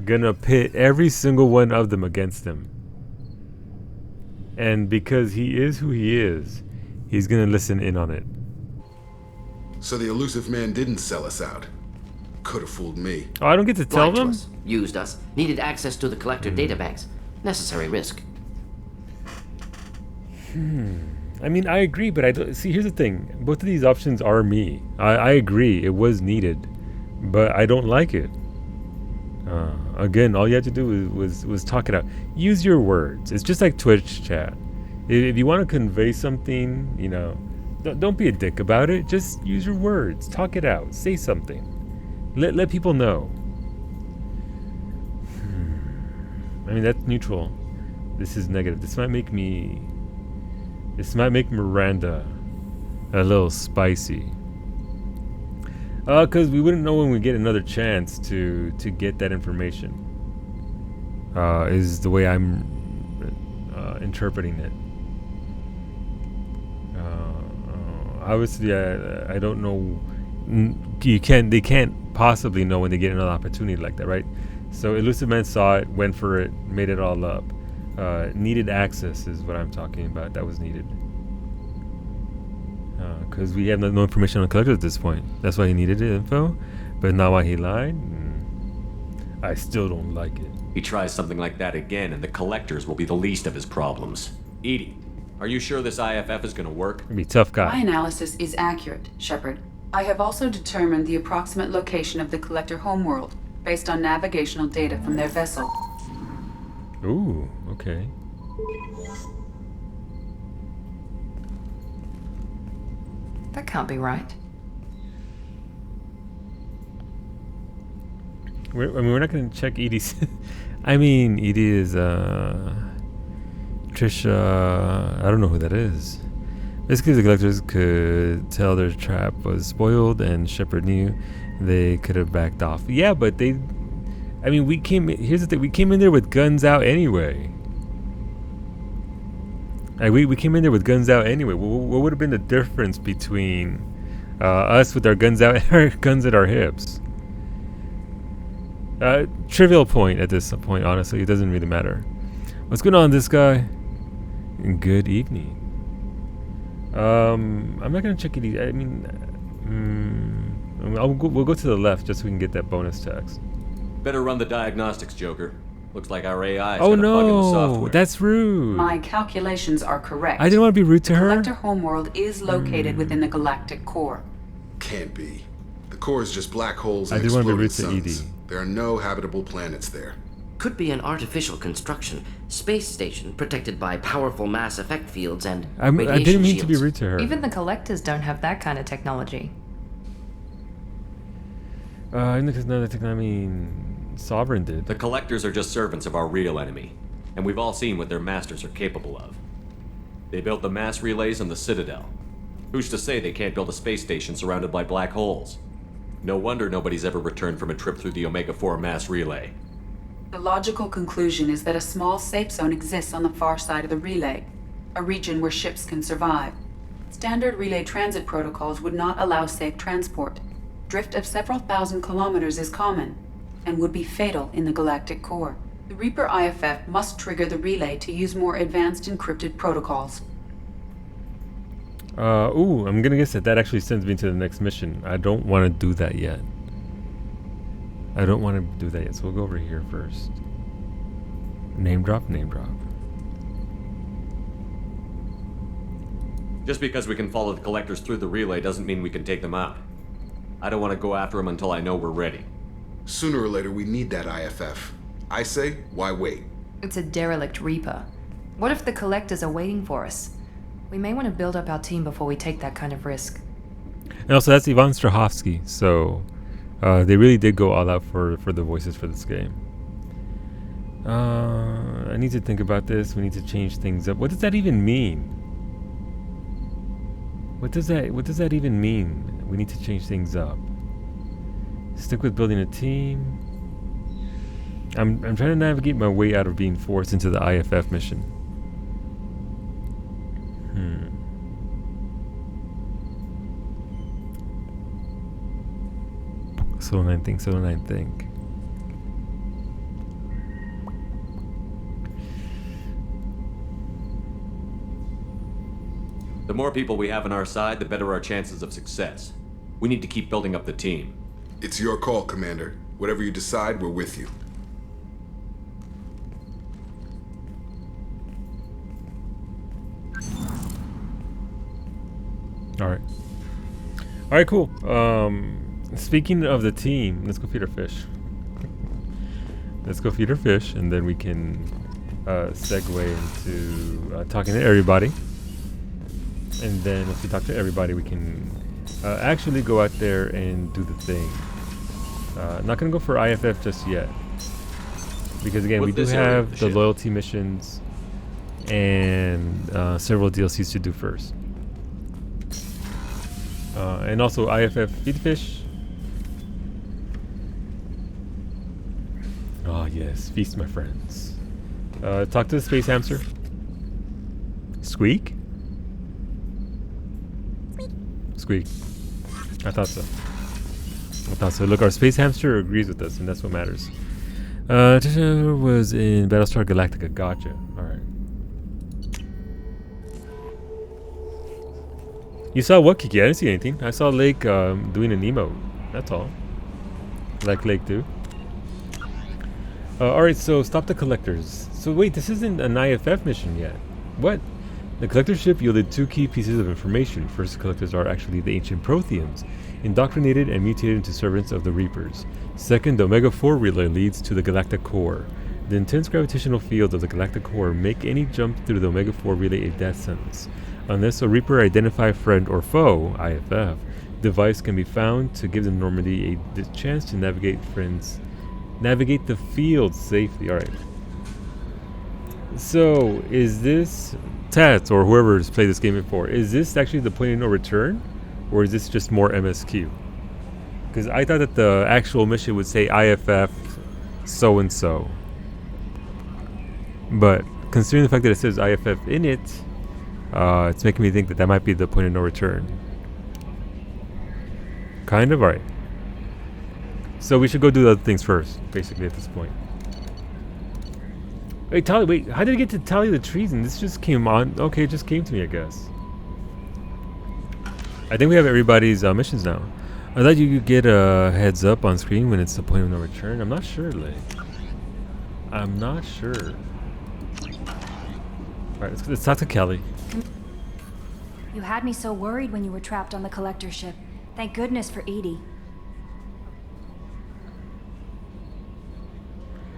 Gonna pit every single one of them against him. And because he is who he is, he's gonna listen in on it. So the elusive man didn't sell us out. Could have fooled me. Oh, I don't get to tell Lied to them? us, used us, needed access to the collector databanks. Necessary risk. I mean, I agree, but I don't, see, here's the thing. Both of these options are me. I agree, it was needed, but I don't like it. Again, all you had to do was talk it out. Use your words. It's just like Twitch chat. If you want to convey something, you know, don't be a dick about it. Just use your words. Talk it out. Say something. Let people know. I mean, that's neutral. This is negative. This might make Miranda a little spicy. Because we wouldn't know when we get another chance to get that information. Is the way I'm interpreting it. Obviously, I don't know. They can't possibly know when they get another opportunity like that, right? So Elusive Man saw it, went for it, made it all up. Needed access is what I'm talking about. That was needed. Because we have no information on the collector at this point. That's why he needed the info. But now why he lied? I still don't like it. He tries something like that again, and the collectors will be the least of his problems. Edie, are you sure this IFF is going to work? Be tough guy. My analysis is accurate, Shepard. I have also determined the approximate location of the collector homeworld based on navigational data from their vessel. Ooh, okay. That can't be right. We're not going to check Edie's. I mean, Edie is Trisha. I don't know who that is. Basically, the collectors could tell their trap was spoiled, and Shepard knew they could have backed off. Yeah, but they. I mean, here's the thing. We came in there with guns out anyway. We came in there with guns out anyway. What would have been the difference between us with our guns out and our guns at our hips? Trivial point at this point, honestly. It doesn't really matter. What's going on, this guy? Good evening. I'm not going to check it. I mean, we'll go to the left just so we can get that bonus text. Better run the diagnostics, Joker. Looks like our AI is oh got a bug in the no, software. that's rude. My calculations are correct. I didn't want to be rude to her. Collector homeworld is located within the galactic core. Can't be. The core is just black holes I and didn't want to be exploding rude to suns. Edie. There are no habitable planets there. Could be an artificial construction, space station protected by powerful mass effect fields and radiation I didn't mean to be shields. rude to her. Even the collectors don't have that kind of technology. I mean, Sovereign did. The collectors are just servants of our real enemy, and we've all seen what their masters are capable of. They built the mass relays on the Citadel. Who's to say they can't build a space station surrounded by black holes? No wonder nobody's ever returned from a trip through the Omega-4 mass relay. The logical conclusion is that a small safe zone exists on the far side of the relay, a region where ships can survive. Standard relay transit protocols would not allow safe transport. Drift of several thousand kilometers is common, and would be fatal in the galactic core. The Reaper IFF must trigger the relay to use more advanced encrypted protocols. Ooh, I'm gonna guess that actually sends me to the next mission. I don't want to do that yet. So we'll go over here first. Name drop, name drop. Just because we can follow the collectors through the relay doesn't mean we can take them out. I don't want to go after them until I know we're ready. Sooner or later, we need that IFF. I say, why wait? It's a derelict Reaper. What if the collectors are waiting for us? We may want to build up our team before we take that kind of risk. And also, that's Ivan Strahovski, so they really did go all out for the voices for this game. I need to think about this. We need to change things up. What does that even mean? What does that even mean? We need to change things up. Stick with building a team. I'm trying to navigate my way out of being forced into the IFF mission. Solo 9 think. The more people we have on our side, the better our chances of success. We need to keep building up the team. It's your call, Commander. Whatever you decide, we're with you. Alright, cool. Speaking of the team, let's go feed our fish. And then we can segue into talking to everybody. And then once we talk to everybody, we can actually go out there and do the thing. Not gonna go for IFF just yet, because again, we do have the loyalty missions and several DLCs to do first. And also IFF feed fish. Oh yes, feast my friends. Talk to the space hamster. Squeak? Squeak. I thought so. Look, our space hamster agrees with us, and that's what matters. Tisha was in Battlestar Galactica. Gotcha. Alright. You saw what, Kiki? I didn't see anything. I saw Lake doing an emote. That's all. Like Lake do. Alright, so stop the collectors. So wait, this isn't an IFF mission yet. What? The collector ship yielded 2 key pieces of information. First, the collectors are actually the ancient Protheans, indoctrinated and mutated into servants of the Reapers. Second, the Omega-4 relay leads to the galactic core. The intense gravitational fields of the galactic core make any jump through the Omega-4 relay a death sentence. Unless a Reaper identify friend or foe, IFF, device can be found to give the Normandy a chance to navigate the field safely. Alright. So, is this Tats or whoever has played this game before, is this actually the point of no return? Or is this just more MSQ? Because I thought that the actual mission would say IFF so and so. But considering the fact that it says IFF in it, it's making me think that that might be the point of no return. Kind of, right. So we should go do the other things first, basically, at this point. Wait, Tally, wait, how did it get to tally the trees? And this just came on. Okay, it just came to me, I guess. I think we have everybody's missions now. I thought you could get a heads up on screen when it's the point of no return. I'm not sure, Lay. I'm not sure. Alright, let's talk to Kelly. You had me so worried when you were trapped on the collector ship. Thank goodness for Edie.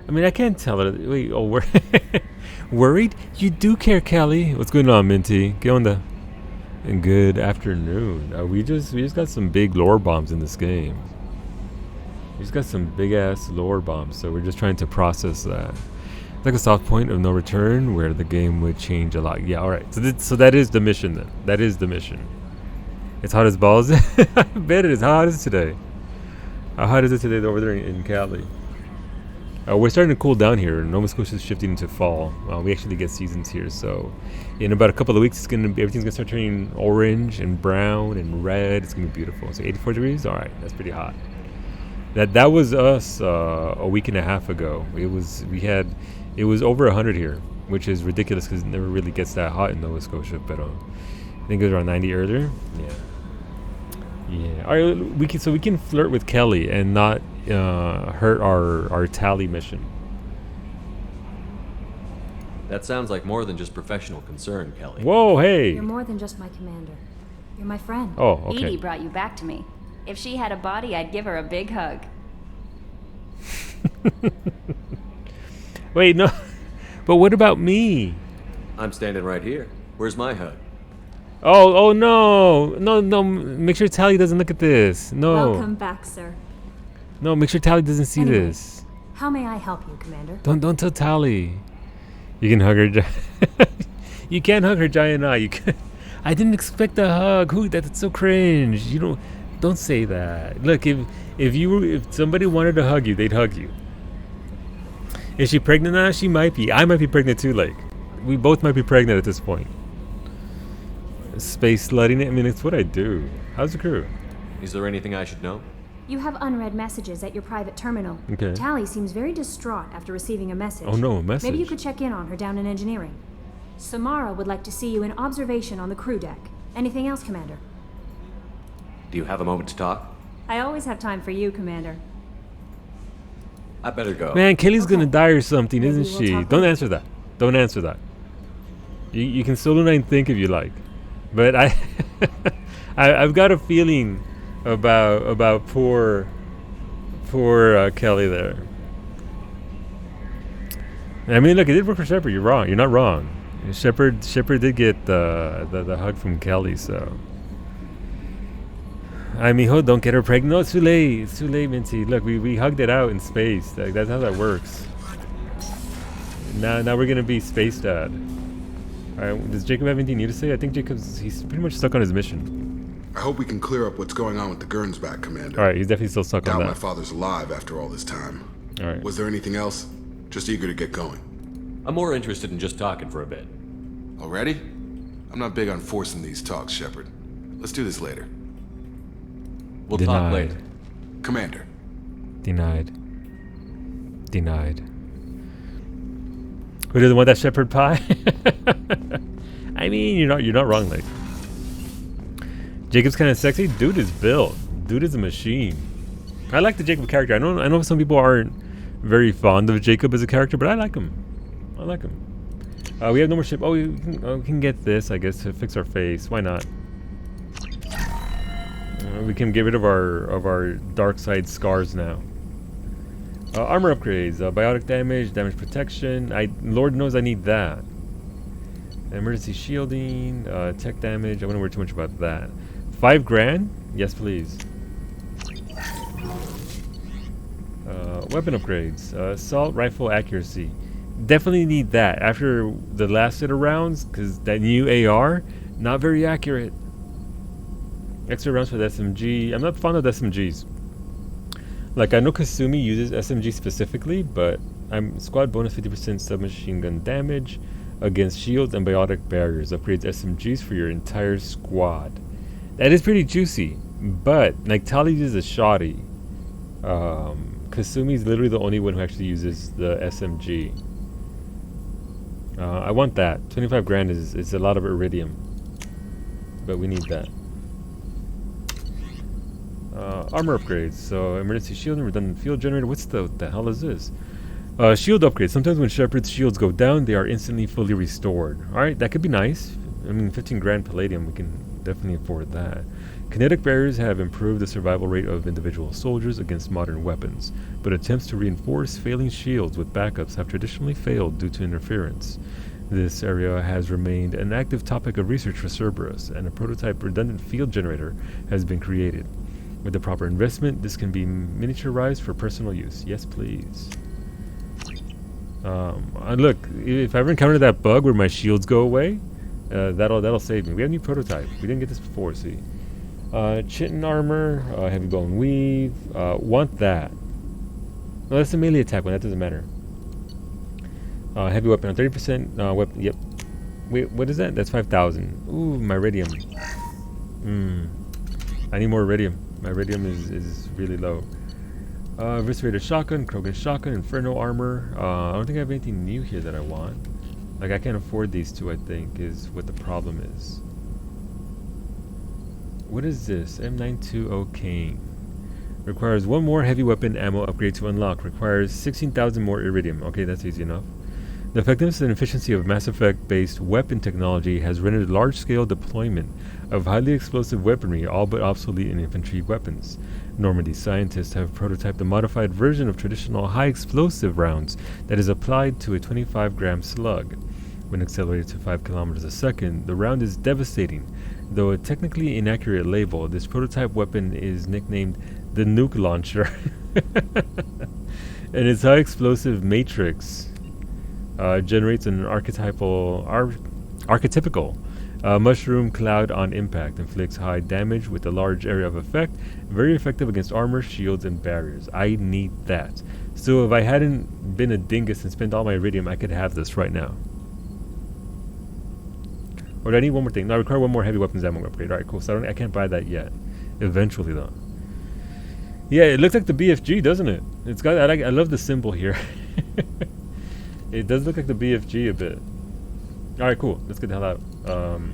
I mean, I can't tell it. Wait, oh, we're worried? You do care, Kelly. What's going on, Minty? Get on the... And good afternoon. We just got some big lore bombs in this game. We just got some big ass lore bombs, so we're just trying to process that. It's like a soft point of no return where the game would change a lot. Yeah, alright. So that is the mission then. That is the mission. It's hot as balls. I bet it is. How hot is it today? How hot is it today over there in Cali? We're starting to cool down here. Nova Scotia is shifting into fall. We actually get seasons here, so in about a couple of weeks, everything's gonna start turning orange and brown and red. It's gonna be beautiful. So 84 degrees. All right, that's pretty hot. That was us a week and a half ago. It was over 100 here, which is ridiculous because it never really gets that hot in Nova Scotia. But I think it was around 90 earlier. Yeah. All right, we can flirt with Kelly and not hurt our tally mission. That sounds like more than just professional concern, Kelly. Whoa, hey! You're more than just my commander. You're my friend. Oh, okay. Edie brought you back to me. If she had a body, I'd give her a big hug. Wait, no. But what about me? I'm standing right here. Where's my hug? Oh no. No, make sure Tally doesn't look at this. No. Welcome back, sir. No, make sure Tally doesn't see Anyway, this. How may I help you, Commander? Don't tell Tally. You can hug her. You can't hug her giant eye. You can. I didn't expect a hug. Who? That's so cringe. You don't say that. Look, if somebody wanted to hug you, they'd hug you. Is she pregnant now? She might be. I might be pregnant too. Like, we both might be pregnant at this point. Space slutting it. I mean, it's what I do. How's the crew? Is there anything I should know? You have unread messages at your private terminal. Okay. Tally seems very distraught after receiving a message. Oh no, a message. Maybe you could check in on her down in engineering. Samara would like to see you in observation on the crew deck. Anything else, Commander? Do you have a moment to talk? I always have time for you, Commander. I better go. Man, Kelly's gonna die or something, Maybe isn't we'll she? talk Don't later. answer that. Don't answer that. You can solo 9 think if you like, but I've got a feeling about poor Kelly there. I mean, look, it did work for Shepard. You're wrong. You're not wrong. Shepard did get the hug from Kelly, so. I mean, don't get her pregnant. No, it's too late. It's too late, Minty. Look, we hugged it out in space. Like, that's how that works. Now we're gonna be space dad. All right. Does Jacob have anything new to say? I think he's pretty much stuck on his mission. I hope we can clear up what's going on with the Gernsback, Commander. All right, he's definitely still stuck on Doubt that. my father's alive after all this time. All right. Was there anything else? Just eager to get going. I'm more interested in just talking for a bit. Already? I'm not big on forcing these talks, Shepard. Let's do this later. We'll Denied. talk later. Commander. Denied. Who doesn't want that shepherd pie? I mean, you're not wrong, like. Jacob's kind of sexy. Dude is built. Dude is a machine. I like the Jacob character. I know some people aren't very fond of Jacob as a character, but I like him. We have no more ship. Oh, we can get this, I guess, to fix our face. Why not? We can get rid of our dark side scars now. Armor upgrades, biotic damage protection. Lord knows I need that. Emergency shielding, tech damage. I wouldn't worry too much about that. $5,000? Yes, please. Weapon upgrades, assault rifle accuracy. Definitely need that after the last set of rounds, because that new AR, not very accurate. Extra rounds for the SMG. I'm not fond of SMGs. Like, I know Kasumi uses SMG specifically, but I'm squad bonus 50% submachine gun damage against shields and biotic barriers. Upgrades SMGs for your entire squad. That is pretty juicy, but like Tali uses a shoddy. Kasumi's literally the only one who actually uses the SMG. I want that. $25,000 is a lot of iridium, but we need that. Armor upgrades. So emergency shield and redundant field generator. What's the hell is this? Shield upgrades. Sometimes when Shepard's shields go down, they are instantly fully restored. Alright, that could be nice. I mean, $15,000 palladium, we can definitely afford that. Kinetic barriers have improved the survival rate of individual soldiers against modern weapons, but attempts to reinforce failing shields with backups have traditionally failed due to interference. This area has remained an active topic of research for Cerberus, and a prototype redundant field generator has been created. With the proper investment, this can be miniaturized for personal use. Yes, please. And look, if I ever encounter that bug where my shields go away, that'll save me. We have a new prototype. We didn't get this before, see. Chitin armor, heavy bone weave. Want that. No, that's a melee attack one. That doesn't matter. Heavy weapon on 30%. Weapon. Yep. Wait, what is that? That's 5,000. Ooh, my iridium. I need more iridium. My iridium is really low. Eviscerator shotgun, Krogan shotgun, Inferno armor. I don't think I have anything new here that I want. Like, I can't afford these two, I think, is what the problem is. What is this? M920 Kane. Requires one more heavy weapon ammo upgrade to unlock. Requires 16,000 more iridium. Okay, that's easy enough. The effectiveness and efficiency of Mass Effect-based weapon technology has rendered large-scale deployment of highly explosive weaponry all but obsolete in infantry weapons. Normandy scientists have prototyped a modified version of traditional high-explosive rounds that is applied to a 25-gram slug. When accelerated to 5 kilometers a second, the round is devastating. Though a technically inaccurate label, this prototype weapon is nicknamed the Nuke Launcher. And its high-explosive matrix generates an archetypical mushroom cloud on impact, inflicts high damage with a large area of effect, very effective against armor, shields, and barriers. I need that. So if I hadn't been a dingus and spent all my iridium, I could have this right now. Or do I need one more thing? No, I require one more heavy weapons ammo upgrade. Alright, cool. So I can't buy that yet. Eventually, though. Yeah, it looks like the BFG, doesn't it? It's got. I love the symbol here. It does look like the BFG a bit. Alright, cool. Let's get the hell out.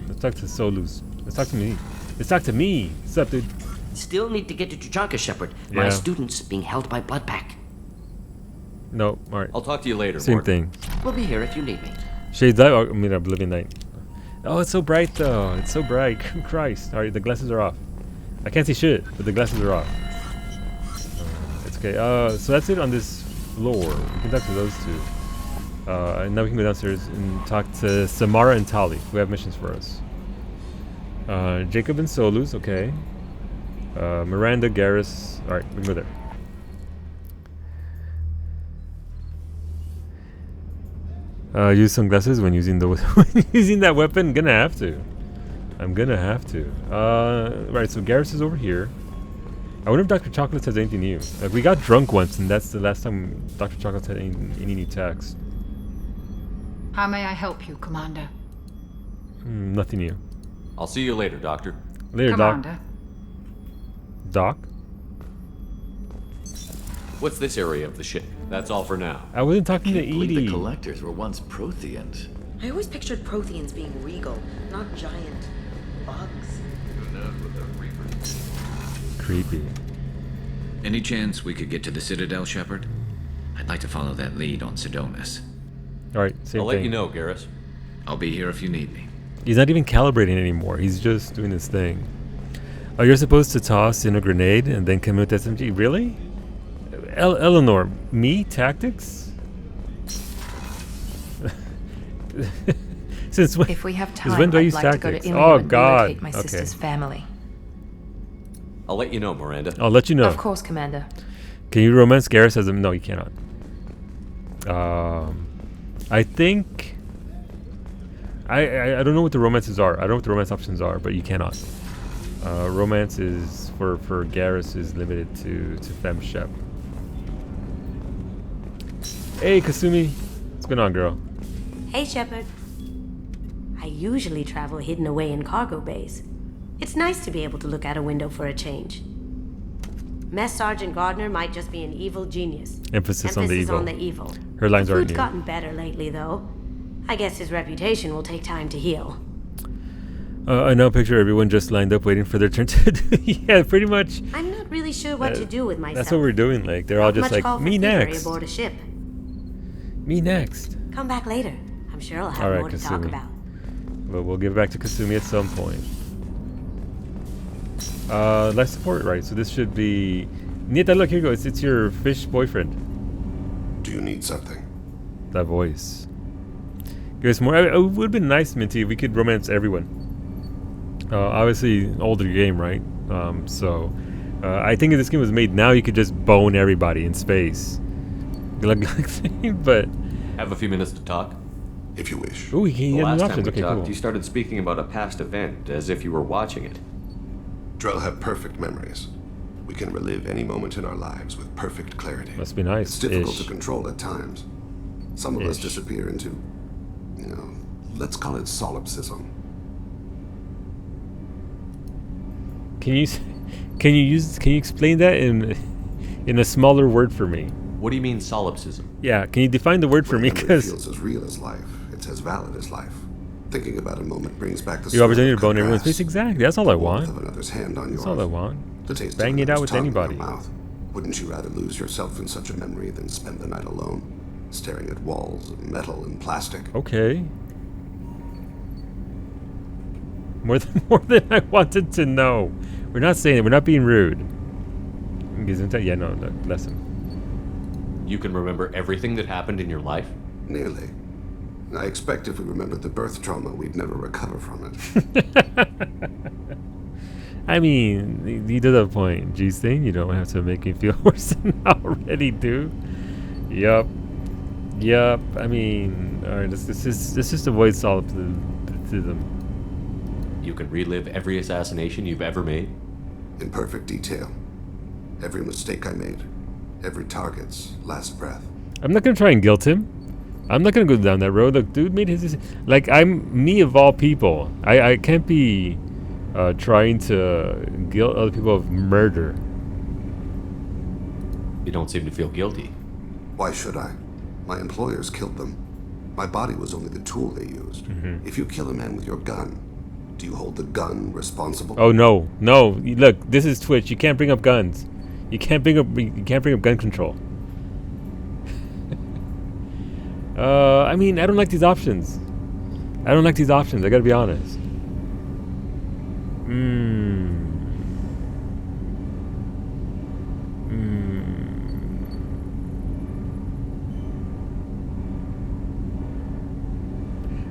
Let's talk to Solus. Let's talk to me. Let's talk to me. What's up, dude? Still need to get to Tuchanka, Shepard. My student's being held by Bloodpack. No, alright. I'll talk to you later, Same Morgan. thing. We'll be here if you need me. Shades Light? Oh, I mean, Oblivion Night. Oh, it's so bright, though. It's so bright. Christ. Alright, the glasses are off. I can't see shit, but the glasses are off. It's okay. So that's it on this floor. We can talk to those two. And now we can go downstairs and talk to Samara and Tali, who have missions for us. Jacob and Solus, okay. Miranda, Garrus. Alright, we can go there. Use sunglasses when using the when using that weapon. Gonna have to. I'm gonna have to. Right, so Garrus is over here. I wonder if Dr. Chocolates has anything new. Like, we got drunk once, and that's the last time Dr. Chocolates had any new text. How may I help you, Commander? Nothing new. I'll see you later, Doctor. Later, Commander. Doc? What's this area of the ship? That's all for now. I wasn't talking to Believe Edie. the collectors were once Protheans. I always pictured Protheans being regal, not giant bugs. Creepy. Any chance we could get to the Citadel, Shepard? I'd like to follow that lead on Sidonis. Alright, same I'll thing. let you know, Garrus. I'll be here if you need me. He's not even calibrating anymore. He's just doing his thing. Oh, you're supposed to toss in a grenade and then come with SMG. Really? Eleanor, me? Tactics? Since when? If we have time, when do I I'd use like to go tactics? to Oh, and God. relocate my sister's family. I'll let you know, Miranda. I'll let you know. Of course, Commander. Can you romance Garrus as a... No, you cannot. I think... I don't know what the romances are. I don't know what the romance options are, but you cannot. Romance is for Garrus is limited to Fem Shep. Hey, Kasumi. What's going on, girl? Hey, Shepard. I usually travel hidden away in cargo bays. It's nice to be able to look out a window for a change. Mess Sergeant Gardner might just be an evil genius. Emphasis on the evil. On the evil. Her lines the aren't food's new. gotten better lately, though. I guess his reputation will take time to heal. I now picture everyone just lined up waiting for their turn to do. Yeah, pretty much. I'm not really sure what to do with myself. That's what we're doing. Like, they're all just like, me next. Aboard a ship. Me next. Come back later. I'm sure I'll have more to talk about. But we'll give it back to Kasumi at some point. Life support, right? So this should be... Nita, look, here you go. It's your fish boyfriend. Do you need something? That voice. Give us more. It would have been nice, Minty, if we could romance everyone. Obviously, older game, right? I think if this game was made now, you could just bone everybody in space. But... Have a few minutes to talk? If you wish. Ooh, he had last options. time we Okay, talked, cool. you started speaking about a past event as if you were watching it. Drell have perfect memories. We can relive any moment in our lives with perfect clarity. Must be nice. It's difficult to control at times. Some of us disappear into, let's call it solipsism. Can you explain that in a smaller word for me? What do you mean solipsism? Yeah, can you define the word for me? It feels as real as life. It's as valid as life. Thinking about a moment brings back the opportunity to bone everyone's face. Exactly. That's all I want. Of another's hand on That's yours. all I want. The taste Bang of it out another's with tongue in your anybody. mouth. Wouldn't you rather lose yourself in such a memory than spend the night alone? staring at walls of metal and plastic. Okay. More than I wanted to know. We're not saying it. We're not being rude. Yeah, no, lesson. You can remember everything that happened in your life? Nearly. I expect if we remembered the birth trauma, we'd never recover from it. I mean, you did have a point, G-Sting. You don't have to make me feel worse than I already do. Yup. I mean, all right. Let's just avoid solipsism. You can relive every assassination you've ever made? In perfect detail. Every mistake I made. Every target's last breath. I'm not gonna try and guilt him. I'm not gonna go down that road. Look, dude made his... Like, I'm me of all people. I can't be trying to guilt other people of murder. You don't seem to feel guilty. Why should I? My employers killed them. My body was only the tool they used. Mm-hmm. If you kill a man with your gun, do you hold the gun responsible? Oh no. Look, this is Twitch. You can't bring up guns. You can't bring up gun control. I mean, I don't like these options. I gotta be honest.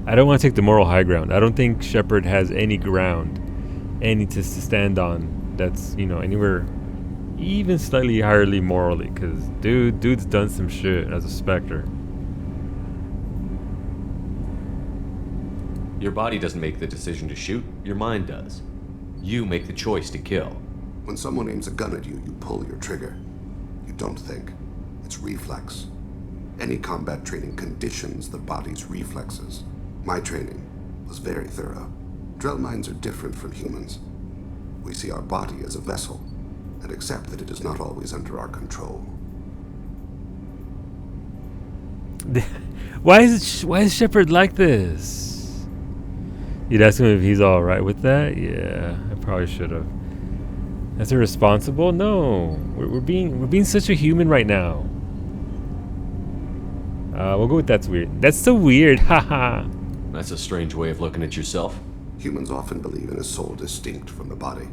I don't want to take the moral high ground. I don't think Shepard has any ground, any to stand on that's, anywhere even slightly higherly morally, because dude's done some shit as a Spectre. Your body doesn't make the decision to shoot, your mind does. You make the choice to kill. When someone aims a gun at you, you pull your trigger. You don't think. It's reflex. Any combat training conditions the body's reflexes. My training was very thorough. Drell minds are different from humans. We see our body as a vessel and accept that it is not always under our control. Why is Shepard like this? You'd ask him if he's all right with that? Yeah, I probably should have. That's irresponsible? No, we're being such a human right now. We'll go with that's weird. That's so weird, haha. That's a strange way of looking at yourself. Humans often believe in a soul distinct from the body.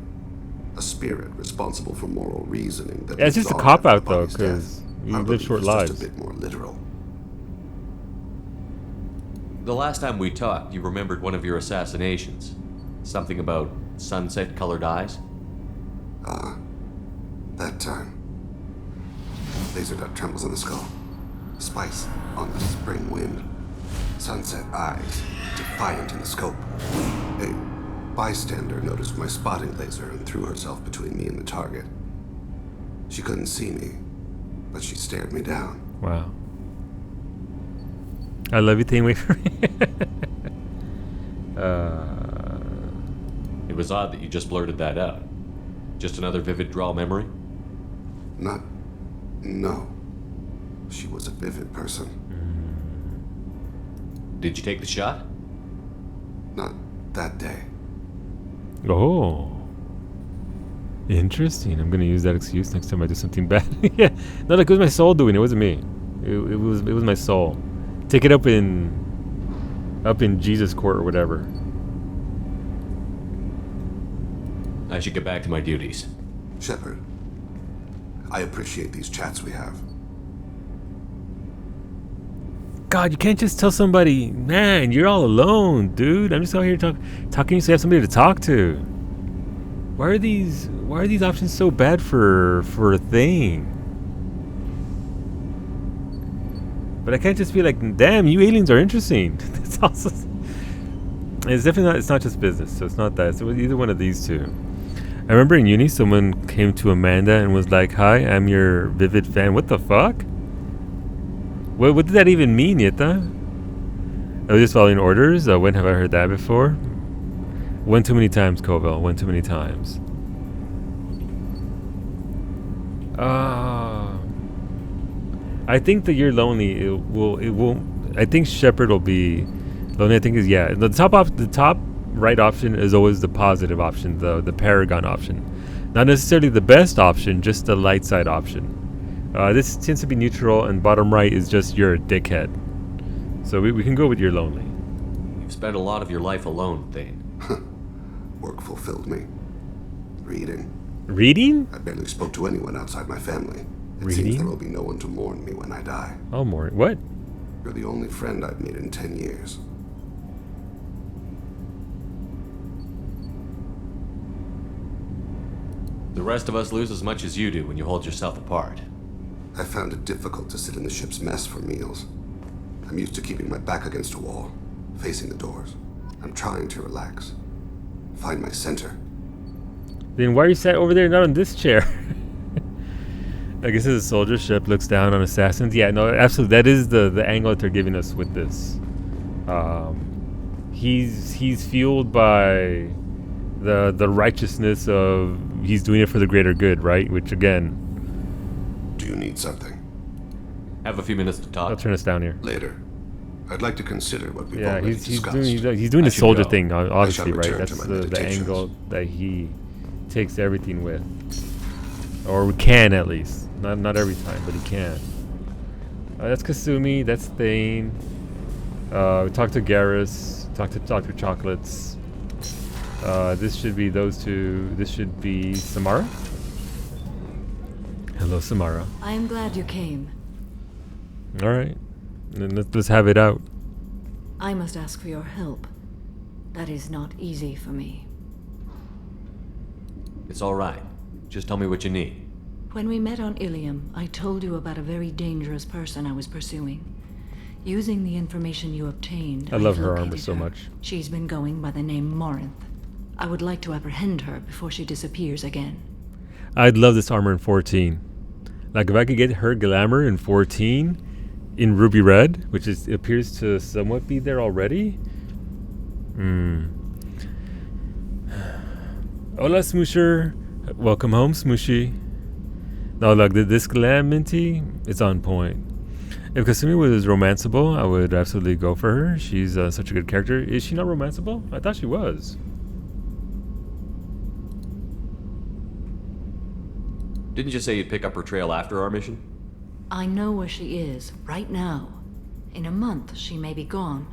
A spirit responsible for moral reasoning. That's just a cop-out, though, because you live short lives. Just a bit more literal. The last time we talked, you remembered one of your assassinations. Something about sunset-colored eyes? That time. Laser dot trembles on the skull. Spice on the spring wind. Sunset eyes, defiant in the scope. A bystander noticed my spotting laser and threw herself between me and the target. She couldn't see me, but she stared me down. Wow. I love you, Team Wafer. It was odd that you just blurted that out. Just another vivid draw memory? No. She was a vivid person. Did you take the shot? Not that day. Oh. Interesting. I'm gonna use that excuse next time I do something bad. Yeah. No, like, it was my soul doing it. It wasn't me. It was my soul. Take it up in Jesus court or whatever. I should get back to my duties. Shepard, I appreciate these chats we have. God, you can't just tell somebody, man, you're all alone, dude. I'm just out here talking so you have somebody to talk to. Why are these options so bad for a thing? But I can't just be like, damn, you aliens are interesting. It's also, it's definitely not. It's not just business, so it's not that. It's either one of these two. I remember in uni, someone came to Amanda and was like, "Hi, I'm your Vivid fan." What the fuck? What did that even mean, Yeta? I was just following orders. When have I heard that before? One too many times, Koval. One too many times. I think that you're lonely. It will. I think Shepard will be lonely. I think the top right option is always the positive option, the Paragon option. Not necessarily the best option, just the light side option. This tends to be neutral, and bottom right is just you're a dickhead. So we can go with you're lonely. You've spent a lot of your life alone, Thane. Work fulfilled me. Reading. Reading? I barely spoke to anyone outside my family. It Reading? seems there will be no one to mourn me when I die. Oh, mourn. What? You're the only friend I've made in 10 years. The rest of us lose as much as you do when you hold yourself apart. I found it difficult to sit in the ship's mess for meals. I'm used to keeping my back against a wall, facing the doors. I'm trying to relax. Find my center. Then why are you sat over there, not on this chair? I guess it's a soldier ship, looks down on assassins. Yeah, no, absolutely. That is the angle that they're giving us with this. He's fueled by the righteousness of he's doing it for the greater good, right? Which again. Do you need something? Have a few minutes to talk. I'll turn us down here. Later. I'd like to consider what we've Yeah, already he's discussed. he's doing the soldier thing, obviously, right? return That's to my the meditations. angle that he takes everything with, or can at least. Not every time, but he can. That's Kasumi. That's Thane. We talked to Garrus. Talked to Dr. Chocolates. This should be those two. This should be Samara. Hello, Samara. I am glad you came. All right, then let's have it out. I must ask for your help. That is not easy for me. It's all right. Just tell me what you need. When we met on Ilium, I told you about a very dangerous person I was pursuing. Using the information you obtained, I love I've her armor located so her. much. She's been going by the name Morinth. I would like to apprehend her before she disappears again. I'd love this armor in 14. Like if I could get her glamour in 14, in Ruby Red, which is appears to somewhat be there already. Hola, Smoosher. Welcome home, Smooshy. No, look, this glam minty is on point. If Kasumi was romanceable, I would absolutely go for her. She's such a good character. Is she not romanceable? I thought she was. Didn't you say you'd pick up her trail after our mission? I know where she is, right now. In a month, she may be gone.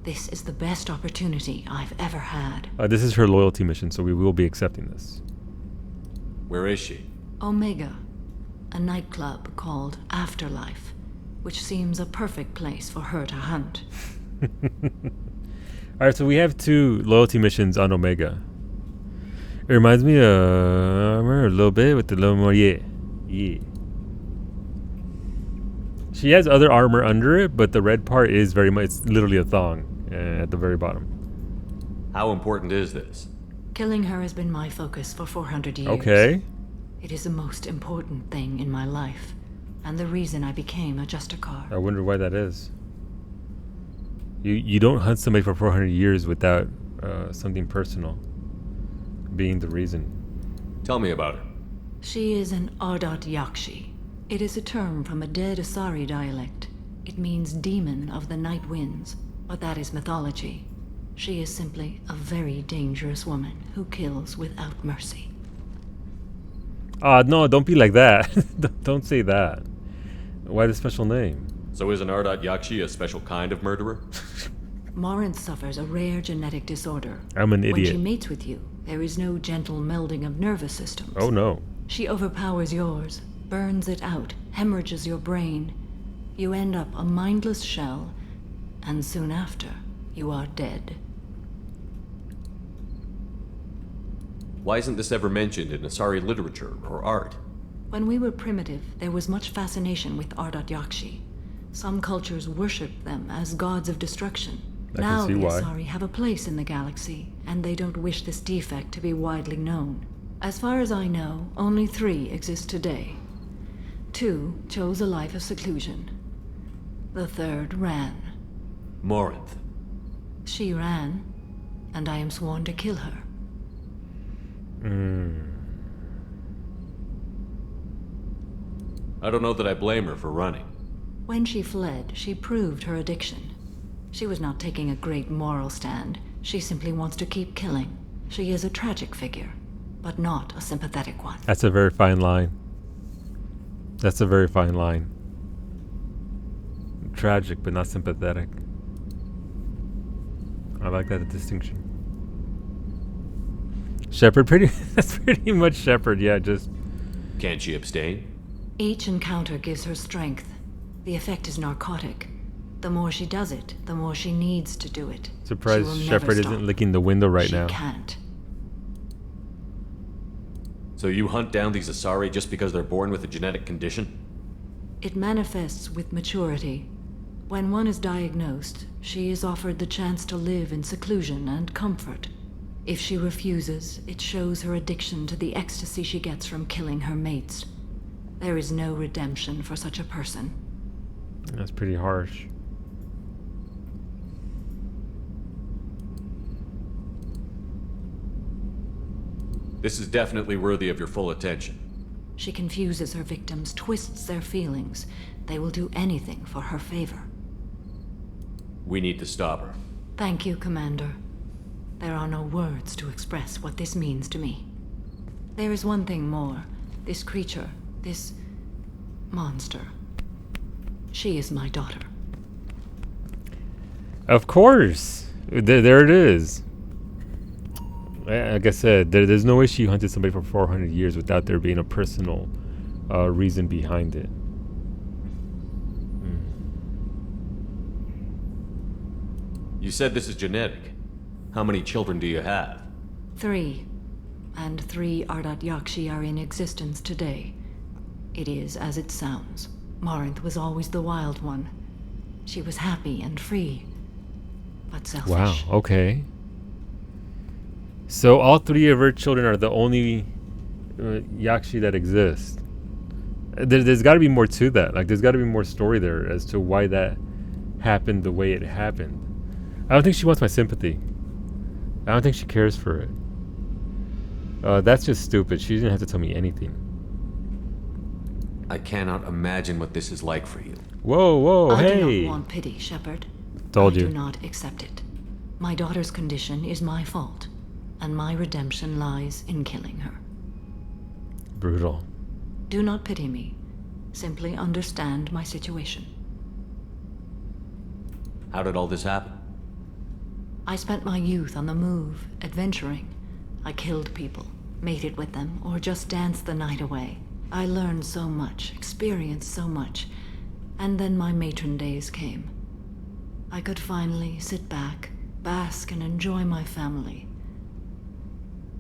This is the best opportunity I've ever had. This is her loyalty mission, so we will be accepting this. Where is she? Omega, a nightclub called Afterlife, which seems a perfect place for her to hunt. Alright, so we have 2 loyalty missions on Omega. It reminds me of a little bit with the L'Amourier. Yeah. She has other armor under it, but the red part is very much, it's literally a thong at the very bottom. How important is this? Killing her has been my focus for 400 years. Okay. It is the most important thing in my life, and the reason I became a Justicar. I wonder why that is. You don't hunt somebody for 400 years without something personal being the reason. Tell me about her. She is an Ardat Yakshi. It is a term from a dead Asari dialect. It means demon of the night winds, but that is mythology. She is simply a very dangerous woman who kills without mercy. No, don't be like that. Don't say that. Why the special name? So is an Ardat Yakshi a special kind of murderer? Morinth suffers a rare genetic disorder. I'm an When idiot. she mates with you, there is no gentle melding of nervous systems. Oh no. She overpowers yours, burns it out, hemorrhages your brain. You end up a mindless shell, and soon after, you are dead. Why isn't this ever mentioned in Asari literature or art? When we were primitive, there was much fascination with Ardat Yakshi. Some cultures worshipped them as gods of destruction. I Now can see the why. Asari have a place in the galaxy, and they don't wish this defect to be widely known. As far as I know, only 3 exist today. 2 chose a life of seclusion. The 3rd ran. Morinth. She ran, and I am sworn to kill her. I don't know that I blame her for running. When she fled, she proved her addiction. She was not taking a great moral stand. She simply wants to keep killing. She is a tragic figure, but not a sympathetic one. That's a very fine line. That's a very fine line. Tragic, but not sympathetic. I like that distinction. Shepard, that's pretty much Shepard, yeah, just... Can't she abstain? Each encounter gives her strength. The effect is narcotic. The more she does it, the more she needs to do it. Surprised Shepard isn't licking the window right now. She can't. So you hunt down these Asari just because they're born with a genetic condition? It manifests with maturity. When one is diagnosed, she is offered the chance to live in seclusion and comfort. If she refuses, it shows her addiction to the ecstasy she gets from killing her mates. There is no redemption for such a person. That's pretty harsh. This is definitely worthy of your full attention. She confuses her victims, twists their feelings. They will do anything for her favor. We need to stop her. Thank you, Commander. There are no words to express what this means to me. There is one thing more. This creature, this monster. She is my daughter. Of course. There it is. Like I said, there's no way she hunted somebody for 400 years without there being a personal reason behind it. You said this is genetic. How many children do you have? 3. And 3 Ardat Yakshi are in existence today. It is as it sounds. Morinth was always the wild one. She was happy and free, but selfish. Wow, okay. So all 3 of her children are the only Yakshi that exist. There's got to be more to that. Like, there's got to be more story there as to why that happened the way it happened. I don't think she wants my sympathy. I don't think she cares for it. That's just stupid. She didn't have to tell me anything. I cannot imagine what this is like for you. Whoa, I hey! I do not want pity, Shepard. Told you. I do not accept it. My daughter's condition is my fault, and my redemption lies in killing her. Brutal. Do not pity me. Simply understand my situation. How did all this happen? I spent my youth on the move, adventuring. I killed people, mated with them, or just danced the night away. I learned so much, experienced so much, and then my matron days came. I could finally sit back, bask, and enjoy my family.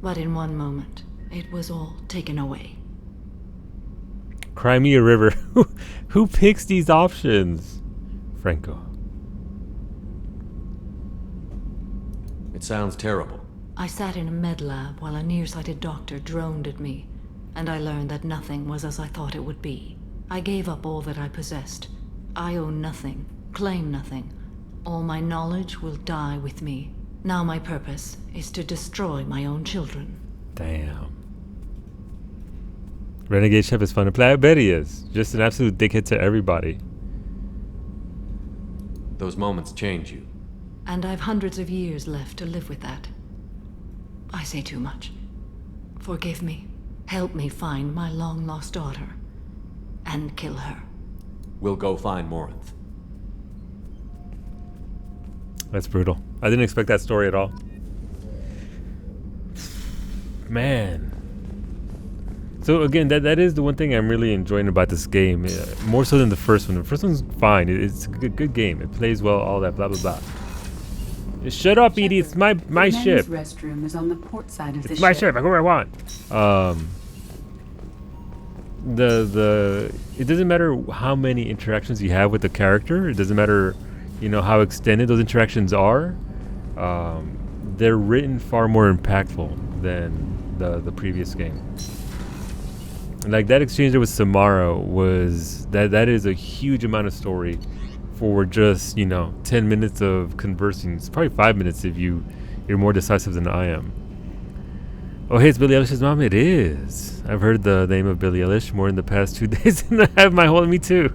But in one moment, it was all taken away. Cry me a river. Who picks these options? Franco. It sounds terrible. I sat in a med lab while a nearsighted doctor droned at me, and I learned that nothing was as I thought it would be. I gave up all that I possessed. I own nothing, claim nothing. All my knowledge will die with me. Now my purpose is to destroy my own children. Damn. Renegade Chef is fun to play. I bet he is. Just an absolute dickhead to everybody. Those moments change you. And I've hundreds of years left to live with that. I say too much. Forgive me. Help me find my long-lost daughter. And kill her. We'll go find Morinth. That's brutal. I didn't expect that story at all. Man. So again, that is the one thing I'm really enjoying about this game. More so than the first one. The first one's fine. It's a good game. It plays well, all that, blah, blah, blah. Shut up, Edie. It's my ship. The men's restroom is on the port side of the It's my ship. I go where I want. It doesn't matter how many interactions you have with the character. It doesn't matter, how extended those interactions are. They're written far more impactful than the previous game. Like that exchange there with Samara was that is a huge amount of story for just 10 minutes of conversing. It's probably 5 minutes if you're more decisive than I am. Oh hey, it's Billie Eilish's mom. It is. I've heard the name of Billie Eilish more in the past 2 days than I have my whole. Me too.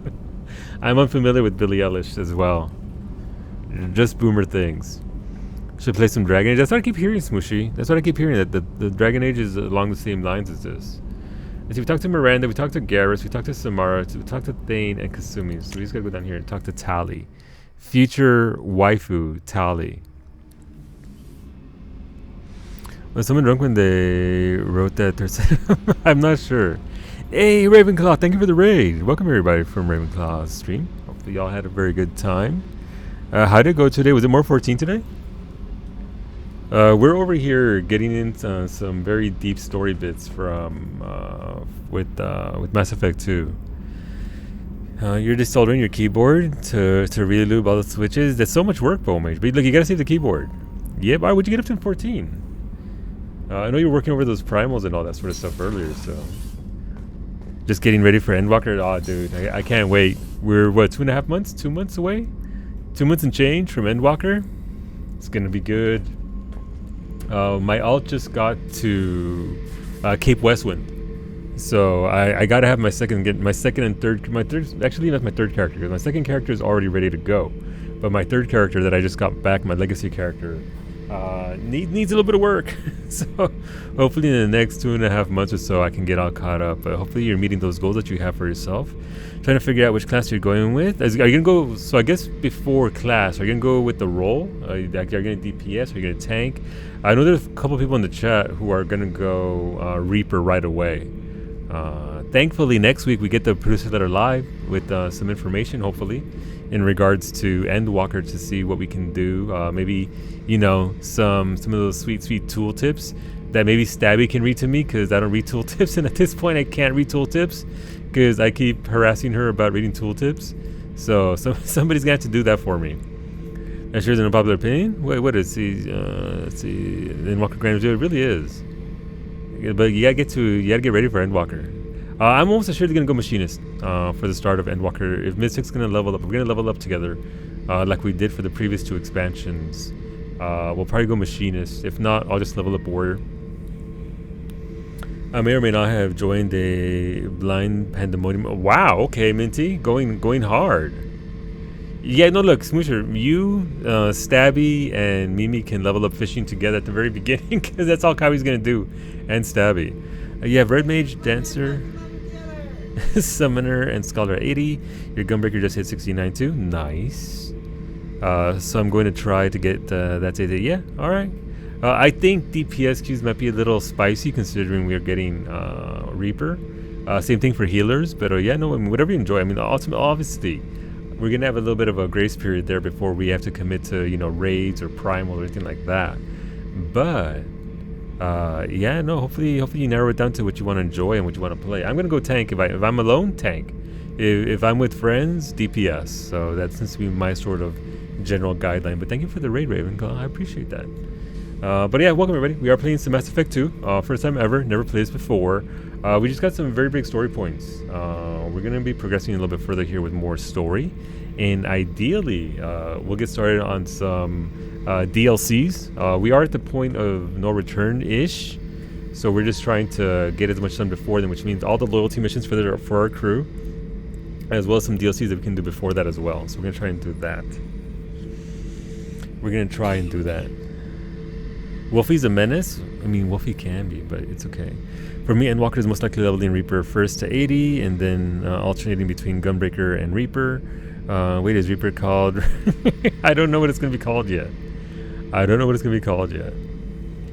I'm unfamiliar with Billie Eilish as well. Just boomer things. Should play some Dragon Age. That's what I keep hearing, Smooshy. That's what I keep hearing. That the Dragon Age is along the same lines as this. Let's see, we talked to Miranda, we talked to Garrus, we talked to Samara, we talked to Thane and Kasumi. So we just gotta go down here and talk to Tali. Future waifu, Tali. Was someone drunk when they wrote that? I'm not sure. Hey, Ravenclaw, thank you for the raid. Welcome everybody from Ravenclaw's stream. Hopefully y'all had a very good time. How did it go today? Was it more 14 today? We're over here getting into some very deep story bits from with Mass Effect 2. You're just soldering your keyboard to really lube all the switches. That's so much work, Bowmage. But look, you gotta save the keyboard. Yeah, why would you get up to 14? I know you're working over those primals and all that sort of stuff earlier, so just getting ready for Endwalker. Oh, dude, I can't wait. We're what, 2.5 months? 2 months away? 2 months and change from Endwalker. It's gonna be good. My alt just got to Cape Westwind, so I gotta have my second and third. Actually, that's my third character, because my second character is already ready to go, but my third character that I just got back, my legacy character, needs a little bit of work. So hopefully in the next 2.5 months or so I can get all caught up. But hopefully you're meeting those goals that you have for yourself. Trying to figure out which class you're going with. Are you gonna go? So I guess before class, are you gonna go with the role? Are you gonna DPS? Are you gonna tank? I know there's a couple people in the chat who are gonna go Reaper right away. Thankfully, next week we get the producer letter live with some information, hopefully, in regards to Endwalker, to see what we can do. Maybe, you know, some of those sweet tool tips that maybe Stabby can read to me, because I don't read tool tips, and at this point I can't read tool tips because I keep harassing her about reading tool tips. So somebody's gonna have to do that for me. That sure is an unpopular opinion. Wait, what is he? Let's see. Endwalker Grand It really is. But you gotta get ready for Endwalker. I'm almost assuredly gonna go Machinist for the start of Endwalker. If Mystic's gonna level up, we're gonna level up together, like we did for the previous 2 expansions. We'll probably go Machinist. If not, I'll just level up Warrior. I may or may not have joined a blind pandemonium. Wow, okay, Minty, going hard. Yeah, no, look, Smoosher, you, Stabby, and Mimi can level up fishing together at the very beginning, because that's all Kaiwi's gonna do, and Stabby. You have Red Mage, Dancer, Summoner, and Scholar 80. Your Gunbreaker just hit 69 too. Nice. So I'm going to try to get that data. Yeah, alright. I think DPS queues might be a little spicy considering we are getting Reaper. Same thing for healers, but yeah, no, I mean, whatever you enjoy. I mean, ultimately, obviously, we're going to have a little bit of a grace period there before we have to commit to, you know, raids or primal or anything like that. But yeah, no, hopefully you narrow it down to what you want to enjoy and what you want to play. I'm gonna go tank. If I'm alone, tank. If I'm with friends, DPS. So that seems to be my sort of general guideline. But thank you for the raid, Ravenclaw. I appreciate that. But yeah, welcome everybody. We are playing some Mass Effect 2. First time ever. Never played this before. We just got some very big story points. We're gonna be progressing a little bit further here with more story, and ideally, we'll get started on some DLCs. We are at the point of no return-ish, so we're just trying to get as much done before then, which means all the loyalty missions for our crew, as well as some DLCs that we can do before that as well. So we're gonna try and do that. Wolfie's a menace. I mean, Wolfie can be, but it's okay. For me, Endwalker is most likely leveling Reaper first to 80, and then alternating between Gunbreaker and Reaper. Wait, is Reaper called? I don't know what it's gonna be called yet. You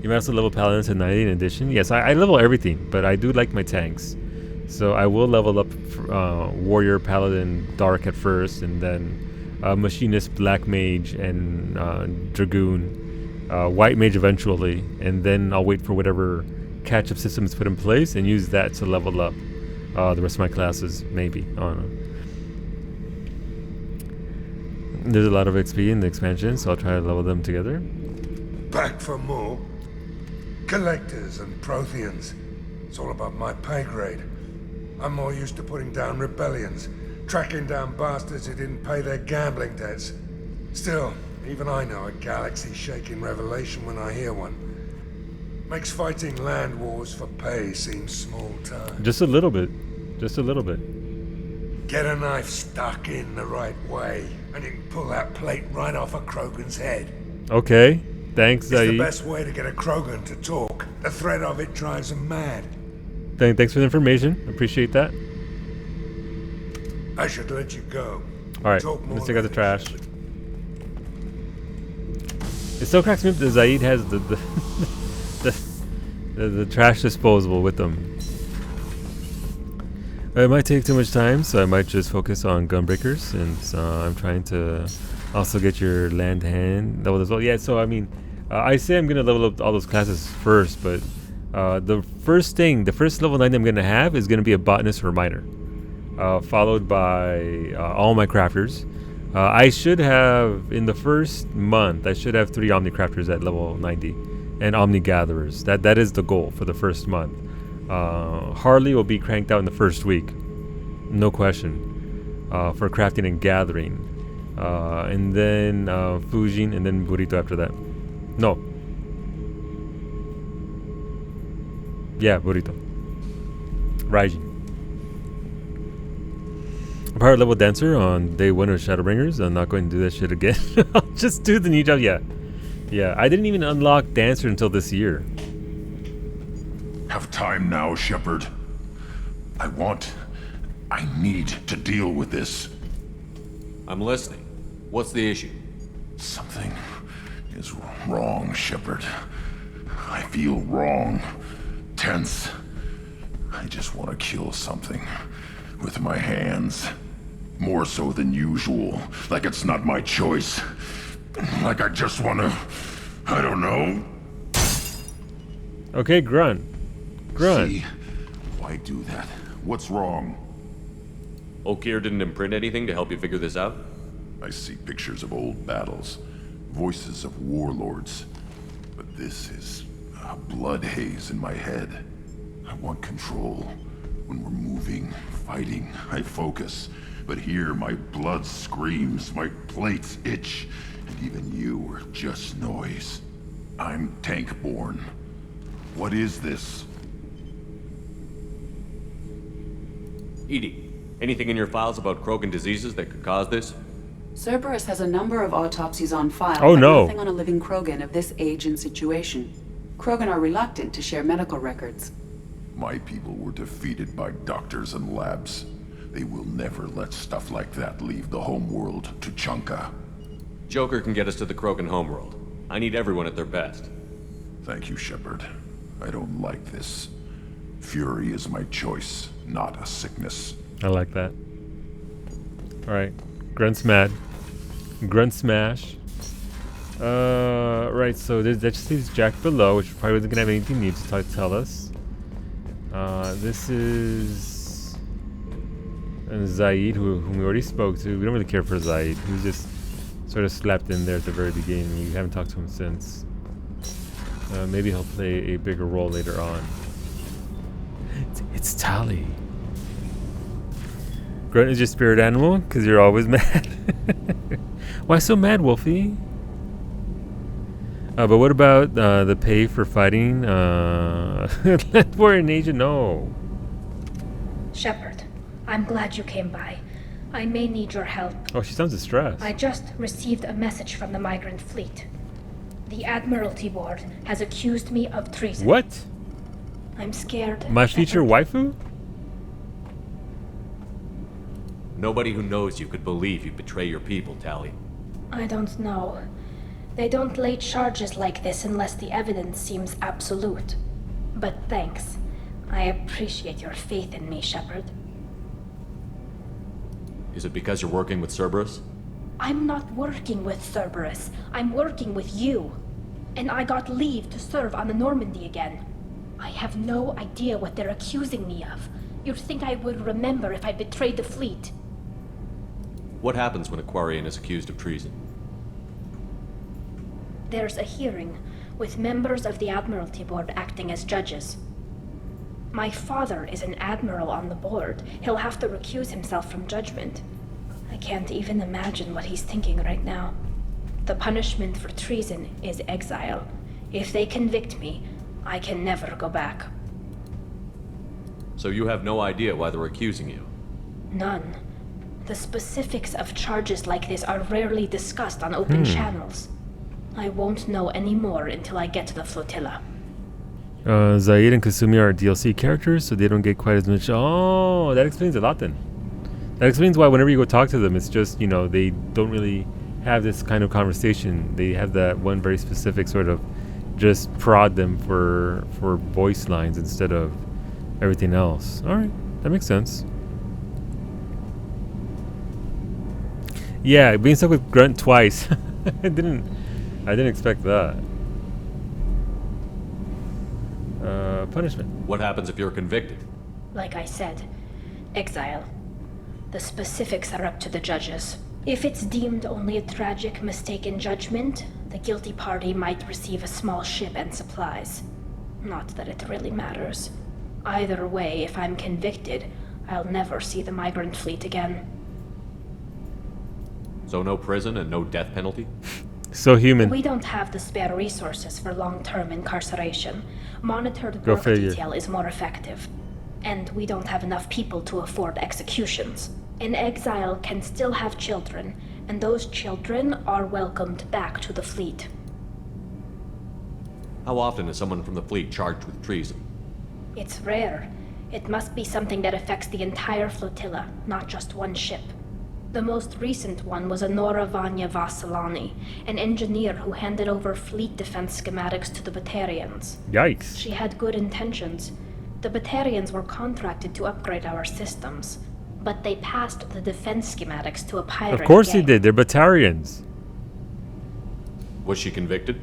might also level Paladin to 90 in addition. Yes, I level everything, but I do like my tanks. So I will level up Warrior, Paladin, Dark at first, and then Machinist, Black Mage, and Dragoon. White Mage eventually, and then I'll wait for whatever catch-up system is put in place and use that to level up the rest of my classes, maybe. I don't know. There's a lot of XP in the expansion, so I'll try to level them together. Back for more? Collectors and Protheans. It's all about my pay grade. I'm more used to putting down rebellions, tracking down bastards who didn't pay their gambling debts. Still, even I know a galaxy-shaking revelation when I hear one. Makes fighting land wars for pay seem small time. Just a little bit. Get a knife stuck in the right way, and you can pull that plate right off a Krogan's head. Okay, thanks, It's the best way to get a Krogan to talk. The threat of it drives them mad. Thanks for the information. Appreciate that. I should let you go. All right, let's take out the trash. It still cracks me up that Zaid has the trash disposable with them. It might take too much time, so I might just focus on Gunbreakers, since I'm trying to also get your land hand level as well. Yeah, so I mean, I say I'm gonna level up all those classes first, but the first level 9 I'm gonna have is gonna be a botanist or miner, followed by all my crafters. I should have, in the first month, I should have 3 Omni Crafters at level 90 and Omni Gatherers. That is the goal for the first month. Harley will be cranked out in the first week, no question, for crafting and gathering. And then Fujin, and then Burrito after that. No. Yeah, Burrito. Raijin. I'm power level dancer on day 1 of Shadowbringers. I'm not going to do that shit again. I'll just do the new job. Yeah, I didn't even unlock dancer until this year. Have time now, Shepard. I need to deal with this. I'm listening. What's the issue? Something is wrong, Shepard. I feel wrong. Tense. I just want to kill something. With my hands. More so than usual. Like it's not my choice. Like I just want to... I don't know. Okay, Grunt. See? Why do that? What's wrong? Okeer didn't imprint anything to help you figure this out? I see pictures of old battles. Voices of warlords. But this is a blood haze in my head. I want control. When we're moving, fighting, I focus. But here, my blood screams, my plates itch, and even you are just noise. I'm tank-born. What is this? EDI, anything in your files about Krogan diseases that could cause this? Cerberus has a number of autopsies on file, oh, but no. nothing on a living Krogan of this age and situation. Krogan are reluctant to share medical records. My people were defeated by doctors and labs. They will never let stuff like that leave the homeworld to Chunka. Joker can get us to the Krogan homeworld. I need everyone at their best. Thank you, Shepard. I don't like this. Fury is my choice, not a sickness. I like that. Alright. Grunt's mad. Grunt smash. Right, so that just leaves Jack below, which probably wasn't gonna have anything new to tell us. This is Zaid, whom we already spoke to. We don't really care for Zaid. He was just sort of slapped in there at the very beginning. We haven't talked to him since. Maybe he'll play a bigger role later on. It's Tali. Grunt is your spirit animal, because you're always mad. Why so mad, Wolfie? But what about the pay for fighting? We're in Asia, no. Shepard, I'm glad you came by. I may need your help. Oh, she sounds distressed. I just received a message from the migrant fleet. The Admiralty Board has accused me of treason. What? I'm scared. My future waifu? Nobody who knows you could believe you betray your people, Tali. I don't know. They don't lay charges like this unless the evidence seems absolute. But thanks. I appreciate your faith in me, Shepard. Is it because you're working with Cerberus? I'm not working with Cerberus. I'm working with you. And I got leave to serve on the Normandy again. I have no idea what they're accusing me of. You'd think I would remember if I betrayed the fleet. What happens when a Quarian is accused of treason? There's a hearing, with members of the Admiralty Board acting as judges. My father is an admiral on the board. He'll have to recuse himself from judgment. I can't even imagine what he's thinking right now. The punishment for treason is exile. If they convict me, I can never go back. So you have no idea why they're accusing you? None. The specifics of charges like this are rarely discussed on open channels. I won't know any more until I get to the flotilla. Zaid and Kasumi are DLC characters, so they don't get quite as much. Oh, that explains a lot then. That explains why whenever you go talk to them, it's just, you know, they don't really have this kind of conversation. They have that one very specific sort of just prod them for voice lines instead of everything else. All right, that makes sense. Yeah, being stuck with Grunt twice. I didn't expect that. Punishment. What happens if you're convicted? Like I said, exile. The specifics are up to the judges. If it's deemed only a tragic mistake in judgment, the guilty party might receive a small ship and supplies. Not that it really matters. Either way, if I'm convicted, I'll never see the migrant fleet again. So no prison and no death penalty? So human. We don't have the spare resources for long-term incarceration. Monitored Go work figure. detail is more effective. And we don't have enough people to afford executions. An exile can still have children, and those children are welcomed back to the fleet. How often is someone from the fleet charged with treason? It's rare. It must be something that affects the entire flotilla, not just one ship. The most recent one was Anora Vanya Vasilani, an engineer who handed over fleet defense schematics to the Batarians. Yikes. She had good intentions. The Batarians were contracted to upgrade our systems, but they passed the defense schematics to a pirate Of course gang. they did. They're Batarians. Was she convicted?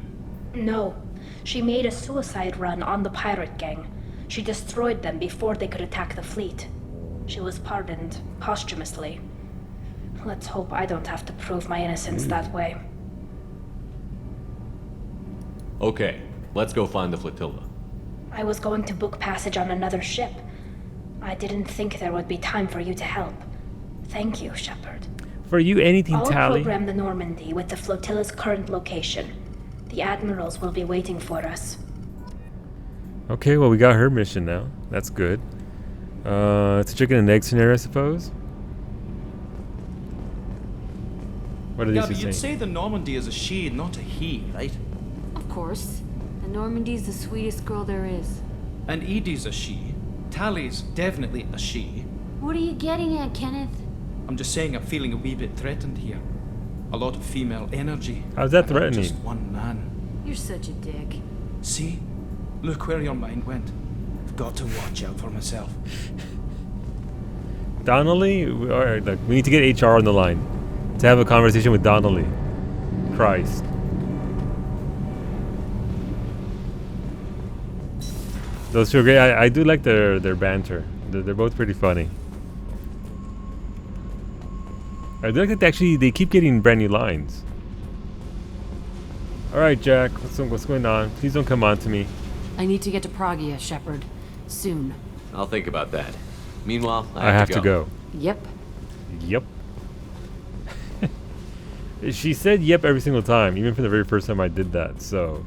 No. She made a suicide run on the pirate gang. She destroyed them before they could attack the fleet. She was pardoned posthumously. Let's hope I don't have to prove my innocence that way. Okay, let's go find the flotilla. I was going to book passage on another ship. I didn't think there would be time for you to help. Thank you, Shepard. For you, anything, I'll Tally. program the Normandy with the flotilla's current location. The admirals will be waiting for us. Okay, well, we got her mission now. That's good. It's a chicken and egg scenario, I suppose. What are these Gabby, two you'd saying? say the Normandy is a she, not a he, right? Of course. The Normandy's the sweetest girl there is. And Edie's a she. Tally's definitely a she. What are you getting at, Kenneth? I'm just saying I'm feeling a wee bit threatened here. A lot of female energy. How's that and I'm threatening? just one man. You're such a dick. See? Look where your mind went. I've got to watch out for myself. Donnelly? All right, look, we need to get HR on the line to have a conversation with Donnelly. Christ. Those two are great. I do like their banter. They're both pretty funny. I do like that they keep getting brand new lines. All right, Jack. What's going on? Please don't come on to me. I need to get to Pragia, Shepard. Soon. I'll think about that. Meanwhile, I have to go. Yep. Yep. She said yep every single time, even from the very first time I did that. So,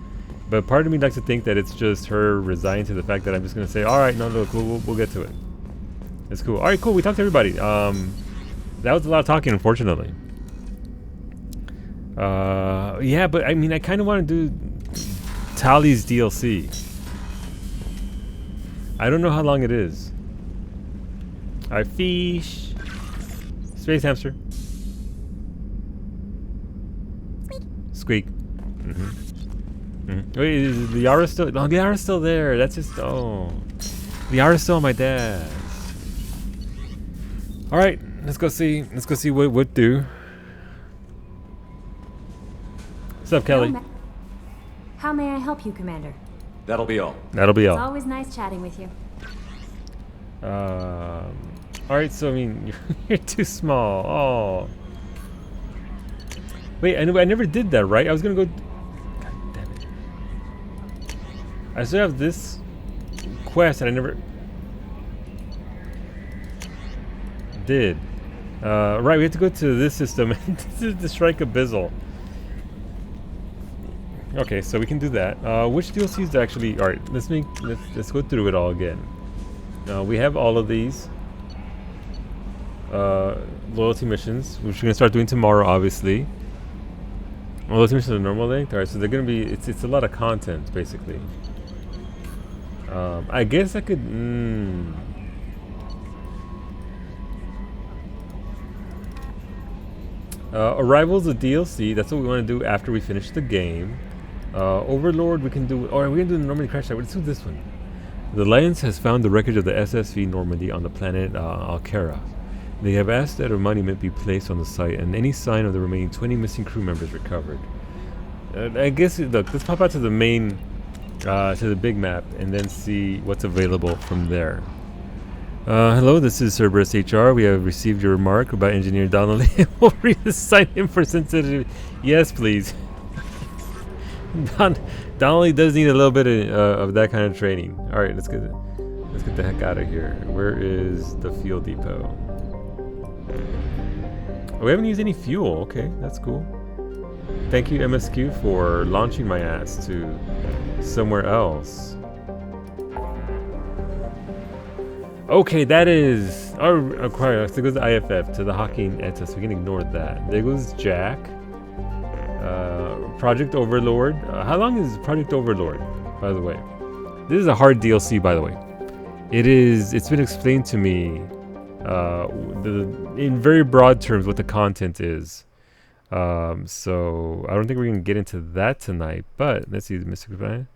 but part of me likes to think that it's just her resigning to the fact that I'm just gonna say, all right, no, look, we'll get to it. It's cool. All right, cool. We talked to everybody. That was a lot of talking, unfortunately. Yeah, but I mean, I kind of want to do Tally's DLC. I don't know how long it is. Alright, fish. Space hamster. Squeak. Wait, is Liara still? No, Liara's still there. That's just, oh. Liara's still on my dad's. Alright, let's go see what do. What's up, Kelly? How may I help you, Commander? That'll be all. That'll be all. It's always nice chatting with you. Alright, so I mean, you're too small. Oh. Wait, I never did that, right? I was gonna go. God damn it. I still have this quest and I never did. Right, we have to go to this system and to strike Abyssal. Okay, so we can do that. Which DLCs actually? All right, let's go through it all again. We have all of these loyalty missions, which we're gonna start doing tomorrow, obviously. Loyalty missions are normal length. All right, so they're gonna be. It's a lot of content basically. I guess I could. Arrival's a DLC. That's what we want to do after we finish the game. Overlord, we can do. Or we can do the Normandy crash site. Let's do this one. The Alliance has found the wreckage of the SSV Normandy on the planet Alkera. They have asked that a monument be placed on the site and any sign of the remaining 20 missing crew members recovered. I guess, look, let's pop out to the main, to the big map and then see what's available from there. Hello, this is Cerberus HR. We have received your remark about Engineer Donnelly. We'll reassign him for sensitivity. Yes, please. Donnelly does need a little bit of that kind of training. All right, let's get the heck out of here. Where is the fuel depot? Oh, we haven't used any fuel. Okay, that's cool. Thank you, MSQ, for launching my ass to somewhere else. Okay, that is our acquire. So it goes to IFF to the Hawking ETA, so we can ignore that. There goes Jack. Project Overlord. How long is Project Overlord, by the way? This is a hard DLC, by the way. It's been explained to me in very broad terms what the content is. So I don't think we're gonna get into that tonight. But let's see the Mystic Goodbye.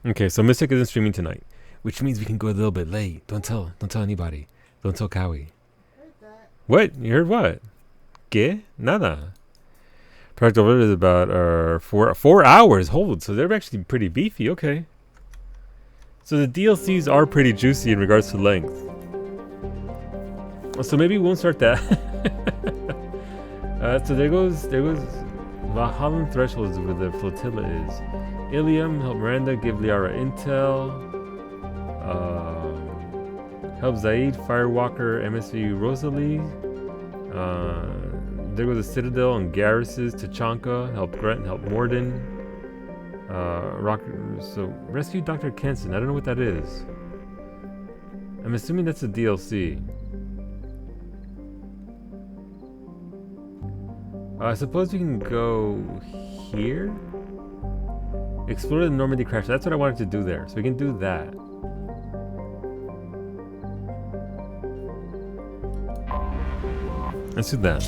Okay, so Mystic isn't streaming tonight, which means we can go a little bit late. Don't tell anybody. Don't tell Cowie. What? You heard what? ¿Qué? Nada. Project Overlord is about 4 hours. Hold, so they're actually pretty beefy. Okay. So the DLCs are pretty juicy in regards to length. So maybe we won't start that. So there goes Valhalla Threshold is where the flotilla is. Ilium, help Miranda give Liara intel. Help Zaid, Firewalker, MSV Rosalie. There goes the Citadel and Garrus's Tachanka, help Grant, help Morden. So rescue Dr. Kenson. I don't know what that is. I'm assuming that's a DLC. I suppose we can go here? Explore the Normandy crash. That's what I wanted to do there. So we can do that. Let's do that.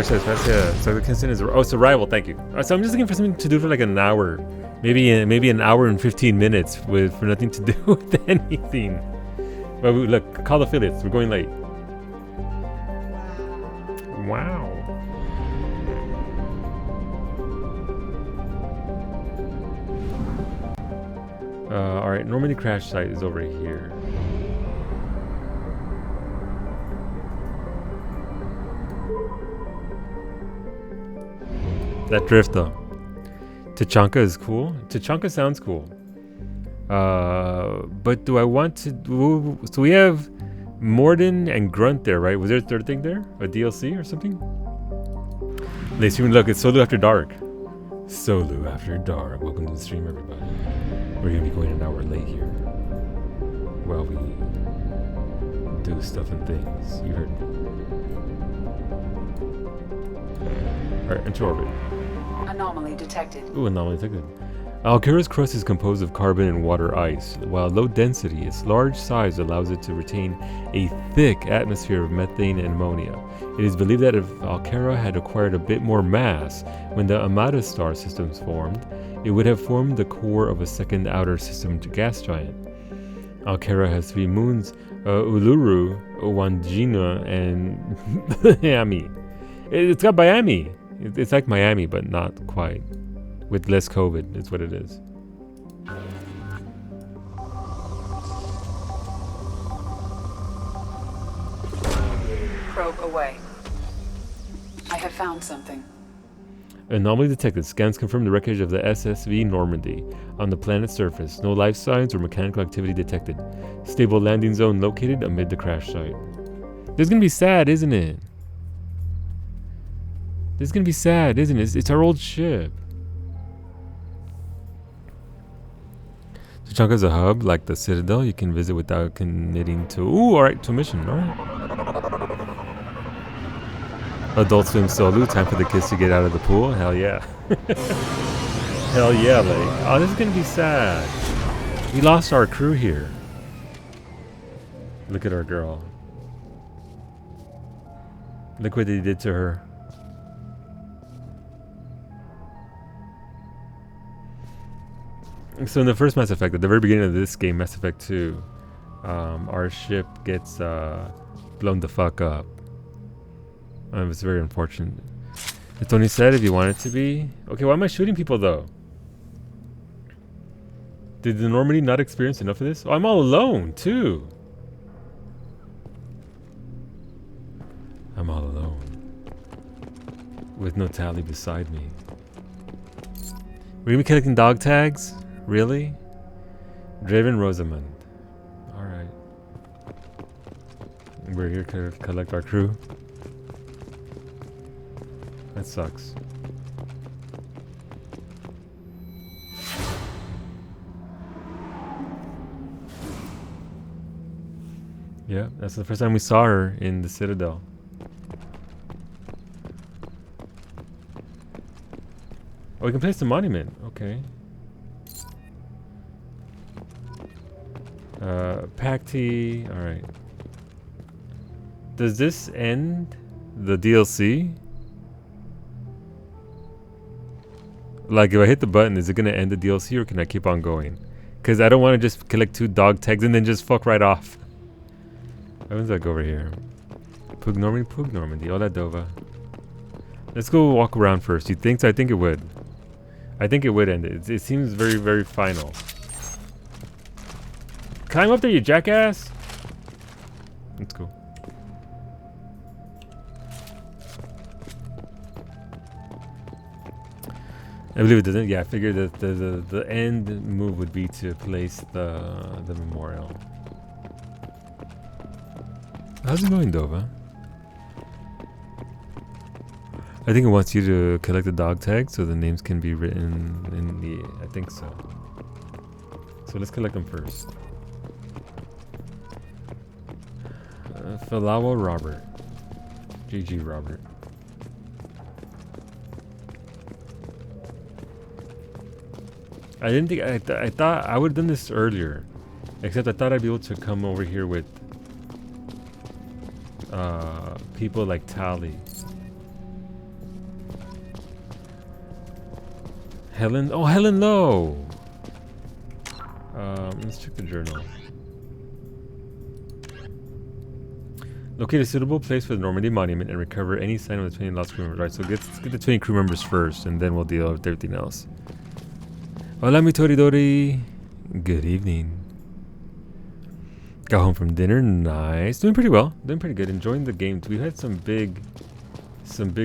So the Kinston is it's Arrival. Thank you. So I'm just looking for something to do for like an hour, maybe an hour and 15 minutes for nothing to do with anything. But look, call affiliates. We're going late. Wow. All right, Normandy crash site is over here. That drift though. Tachanka is cool. Tachanka sounds cool. But do I want to do, so we have Morden and Grunt there, right? Was there a third thing there? A DLC or something? They stream, look, it's Solo After Dark. Solo After Dark. Welcome to the stream, everybody. We're gonna be going an hour late here while we do stuff and things. You heard me. Alright, into orbit. Anomaly detected. Ooh, anomaly detected. Alkera's crust is composed of carbon and water ice. While low density, its large size allows it to retain a thick atmosphere of methane and ammonia. It is believed that if Alkera had acquired a bit more mass when the Amata star systems formed, it would have formed the core of a second outer system gas giant. Alkera has 3 moons, Uluru, Wandjina, and Miami. It's got Miami. It's like Miami, but not quite. With less COVID, is what it is. Probe away. I have found something. Anomaly detected. Scans confirm the wreckage of the SSV Normandy on the planet's surface. No life signs or mechanical activity detected. Stable landing zone located amid the crash site. This is gonna be sad, isn't it? This is gonna be sad, isn't it? It's our old ship. Tachanka is a hub like the Citadel you can visit without committing to. Ooh, alright, to a mission, alright. Adult Swim Solo, time for the kids to get out of the pool. Hell yeah. Hell yeah, like. Oh, this is gonna be sad. We lost our crew here. Look at our girl. Look what they did to her. So in the first Mass Effect, at the very beginning of this game, Mass Effect 2, our ship gets blown the fuck up. It's very unfortunate. It's only said if you want it to be. Okay, why am I shooting people though? Did the Normandy not experience enough of this? Oh, I'm all alone too. I'm all alone. With no Tali beside me. We're gonna be collecting dog tags? Really? Draven Rosamund. Alright. We're here to collect our crew. That sucks. Yeah, that's the first time we saw her in the Citadel. Oh, we can place the monument. Okay. Pacti. Alright. Does this end the DLC? Like, if I hit the button, is it going to end the DLC or can I keep on going? Because I don't want to just collect 2 dog tags and then just fuck right off. How does that go over here? Pug Normandy. Hola, Dova. Let's go walk around first. You think so? I think it would. I think it would end it. It seems very, very final. Climb up there, you jackass! Let's go. I believe it doesn't. Yeah, I figured that the end move would be to place the memorial. How's it going, Dova? I think it wants you to collect the dog tags so the names can be written in the. I think so. So let's collect them first. Falawa Robert. GG Robert. I didn't think I thought I would have done this earlier, except I thought I'd be able to come over here with people like Tali. Helen, oh Helen Lowe. Let's check the journal. Locate a suitable place for the Normandy monument and recover any sign of the 20 lost crew members. Right, so let's get the 20 crew members first, and then we'll deal with everything else. Hola, mi Toridori. Good evening. Got home from dinner. Nice. Doing pretty well. Doing pretty good. Enjoying the game. We had some big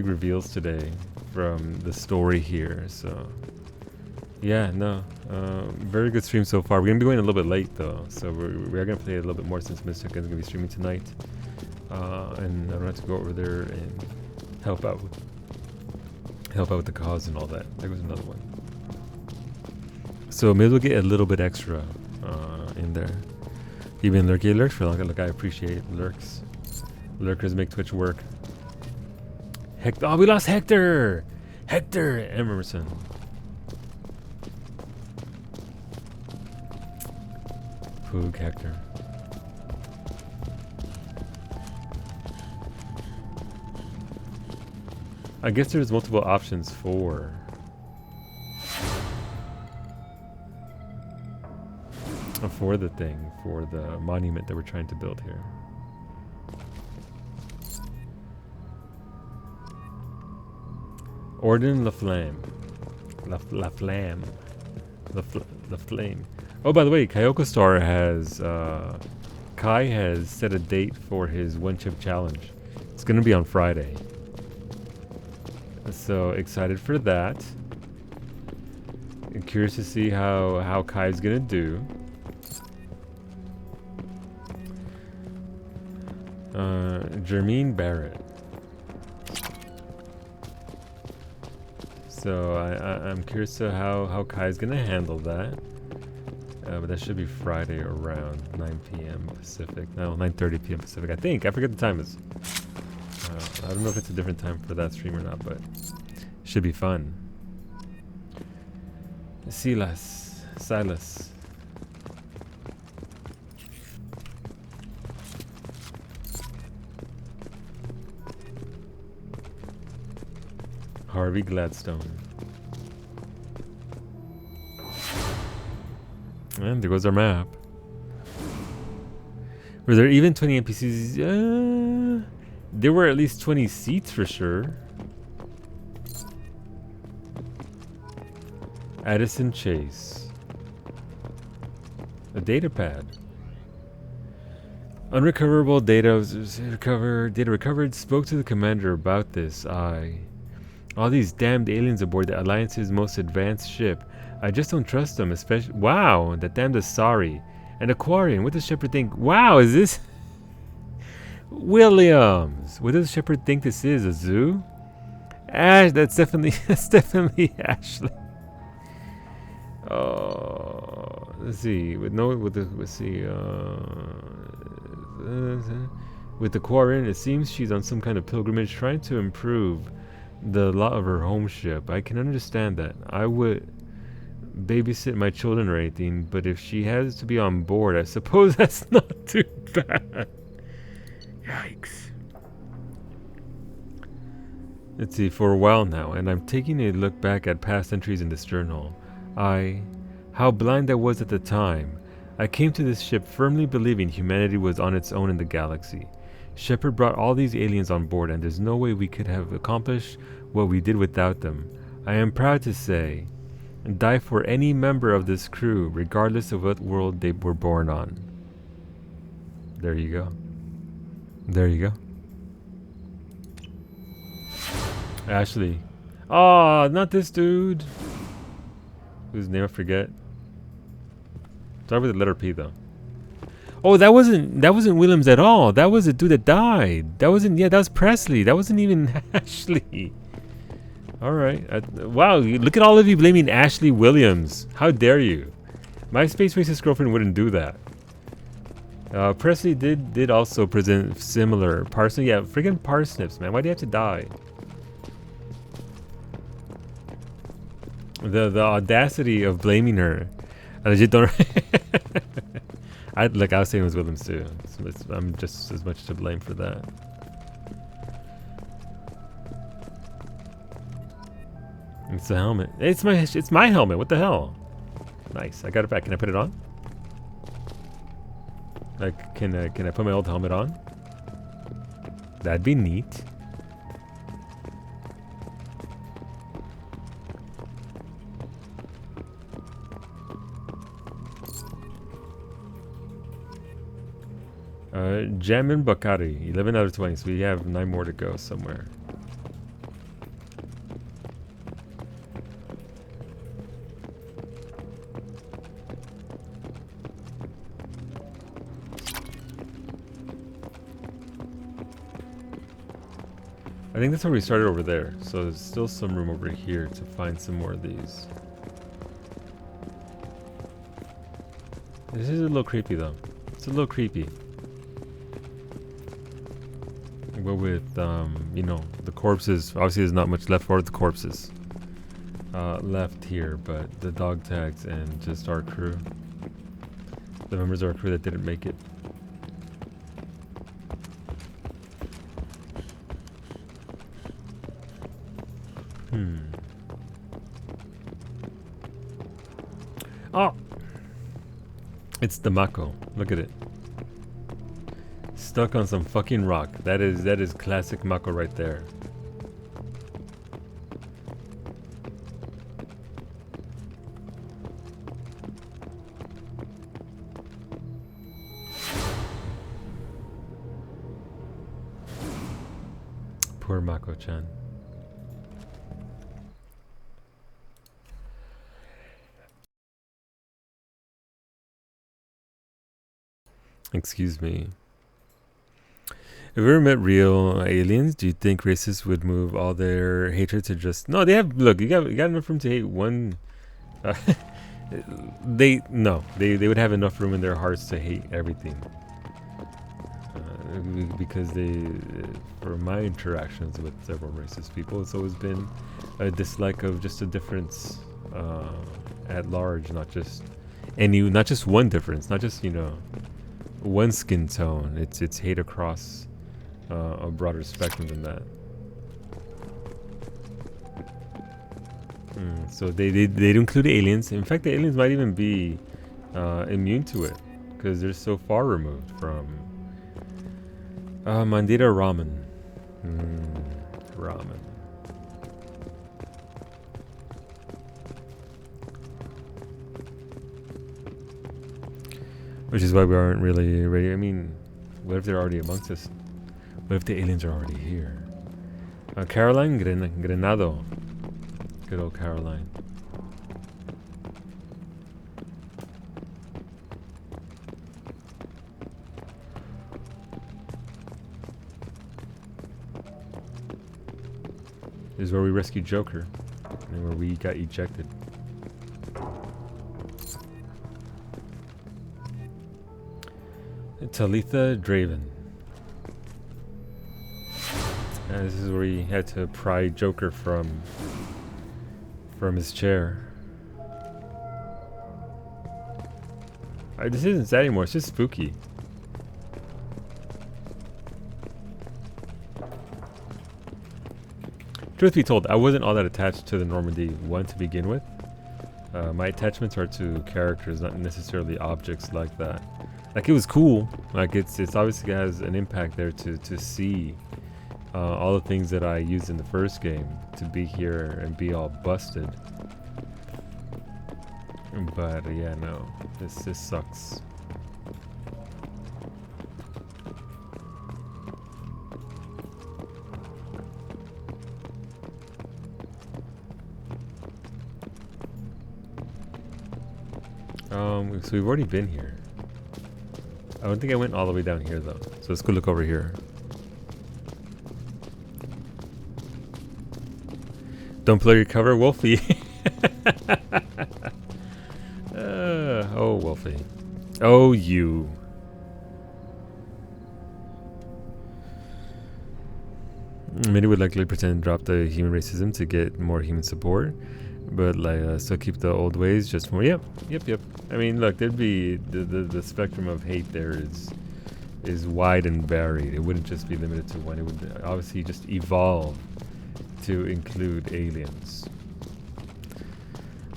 reveals today from the story here. So, yeah, no. Very good stream so far. We're going to be going a little bit late, though. So, we're going to play a little bit more since Mystic is going to be streaming tonight. And I don't have to go over there and help out with the cause and all that. There goes another one. So maybe we'll get a little bit extra in there. You've been lurking lurks for long. Look, I appreciate lurks. Lurkers make Twitch work. Hector, oh, we lost Hector. Hector Emerson. Poog Hector. I guess there's multiple options for the monument that we're trying to build here. Orden Laflamme. Laflamme. The flame. Oh, by the way, Kyoko Star has Kai has set a date for his one chip challenge. It's gonna be on Friday. So excited for that. I'm curious to see how Kai's gonna do. Jermaine Barrett. So I'm curious to how Kai's gonna handle that. But that should be Friday around 9 p.m. Pacific. No, 9:30 p.m. Pacific. I think. I forget the time is. I don't know if it's a different time for that stream or not, but it should be fun. Silas. Harvey Gladstone. And there goes our map. Were there even 20 NPCs? There were at least 20 seats for sure. Addison Chase. A data pad. Unrecoverable data recovered. Spoke to the commander about this. All these damned aliens aboard the Alliance's most advanced ship. I just don't trust them, especially... Wow, that damned Asari. An Aquarian. What does Shepard think? Wow, is this... Williams. What does Shepard think this is? A zoo? Ash, that's definitely Ashley. Let's see. With the Aquarian, it seems she's on some kind of pilgrimage trying to improve the lot of her home ship. I can understand that. I would babysit my children or anything, but if she has to be on board, I suppose that's not too bad. Yikes. Let's see, for a while now, and I'm taking a look back at past entries in this journal. How blind I was at the time. I came to this ship firmly believing humanity was on its own in the galaxy. Shepard brought all these aliens on board, and there's no way we could have accomplished what we did without them. I am proud to say, die for any member of this crew, regardless of what world they were born on. There you go. There you go. Ashley. Oh, not this dude. Whose name I forget. Start with the letter P though. Oh, that wasn't Williams at all. That was a dude that died. That was Presley. That wasn't even Ashley. All right. Wow, look at all of you blaming Ashley Williams. How dare you? My space racist girlfriend wouldn't do that. Presley did also present similar. Parsnips, yeah, friggin' parsnips, man. Why do you have to die? The audacity of blaming her. I legit don't. I was saying it was Williams too. I'm just as much to blame for that. It's the helmet. It's my helmet. What the hell? Nice. I got it back. Can I put it on? Like, can I put my old helmet on? That'd be neat. Jamin Bakari, 11 out of 20, so we have 9 more to go somewhere. I think that's where we started over there, so there's still some room over here to find some more of these. This is a little creepy though. It's a little creepy. But with, you know, the corpses, obviously there's not much left for the corpses left here, but the dog tags and just our crew. The members of our crew that didn't make it. Oh! It's the Mako. Look at it. Stuck on some fucking rock. That is classic Mako right there. Poor Mako-chan. Excuse me. Have you ever met real aliens? Do you think racists would move all their hatred to just... No, they have... Look, you got enough room to hate one... They would have enough room in their hearts to hate everything. Because for my interactions with several racist people, it's always been a dislike of just a difference at large, not just one difference, not just one skin tone. It's hate across a broader spectrum than that. So they'd include aliens. In fact, the aliens might even be immune to it because they're so far removed from Mandira ramen. Ramen. Which is why we aren't really ready. I mean, what if they're already amongst us? What if the aliens are already here? Caroline Grenado. Good old Caroline. This is where we rescued Joker, and where we got ejected. Talitha Draven. This is where he had to pry Joker from his chair. This isn't sad anymore, it's just spooky. Truth be told, I wasn't all that attached to the Normandy 1 to begin with. My attachments are to characters, not necessarily objects like that. Like, it was cool. Like, it's obviously has an impact there to see all the things that I used in the first game to be here and be all busted. But yeah, no, this sucks. So we've already been here. I don't think I went all the way down here though. So let's go look over here. Don't play your cover, Wolfie. Oh, Wolfie. Oh, you. Many would likely pretend to drop the human racism to get more human support, but still keep the old ways just more. Yep. I mean, look, there'd be the spectrum of hate there is wide and varied. It wouldn't just be limited to one. It would obviously just evolve to include aliens.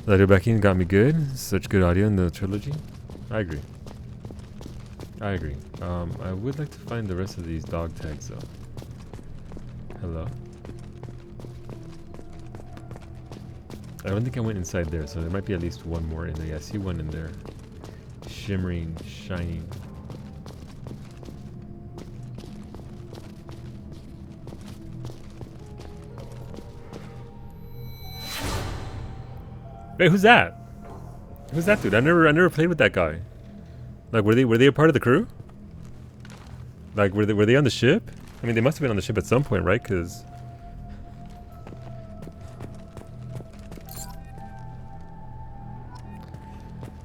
Letter backing got me good. Such good audio in the trilogy. I agree. I would like to find the rest of these dog tags though. Hello. I don't think I went inside there, so there might be at least one more in there. Yeah, I see one in there. Shimmering, shining. Wait, who's that? Who's that dude? I never played with that guy. Like, were they a part of the crew? Like, were they on the ship? I mean, they must have been on the ship at some point, right? Because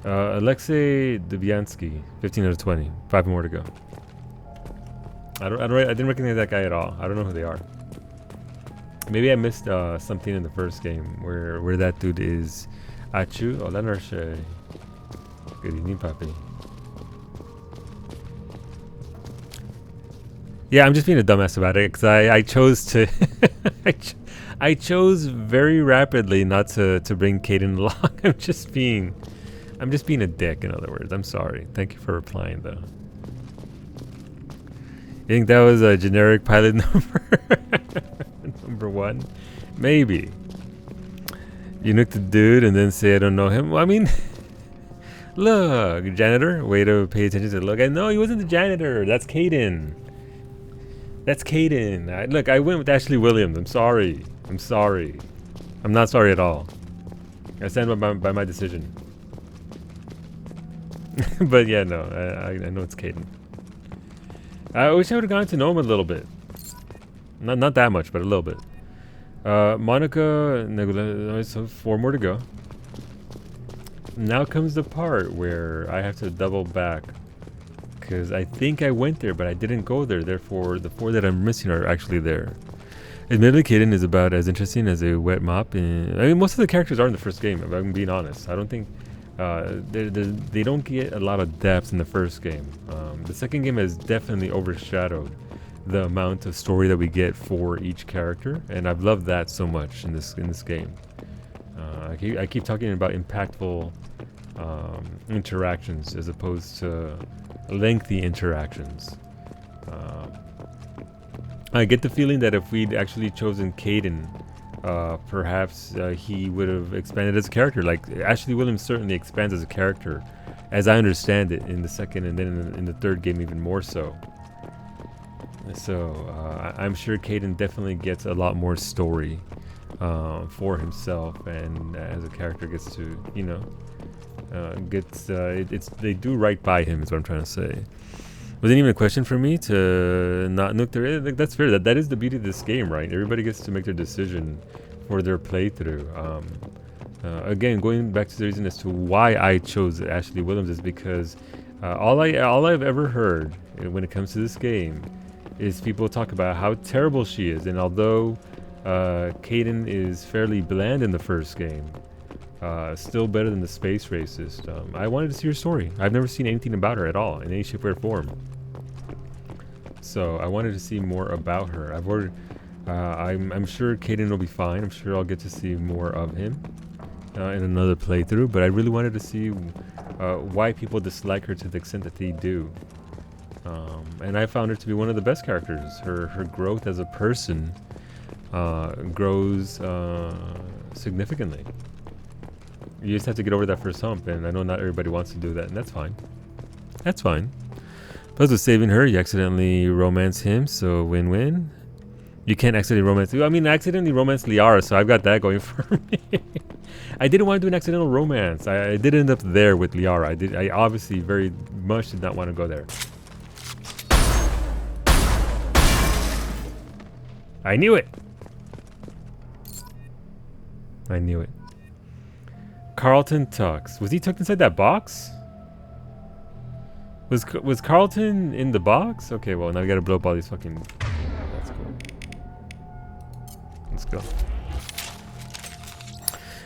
Alexei Dubyansky, 15 out of 20. 5 more to go. I didn't recognize that guy at all. I don't know who they are. Maybe I missed something in the first game where that dude is. Achu, hola Narshe. Good evening, Papi. Yeah, I'm just being a dumbass about it because I chose to I chose very rapidly not to bring Caden along. I'm just being a dick, in other words. I'm sorry. Thank you for replying though. You think that was a generic pilot number? Number 1? Maybe. You nuke the dude and then say I don't know him. Well, I mean, look, janitor, way to pay attention to. Look, I know he wasn't the janitor. That's Caden. Look, I went with Ashley Williams. I'm sorry. I'm not sorry at all. I stand by my decision. But yeah, no, I know it's Caden. I wish I would have gotten to know him a little bit. Not that much, but a little bit. Monica, so 4 more to go. now comes the part where I have to double back. Because I think I went there, but I didn't go there. Therefore, the 4 that I'm missing are actually there. Admittedly, Kaidan is about as interesting as a wet mop. I mean, most of the characters are in the first game, if I'm being honest. I don't think... they don't get a lot of depth in the first game. The second game has definitely overshadowed the amount of story that we get for each character, and I've loved that so much in this game. I keep talking about impactful interactions as opposed to lengthy interactions. I get the feeling that if we'd actually chosen Kaidan, perhaps he would have expanded as a character. Like Ashley Williams certainly expands as a character, as I understand it, in the second and then in the third game even more so. So I'm sure Kaidan definitely gets a lot more story for himself, and as a character gets to, you know, they do right by him is what I'm trying to say. Wasn't even a question for me to not nuke their... That's fair. That is the beauty of this game, right? Everybody gets to make their decision for their playthrough. Again, going back to the reason as to why I chose Ashley Williams is because all I've ever heard when it comes to this game is people talk about how terrible she is. And although Kaidan is fairly bland in the first game, still better than the space race system, I wanted to see her story. I've never seen anything about her at all in any shape or form. So I wanted to see more about her. I'm sure Kaidan will be fine. I'm sure I'll get to see more of him in another playthrough. But I really wanted to see why people dislike her to the extent that they do. And I found her to be one of the best characters. Her growth as a person grows significantly. You just have to get over that first hump, and I know not everybody wants to do that, and that's fine. That's fine. Plus with saving her, you accidentally romance him, so win-win. You can't accidentally romance... I mean, I accidentally romanced Liara, so I've got that going for me. I didn't want to do an accidental romance. I did end up there with Liara. I obviously very much did not want to go there. I knew it! I knew it. Carlton Tux. Was he tucked inside that box? Was Carlton in the box? Okay, well, now we gotta blow up all these fucking... That's cool. Let's go.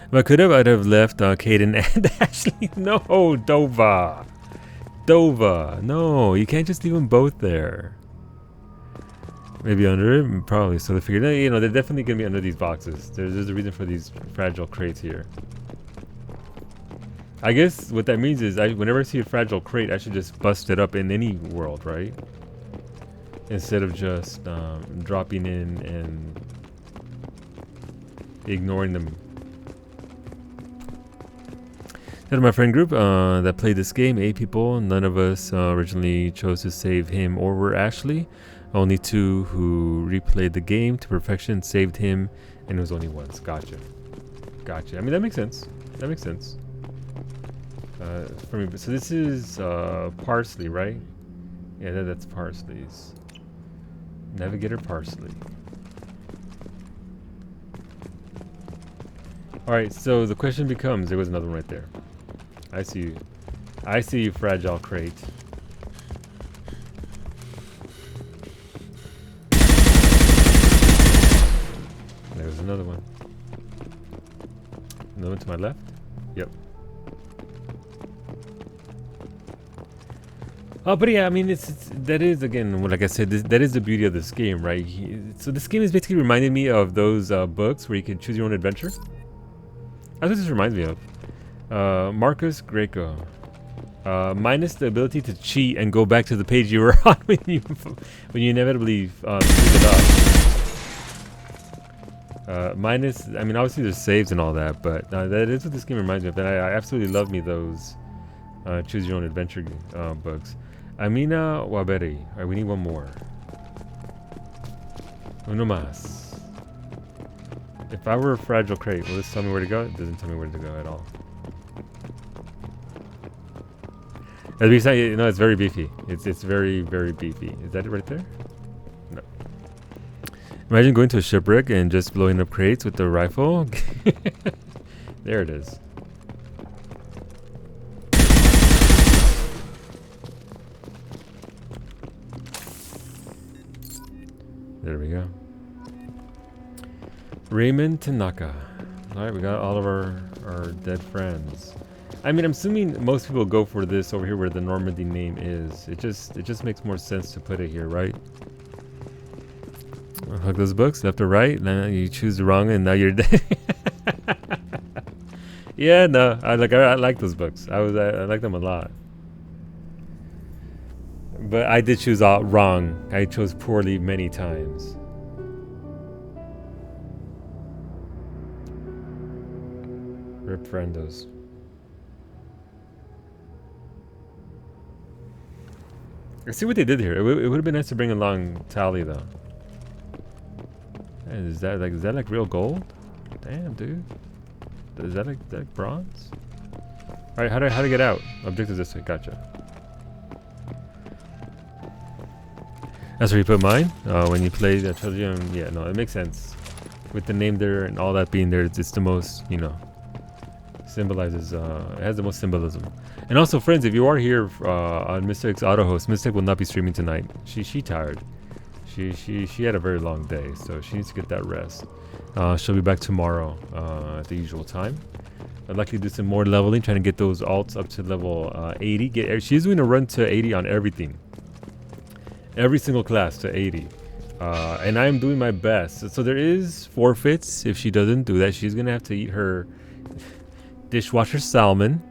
If I could have, I'd have left Kaidan and Ashley. No, Dova. Dova. No, you can't just leave them both there. Maybe under it? Probably. So they figured, you know, they're definitely gonna be under these boxes. There's a reason for these fragile crates here. I guess what that means is whenever I see a fragile crate, I should just bust it up in any world, right? Instead of just dropping in and ignoring them. Out of my friend group that played this game, 8 people. None of us originally chose to save him or were Ashley. Only 2 who replayed the game to perfection saved him, and it was only once. Gotcha. Gotcha. I mean, that makes sense. That makes sense. For me, so this is Parsley, right? Yeah, that's Parsley's. Navigator Parsley. Alright, so the question becomes, there was another one right there. I see you. I see you, fragile crate. There's another one. Another one to my left? Yep. Oh, but yeah, I mean, that is, again, like I said, that is the beauty of this game, right? So this game is basically reminding me of those books where you can choose your own adventure. That's what this reminds me of. Marcus Greco. Minus the ability to cheat and go back to the page you were on when you inevitably screwed it up. Minus, I mean, obviously there's saves and all that, but that is what this game reminds me of. And I absolutely love me those choose your own adventure books. Amina Waberi. Alright, we need one more. Uno más. If I were a fragile crate, will this tell me where to go? It doesn't tell me where to go at all. As we say, no, it's very beefy. It's very, very beefy. Is that it right there? No. Imagine going to a shipwreck and just blowing up crates with the rifle. There it is. There we go. Raymond Tanaka. Alright, we got all of our dead friends. I mean, I'm assuming most people go for this over here where the Normandy name is. It just makes more sense to put it here, right? Hug those books, left or right. Then you choose the wrong, and now you're dead. Yeah, no, I like those books. I like them a lot. But I did choose wrong. I chose poorly many times. Rip friendos. I see what they did here. It would have been nice to bring along Tali though. Hey, is that like real gold? Damn, dude. Is that like bronze? All right, how to get out? Objectives this way. Gotcha. That's where you put mine. When you play the trilogy, yeah, no, it makes sense. With the name there and all that being there, it's the most, you know, symbolizes. It has the most symbolism. And also, friends, if you are here on Mystic's auto host, Mystic will not be streaming tonight. She tired. She had a very long day, so she needs to get that rest. She'll be back tomorrow at the usual time. I'd like to do some more leveling, trying to get those alts up to level 80. She's doing a run to 80 on everything. Every single class to 80. And I'm doing my best. So there is forfeits if she doesn't do that. She's going to have to eat her dishwasher salmon.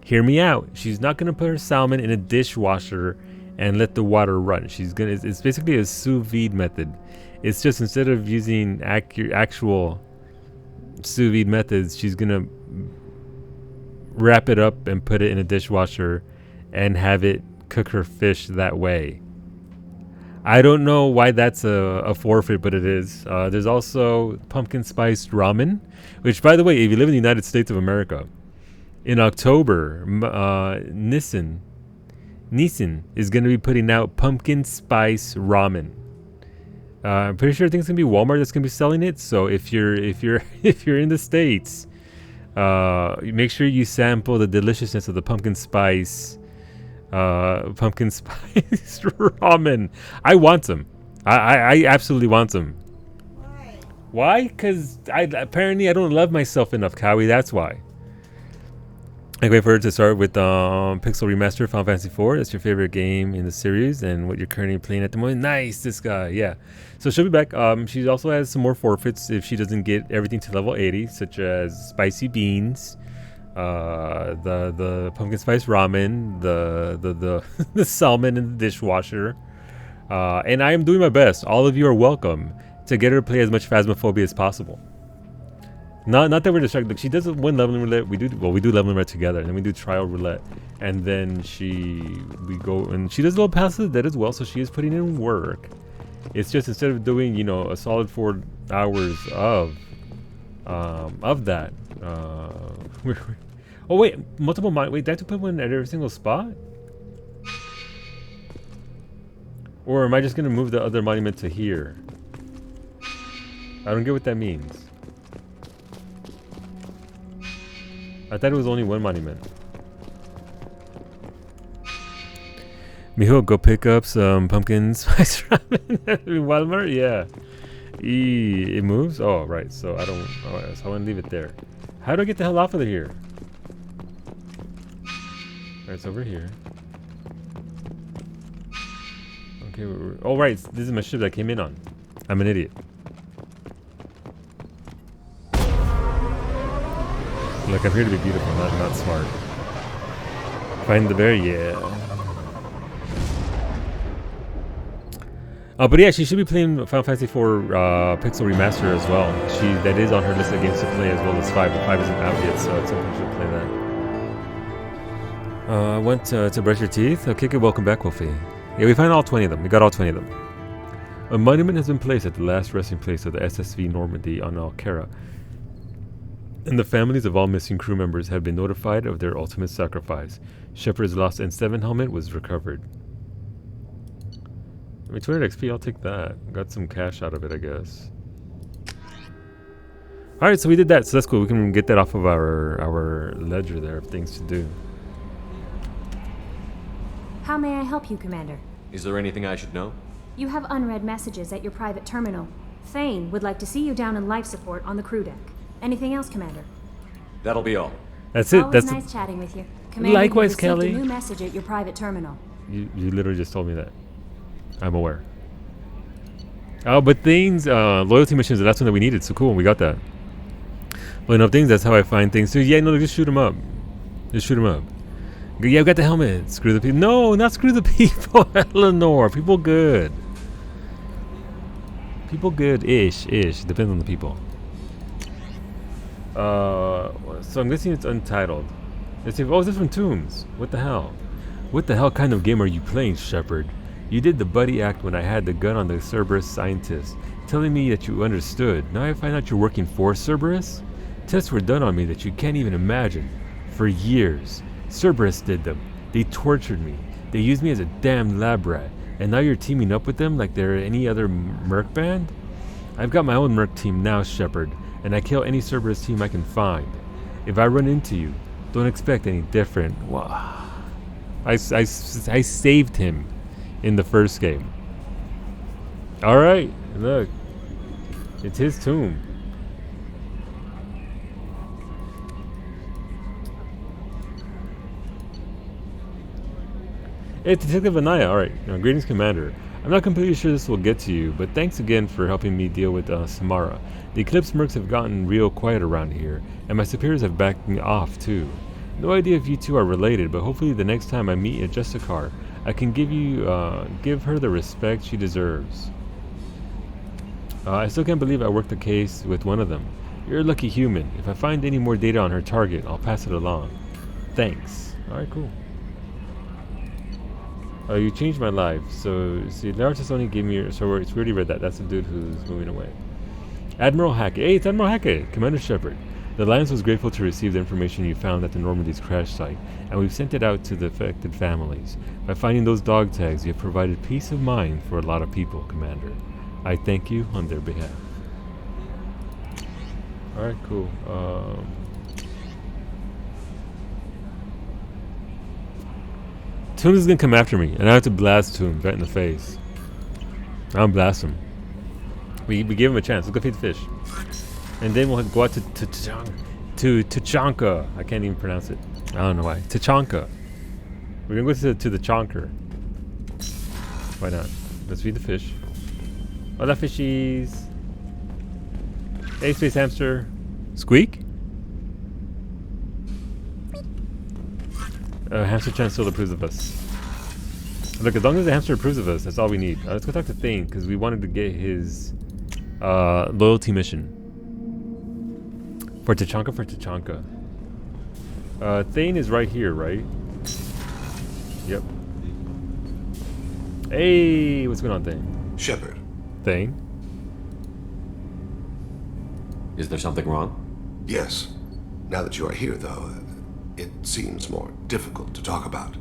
Hear me out. She's not going to put her salmon in a dishwasher and let the water run. It's basically a sous vide method. It's just instead of using actual sous vide methods, she's going to wrap it up and put it in a dishwasher and have it cook her fish that way. I don't know why that's a forfeit, but it is. There's also pumpkin spiced ramen, which, by the way, if you live in the United States of America, in October, Nissan is going to be putting out pumpkin spice ramen. I'm pretty sure I think it's going to be Walmart that's going to be selling it. So if you're in the States, make sure you sample the deliciousness of the pumpkin spice ramen. I want some. I absolutely want some. Why? Because apparently I don't love myself enough, Kawi. That's why. I wait for her to start with Pixel Remaster Final Fantasy IV. That's your favorite game in the series and what you're currently playing at the moment. Nice, this guy. Yeah. So she'll be back. She also has some more forfeits if she doesn't get everything to level 80, such as spicy beans, the pumpkin spice ramen, the salmon in the dishwasher. And I am doing my best. All of you are welcome to get her to play as much Phasmophobia as possible. Not that we're distracted. Like, she does one leveling roulette. We do leveling roulette together, and then we do trial roulette, and then we go and she does a little Pass of the Dead as well. So she is putting in work. It's just instead of doing a solid 4 hours of that. Oh wait, multiple mine. Wait, do I have to put one at every single spot? Or am I just gonna move the other monument to here? I don't get what that means. I thought it was only one monument. Miho, go pick up some pumpkin spice ramen at Walmart. Yeah. It moves? Oh, right. So I don't. Alright, so I want to leave it there. How do I get the hell off of here? Alright, it's over here. Okay. Oh, right. This is my ship that I came in on. I'm an idiot. Look, I'm here to be beautiful, not smart. Find the bear, yeah. But yeah, she should be playing Final Fantasy IV Pixel Remaster as well. That is on her list of games to play, as well as 5. But 5 isn't out yet, so at some point she'll play that. I went to brush your teeth. Okay, good. Welcome back, Wolfie. Yeah, we found all 20 of them. We got all 20 of them. A monument has been placed at the last resting place of the SSV Normandy on Alcara. And the families of all missing crew members have been notified of their ultimate sacrifice. Shepard's lost N7 helmet was recovered. I mean, 200 XP, I'll take that. Got some cash out of it, I guess. Alright, so we did that, so that's cool. We can get that off of our ledger there of things to do. How may I help you, Commander? Is there anything I should know? You have unread messages at your private terminal. Thane would like to see you down in life support on the crew deck. Anything else, Commander? That'll be all. That's it. Always That's nice chatting with you. Commander, likewise, you Kelly. received a new message at your private terminal. You literally just told me that. I'm aware. Oh, but things, loyalty missions, that's one that we needed. So cool, we got that. Well, enough things, that's how I find things too. Yeah, no, just shoot them up. Just shoot them up. Yeah, we got the helmet. Screw the people. No, not screw the people, Eleanor. People good. People good-ish. Depends on the people. So I'm guessing it's untitled. Let's see. Oh, this from Tombs. What the hell? What the hell kind of game are you playing, Shepard? You did the buddy act when I had the gun on the Cerberus scientist, telling me that you understood. Now I find out you're working for Cerberus? Tests were done on me that you can't even imagine. For years. Cerberus did them. They tortured me. They used me as a damn lab rat. And now you're teaming up with them like they're any other merc band? I've got my own merc team now, Shepard, and I kill any Cerberus team I can find. If I run into you, don't expect any different. Wow. I saved him in the first game. Alright, look. It's his tomb. Hey, Detective Anaya. Alright, greetings, Commander. I'm not completely sure this will get to you, but thanks again for helping me deal with Samara. The Eclipse mercs have gotten real quiet around here, and my superiors have backed me off too. No idea if you two are related, but hopefully the next time I meet a Justicar, I can give her the respect she deserves. I still can't believe I worked the case with one of them. You're a lucky human. If I find any more data on her target, I'll pass it along. Thanks. Alright, cool. You changed my life. So, see, Naruto's only gave me... So, we already read that. That's the dude who's moving away. Admiral Hackett. Hey, it's Admiral Hackett. Commander Shepard. The Alliance was grateful to receive the information you found at the Normandy's crash site, and we've sent it out to the affected families. By finding those dog tags, you have provided peace of mind for a lot of people, Commander. I thank you on their behalf. Alright, cool. Toombs is gonna come after me, and I have to blast Toombs right in the face. I'll blast him. We gave him a chance. Let's go feed the fish. And then we'll go out to Tuchanka. I can't even pronounce it. I don't know why. Tuchanka. We're gonna go to the Chonker. Why not? Let's feed the fish. Hola, fishies. Hey, space hamster. Squeak? Hamster Chan still approves of us. Look, as long as the hamster approves of us, that's all we need. Let's go talk to Thane, because we wanted to get his loyalty mission. For Tuchanka. Thane is right here, right? Yep. Hey, what's going on, Thane? Shepard. Thane? Is there something wrong? Yes. Now that you are here, though, it seems more difficult to talk about.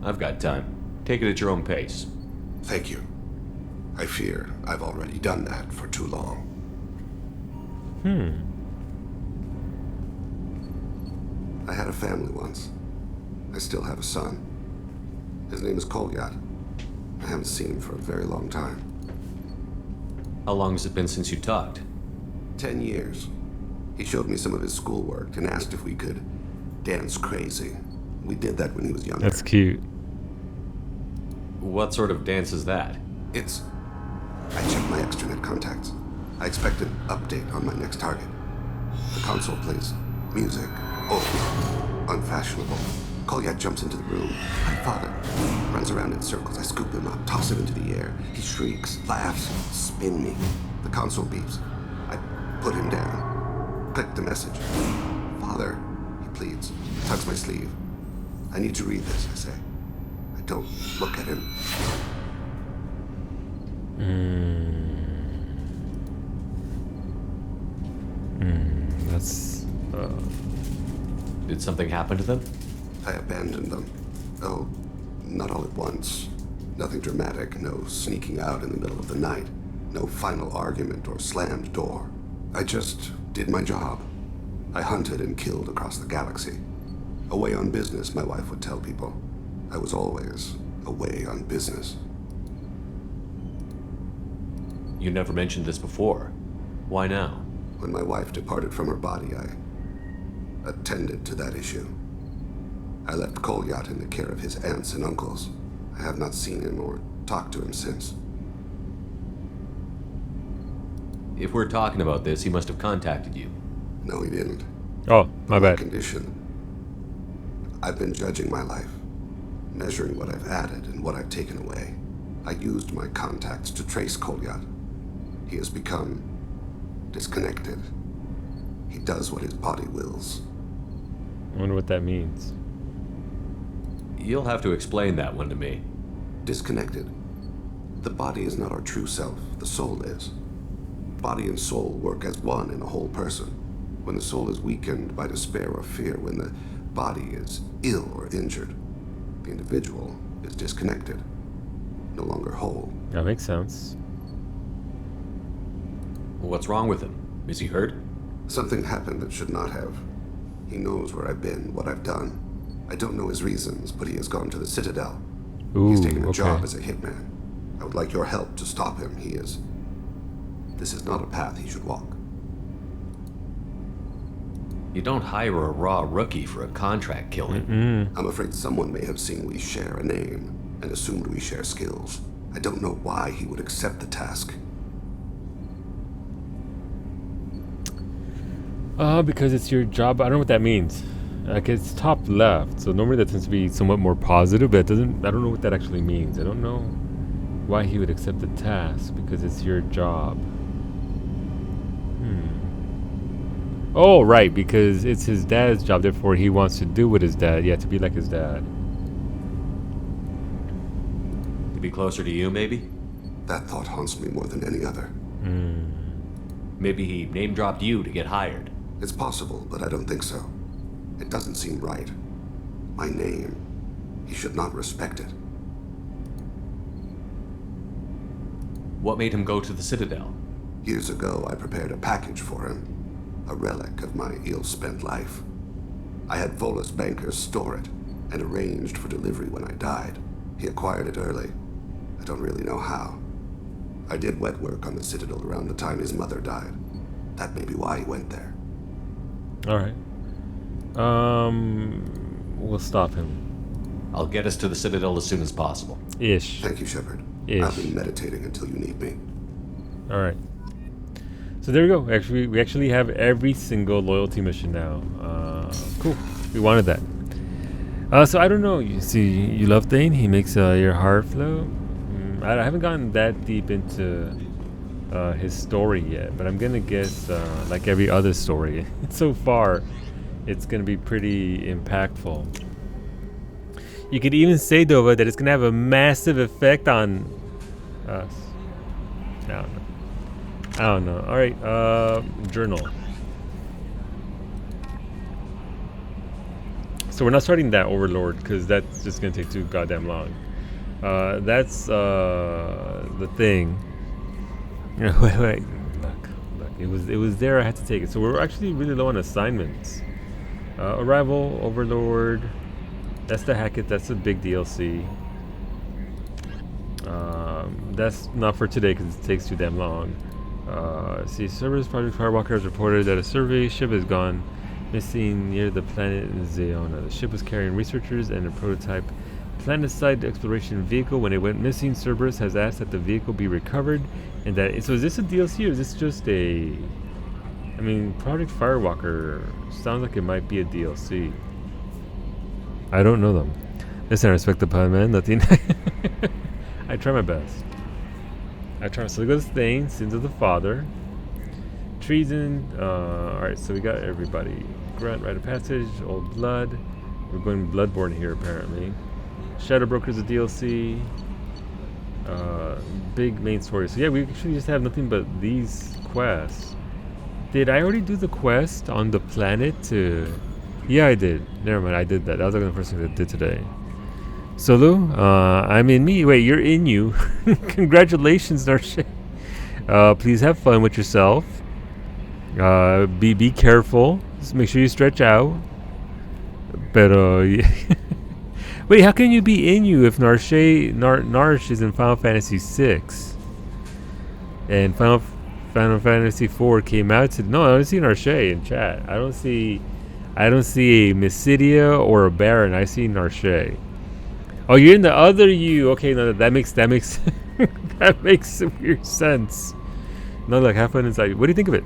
I've got time. Take it at your own pace. Thank you. I fear I've already done that for too long. I had a family once. I still have a son. His name is Kolyat. I haven't seen him for a very long time. How long has it been since you talked? 10 years. He showed me some of his schoolwork and asked if we could dance crazy. We did that when he was younger. That's cute. What sort of dance is that? I checked my extranet contacts. I expect an update on my next target. The console plays music. Old, unfashionable. Kolyat jumps into the room. My father runs around in circles. I scoop him up, toss him into the air. He shrieks, laughs, spin me. The console beeps. I put him down. Click the message. Father, he pleads, tugs my sleeve. I need to read this, I say. I don't look at him. That's, Did something happen to them? I abandoned them. Oh, not all at once. Nothing dramatic, no sneaking out in the middle of the night. No final argument or slammed door. I just did my job. I hunted and killed across the galaxy. Away on business, my wife would tell people. I was always away on business. You never mentioned this before. Why now? When my wife departed from her body, I attended to that issue. I left Kolyat in the care of his aunts and uncles. I have not seen him or talked to him since. If we're talking about this, he must have contacted you. No, he didn't. Oh, my bad. Condition. I've been judging my life, measuring what I've added and what I've taken away. I used my contacts to trace Kolyat. He has become disconnected. He does what his body wills. I wonder what that means. You'll have to explain that one to me. Disconnected. The body is not our true self. The soul is. Body and soul work as one in a whole person. When the soul is weakened by despair or fear, when the body is ill or injured, the individual is disconnected, no longer whole. That makes sense. What's wrong with him? Is he hurt? Something happened that should not have. He knows where I've been, what I've done. I don't know his reasons, but he has gone to the Citadel. Ooh, He's taken a okay. job as a hitman. I would like your help to stop him. This is not a path he should walk. You don't hire a raw rookie for a contract killing. I'm afraid someone may have seen we share a name and assumed we share skills. I don't know why he would accept the task. Because it's your job. I don't know what that means. Like, it's top left, so normally that tends to be somewhat more positive, but I don't know what that actually means. I don't know why he would accept the task, because it's your job. Oh, right, because it's his dad's job, therefore he wants to do with his dad. Yeah, to be like his dad. To be closer to you, maybe? That thought haunts me more than any other. Maybe he name-dropped you to get hired. It's possible, but I don't think so. It doesn't seem right. My name. He should not respect it. What made him go to the Citadel? Years ago, I prepared a package for him. A relic of my ill-spent life. I had Volus bankers store it, and arranged for delivery when I died. He acquired it early. I don't really know how. I did wet work on the Citadel around the time his mother died. That may be why he went there. Alright. We'll stop him. I'll get us to the Citadel as soon as possible. Ish. Thank you, Shepard. Ish. I'll be meditating until you need me. Alright. So there we go. We actually have every single loyalty mission now. Cool. We wanted that. So I don't know. You see, you love Thane. He makes your heart flow. I haven't gotten that deep into his story yet, but I'm gonna guess like every other story so far, it's gonna be pretty impactful. You could even say, Dova, that it's gonna have a massive effect on us. I don't know. All right, journal. So we're not starting that Overlord because that's just gonna take too goddamn long. That's the thing. Wait. Look. It was there. I had to take it. So we're actually really low on assignments. Arrival, Overlord. That's the Hackett. That's a big DLC. That's not for today because it takes too damn long. See, Cerberus Project Firewalker has reported that a survey ship has gone missing near the planet Zeona. The ship was carrying researchers and a prototype planet-side exploration vehicle. When it went missing, Cerberus has asked that the vehicle be recovered, and that. So is this a DLC or is this just a? I mean, Project Firewalker sounds like it might be a DLC. I don't know them. Listen, I respect the pun, man. Nothing. I try my best. So we go to Thane, Sins of the Father, Treason. Alright, so we got everybody. Grunt, Rite of Passage, Old Blood. We're going Bloodborne here, apparently. Shadow Broker's a DLC. Big main story. So yeah, we actually just have nothing but these quests. Did I already do the quest on the planet to... Yeah, I did. Never mind, I did that. That was like the first thing I did today. Solu, I'm in me. Wait, you're in you. Congratulations, Narshe. Please have fun with yourself. Be careful. Just make sure you stretch out. Pero yeah. Wait, how can you be in you if Narsh is in Final Fantasy VI? And Final Fantasy IV came out to no. I don't see Narshe in chat. I don't see a Mysidia or a Baron. I see Narshe. Oh, you're in the other you. Okay, no, that makes that makes weird sense. No, like have fun inside. What do you think of it?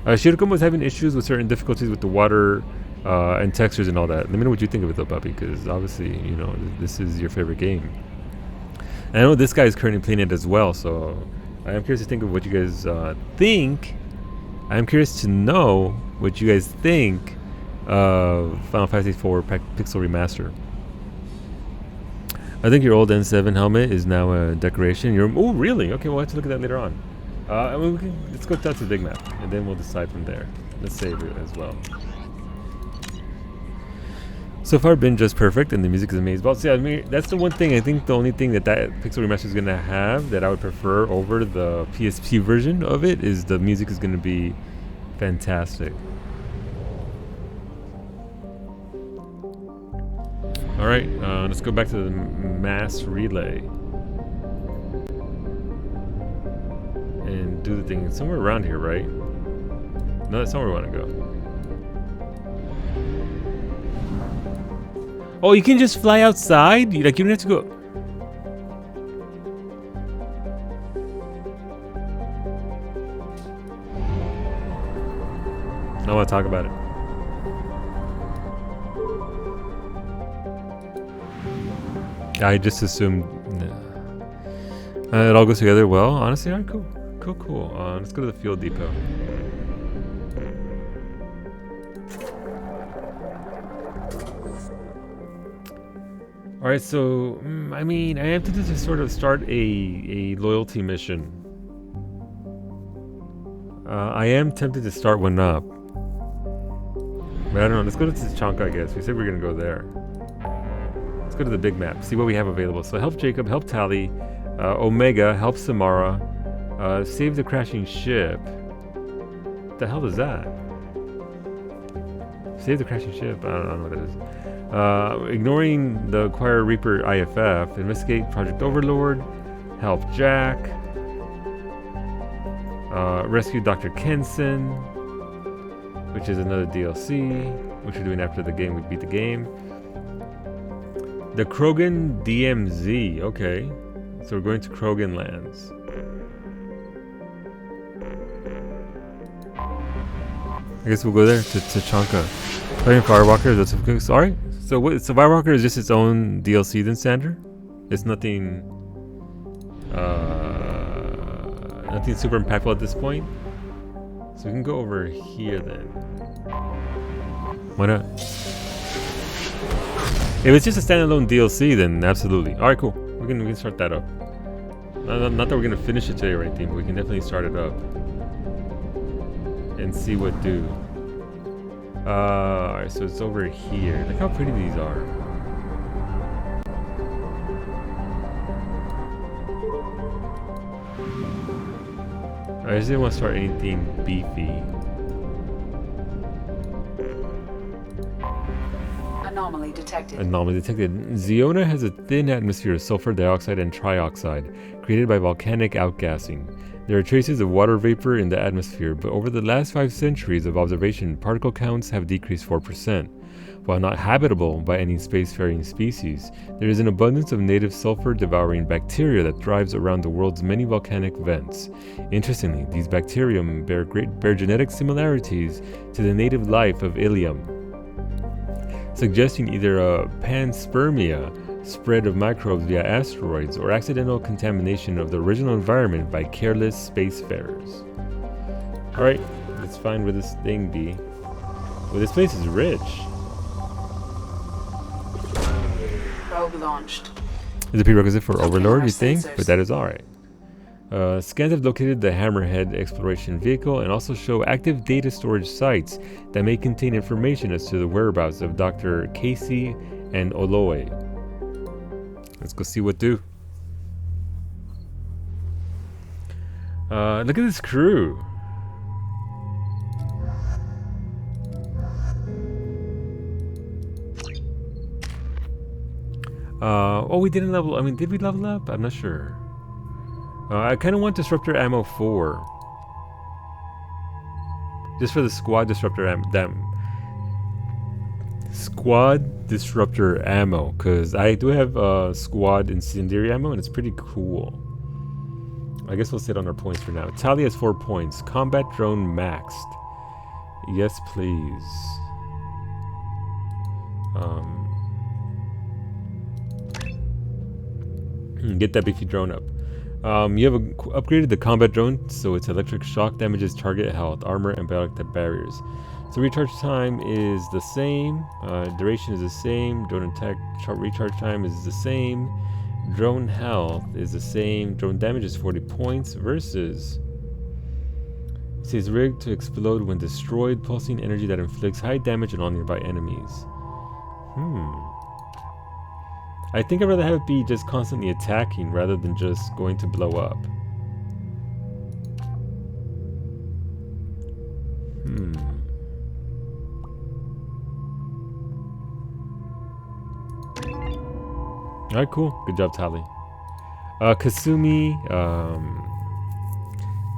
Shirokuma was having issues with certain difficulties with the water and textures and all that. Let me know what you think of it though, Bobby, because obviously, you know, this is your favorite game. And I know this guy is currently playing it as well, so I am curious to think of what you guys think. I am curious to know what you guys think of Final Fantasy IV Pixel Remaster. I think your old N7 helmet is now a decoration. Oh, really? Okay, we'll have to look at that later on. I mean, let's go down to the big map, and then we'll decide from there. Let's save it as well. So far, been just perfect, and the music is amazing. But see, I mean, that's the one thing. I think the only thing that Pixel Remaster is gonna have that I would prefer over the PSP version of it is the music is gonna be fantastic. All right, let's go back to the mass relay and do the thing. It's somewhere around here, right? No, that's somewhere we want to go. Oh, you can just fly outside? Like, you don't have to go. I want to talk about it. I just assumed it all goes together well. Honestly, alright, cool. Cool. Let's go to the fuel depot. Alright, so I mean, I am tempted to sort of start a loyalty mission. I am tempted to start one up. But I don't know, let's go to Tachanka, I guess. We said we were gonna go there. Let's go to the big map, see what we have available. So help Jacob, help Tali, Omega, help Samara, save the crashing ship. What the hell is that? Save the crashing ship? I don't know what that is. Ignoring the Acquire Reaper IFF, investigate Project Overlord, help Jack, rescue Dr. Kenson, which is another DLC, which we're doing after the game. We beat the game. The Krogan DMZ, okay. So we're going to Krogan lands. I guess we'll go there to Tachanka. Playing Firewalker, that's okay. Sorry. So what? So Firewalker is just its own DLC then, Sander? It's nothing. Nothing super impactful at this point. So we can go over here then. Why not? If it's just a standalone DLC, then absolutely. All right, cool. We can start that up. Not that we're gonna finish it today or anything, but we can definitely start it up and see what do. Alright, so it's over here. Look how pretty these are. I just didn't want to start anything beefy. Anomaly detected. Anomaly detected. Ziona has a thin atmosphere of sulfur dioxide and trioxide, created by volcanic outgassing. There are traces of water vapor in the atmosphere, but over the last 5 centuries of observation, particle counts have decreased 4%. While not habitable by any spacefaring species, there is an abundance of native sulfur-devouring bacteria that thrives around the world's many volcanic vents. Interestingly, these bacterium bear genetic similarities to the native life of Ilium, suggesting either a panspermia, spread of microbes via asteroids, or accidental contamination of the original environment by careless spacefarers. Alright, let's find where this thing be. Well, this place is rich. Probe launched. Is a prerequisite for Overlord, you think? But that is alright. Scans have located the Hammerhead exploration vehicle and also show active data storage sites that may contain information as to the whereabouts of Dr. Casey and Oloe. Let's go see what do. Look at this crew. Oh, we didn't level. I mean, did we level up? I'm not sure. I kind of want Disruptor Ammo 4. Just for the Squad Disruptor Squad Disruptor Ammo. Because I do have Squad Incendiary Ammo and it's pretty cool. I guess we'll sit on our points for now. Tali has 4 points. Combat Drone maxed. Yes, please. Get that beefy drone up. You have upgraded the combat drone, so its electric shock damages target health, armor, and biotic barriers. So recharge time is the same, duration is the same, drone attack recharge time is the same, drone health is the same, drone damage is 40 points versus... It says rigged to explode when destroyed, pulsing energy that inflicts high damage on all nearby enemies. I think I'd rather have it be just constantly attacking rather than just going to blow up. Alright, cool. Good job, Tali. Kasumi,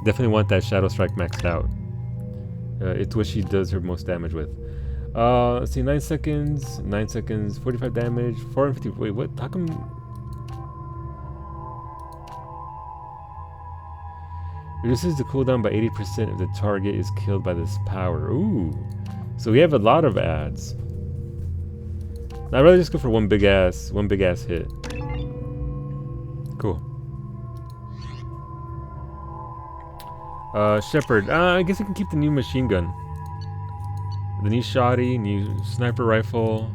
definitely want that Shadow Strike maxed out. It's what she does her most damage with. Let's see, 9 seconds, 45 damage, 450. Wait, what? How come? Reduces the cooldown by 80% if the target is killed by this power. Ooh. So we have a lot of ads. I'd rather just go for one big ass hit. Cool. Shepard. I guess we can keep the new machine gun. The new shotty, new sniper rifle,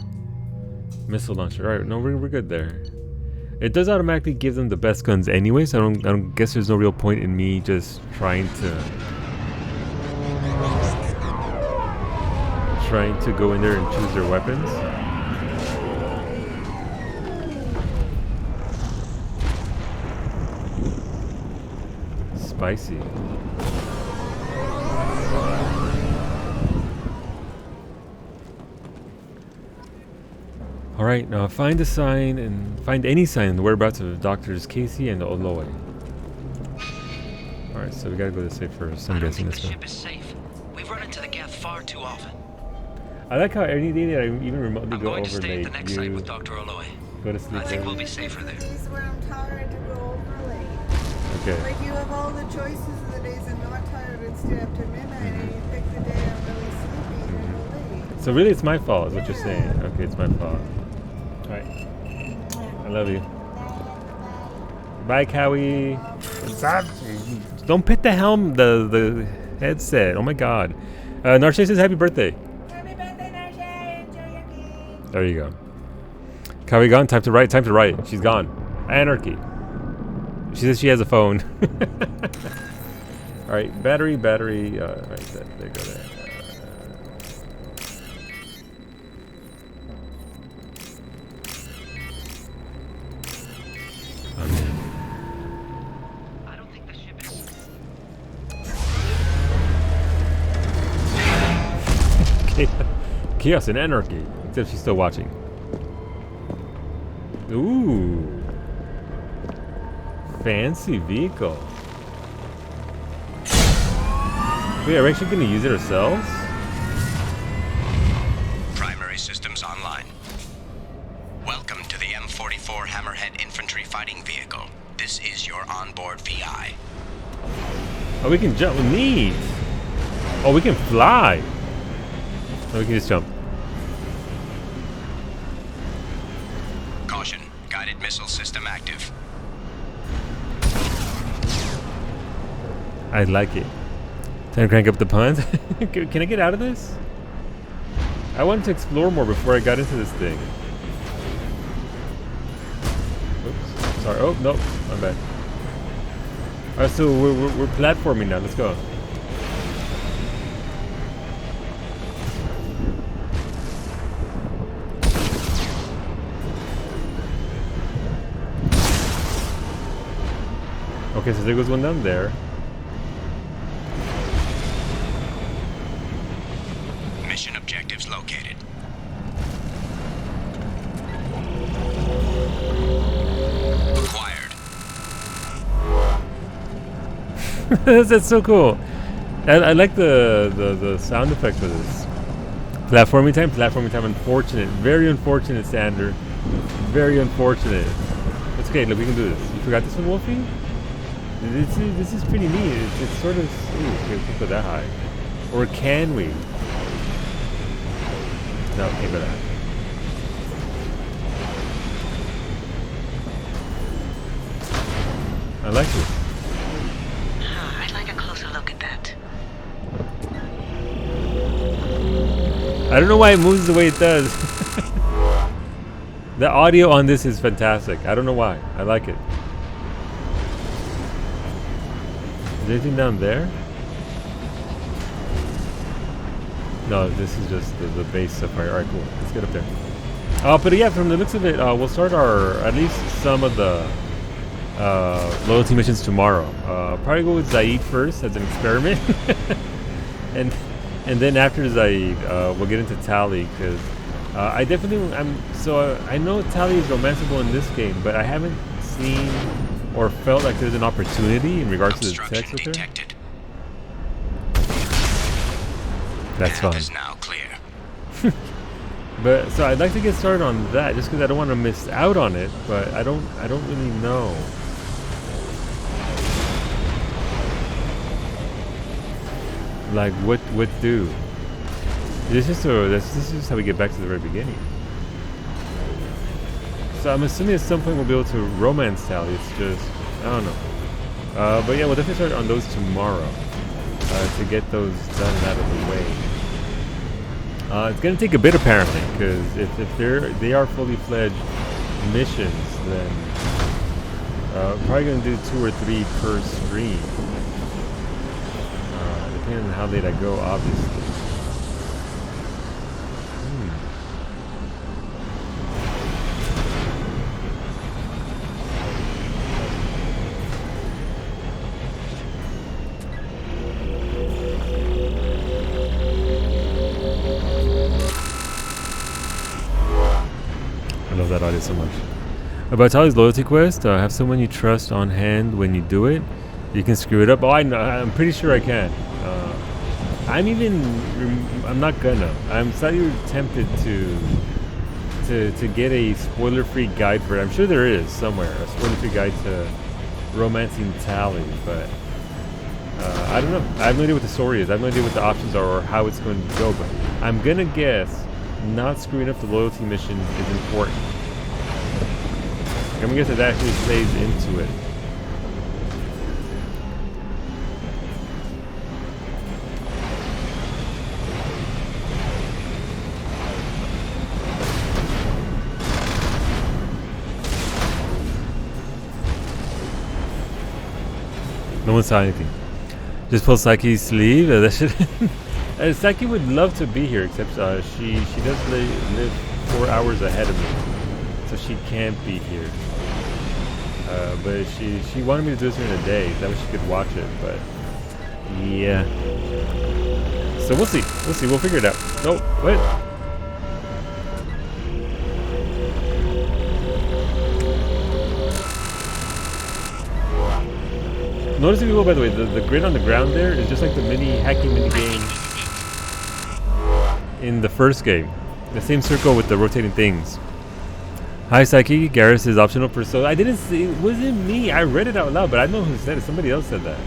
missile launcher. Alright, no, we're good there. It does automatically give them the best guns anyway, so I don't guess there's no real point in me just trying to go in there and choose their weapons. Spicy. Alright, now find a sign and find any sign in the whereabouts of Doctors Casey and Oloy. Alright, so we gotta go this way first. I'm guessing this way. The ship is safe. We've run into the gap far too often. I like how any day that I even remotely go over to stay late, at the next site with Dr. Oloy. Go to sleep. I think we'll be safer there. This is where I'm tired to go over late. Okay. Like you have all the choices of the days I'm not tired and stay up to midnight, and you pick the day I'm really sleepy and go late. So really it's my fault is what you're saying. Okay, it's my fault. Alright. I love you. Bye, Cowie. Stop. Don't pit the helm, the headset. Oh my god. Narshe says happy birthday. Happy birthday, Narshe. Enjoy your game. There you go. Cowie gone? Time to write. Time to write. She's gone. Anarchy. She says she has a phone. Alright, battery. Right, there you go there. Chaos and anarchy. Except she's still watching. Ooh. Fancy vehicle. Wait, are we actually going to use it ourselves? Primary systems online. Welcome to the M44 Hammerhead Infantry Fighting Vehicle. This is your onboard VI. Oh, we can jump. Neat. Oh, we can fly. Oh, we can just jump. Caution. Guided missile system active. I like it. Time to crank up the puns. Can I get out of this? I wanted to explore more before I got into this thing. Oops. Sorry. Oh, no. My bad. Alright, so we're platforming now. Let's go. Okay, so there goes one down there. Mission objectives located. Acquired. That's so cool. I like the sound effect for this. Platforming time. Unfortunate, very unfortunate, Sander. Very unfortunate. It's okay. Look, we can do this. You forgot this one, Wolfie? This is pretty neat. It's sort of. Ooh, we can't go that high. Or can we? No, can't go that high. I like this. I'd like a closer look at that. I don't know why it moves the way it does. The audio on this is fantastic. I don't know why. I like it. Is there anything down there? No, this is just the base safari. Alright, cool. Let's get up there. But yeah, from the looks of it, we'll start at least some of the loyalty missions tomorrow. Probably go with Zaid first as an experiment. and then after Zaid, we'll get into Tali, because I know Tali is romanceable in this game, but I haven't seen or felt like there's an opportunity in regards to the text with her. That's fine. Is now clear. But so I'd like to get started on that, just because I don't want to miss out on it. But I don't really know. Like what do? This is how we get back to the very beginning. So I'm assuming at some point we'll be able to romance Tali. It's just I don't know. But yeah, we'll definitely start on those tomorrow to get those done and out of the way. It's gonna take a bit apparently, because if they are fully fledged missions, then probably gonna do 2 or 3 per stream, depending on how late I go, obviously. I love that audio so much. About Tali's loyalty quest, have someone you trust on hand when you do it. You can screw it up. Oh, I know. I'm pretty sure I can. I'm not gonna. I'm slightly tempted to get a spoiler-free guide for it. I'm sure there is somewhere a spoiler-free guide to romancing Tali, but I don't know. I have no idea what the story is. I have no idea what the options are or how it's going to go. But I'm gonna guess not screwing up the loyalty mission is important. I'm gonna guess that actually plays into it. No one saw anything. Just pull Psyche's sleeve. That should. Psyche would love to be here, except she does live 4 hours ahead of me, so she can't be here. But she wanted me to do this during the day. That way she could watch it. But yeah. So we'll see. We'll figure it out. Oh, what? Notice if you will, by the way, the grid on the ground there is just like the hacking mini game in the first game. The same circle with the rotating things. Hi Psyche, Garrus is optional for so I didn't see it wasn't me. I read it out loud, but I know who said it. Somebody else said that.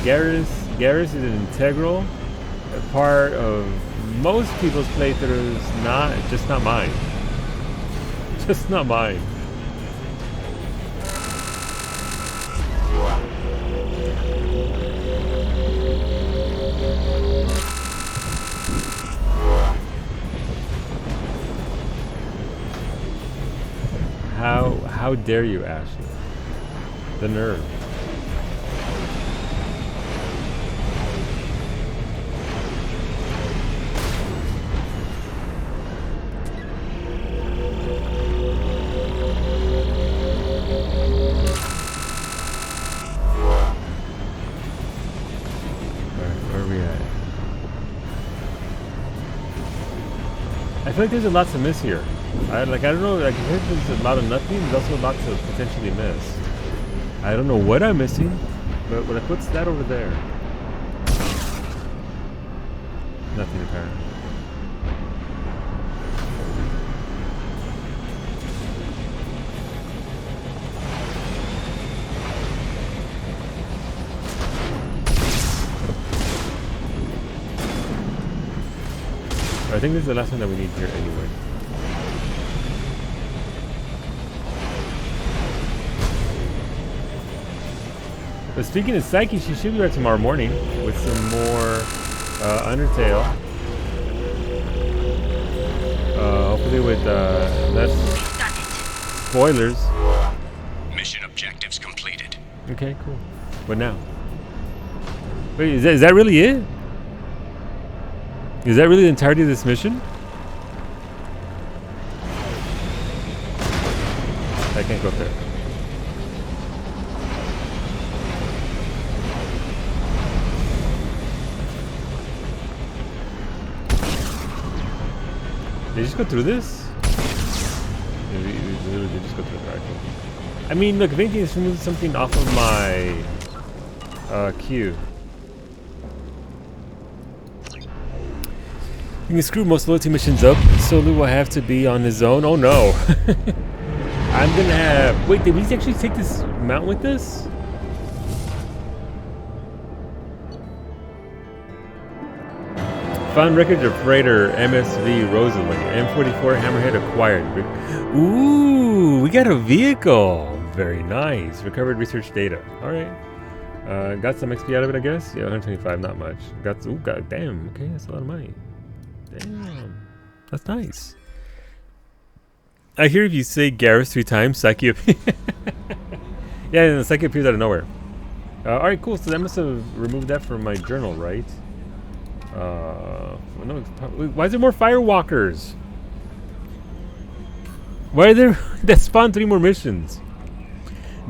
Garrus is an integral part of most people's playthroughs, just not mine. Just not mine. How dare you, Ashley? The nerve. Where are we at? I feel like there's a lot to miss here. I don't know, like, I think there's a lot of nothing, there's also a lot to potentially miss. I don't know what I'm missing, But like, what's that over there? Nothing apparent. I think this is the last one that we need here anyway. But speaking of Psyche, she should be back tomorrow morning with some more Undertale. Hopefully with less spoilers. Mission objectives completed. Okay, cool. What now? Wait, is that really it? Is that really the entirety of this mission? I can't go up there. Did you just go through this? Yeah, we literally did just go through the rifle. I mean, look, if anything, it's removed something off of my queue. You can screw most loyalty missions up. Solu will have to be on his own. Oh no. I'm gonna have... Wait, did we actually take this mount with us? Found wreckage of freighter MSV Rosalie. M44 Hammerhead acquired. Ooh, we got a vehicle. Very nice. Recovered research data. Alright. Got some XP out of it, I guess. Yeah, 125, not much. God damn. Okay, that's a lot of money. Damn. That's nice. I hear if you say Garrus 3 times, Psyche appears. Yeah, and the Psyche appears out of nowhere. Alright, cool. So that must have removed that from my journal, right? No, why is there more firewalkers? Why are there that spawned 3 more missions?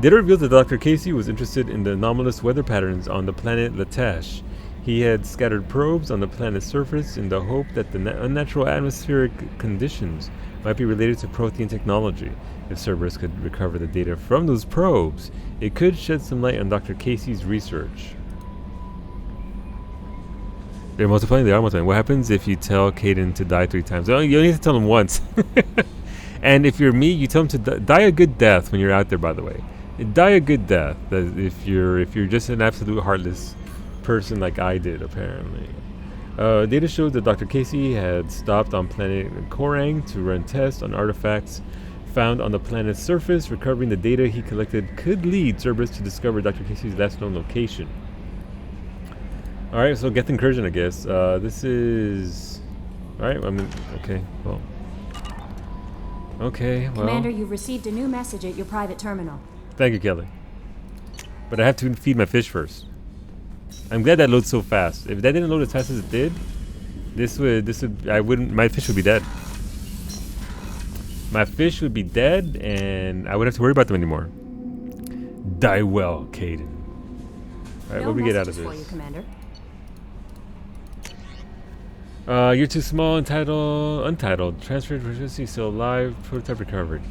Data reveals that Dr. Casey was interested in the anomalous weather patterns on the planet Latash. He had scattered probes on the planet's surface in the hope that the unnatural atmospheric conditions might be related to Prothean technology. If Cerberus could recover the data from those probes, it could shed some light on Dr. Casey's research. They're multiplying? They are multiplying. What happens if you tell Caden to die 3 times? Oh, you only have to tell him once. And if you're me, you tell him to die a good death when you're out there, by the way. Die a good death. If you're just an absolute heartless person like I did, apparently. Data showed that Dr. Casey had stopped on planet Korang to run tests on artifacts found on the planet's surface. Recovering the data he collected could lead Cerberus to discover Dr. Casey's last known location. Alright, so Geth Incursion, I guess. This is... Alright, I mean, okay, well... Okay, well... Commander, you've received a new message at your private terminal. Thank you, Kelly. But I have to feed my fish first. I'm glad that loads so fast. If that didn't load as fast as it did, my fish would be dead. My fish would be dead, and I wouldn't have to worry about them anymore. Die well, Caden. Alright, what do we get out of this? For you, Commander. You're too small, untitled. Transferred proficiency still alive, prototype recovered.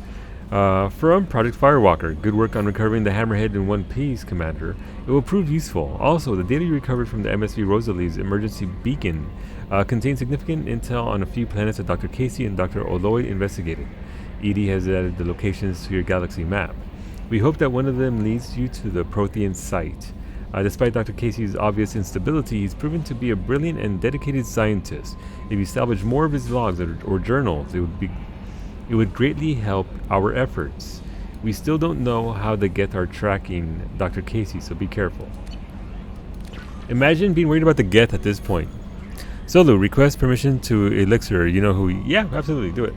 From Project Firewalker. Good work on recovering the Hammerhead in one piece, Commander. It will prove useful. Also, the data you recovered from the MSV Rosalie's emergency beacon contains significant intel on a few planets that Dr. Casey and Dr. Oloy investigated. EDI has added the locations to your galaxy map. We hope that one of them leads you to the Prothean site. Despite Dr. Casey's obvious instability, he's proven to be a brilliant and dedicated scientist. If you salvage more of his logs or journals, it would greatly help our efforts. We still don't know how the Geth are tracking Dr. Casey, so be careful. Imagine being worried about the Geth at this point. Solu, request permission to Elixir. You know who? Yeah, absolutely, do it.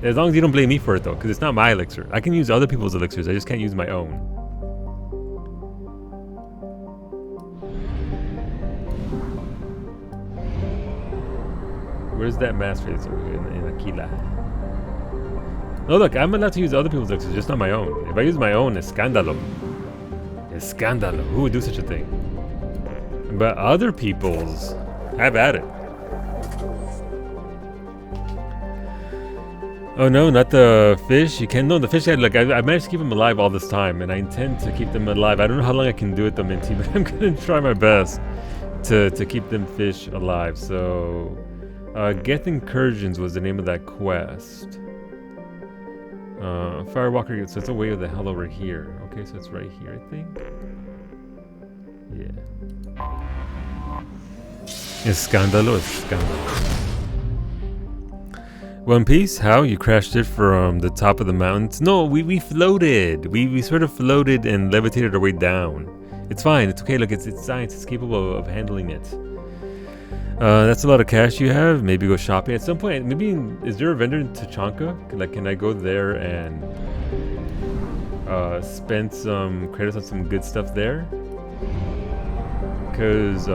As long as you don't blame me for it, though, because it's not my elixir. I can use other people's elixirs, I just can't use my own. Where's that mass phase in Aquila? No, look, I'm allowed to use other people's elixirs, just not my own. If I use my own, it's scandalo. It's scandalo. Who would do such a thing? But other people's, have at it. Oh no, not the fish. You can't. No, the fish. I managed to keep them alive all this time, and I intend to keep them alive. I don't know how long I can do it, though, Minty, but I'm gonna try my best to keep them fish alive. So, Geth Incursions was the name of that quest. Firewalker. So it's away the hell over here. Okay, so it's right here, I think. Yeah. Escándalo, escándalo. One Piece, how? You crashed it from the top of the mountains? No, we floated. We sort of floated and levitated our way down. It's fine. It's okay. Look, it's science. It's capable of handling it. That's a lot of cash you have. Maybe go shopping at some point. Maybe is there a vendor in Tachanka? Like, can I go there and spend some credits on some good stuff there? Because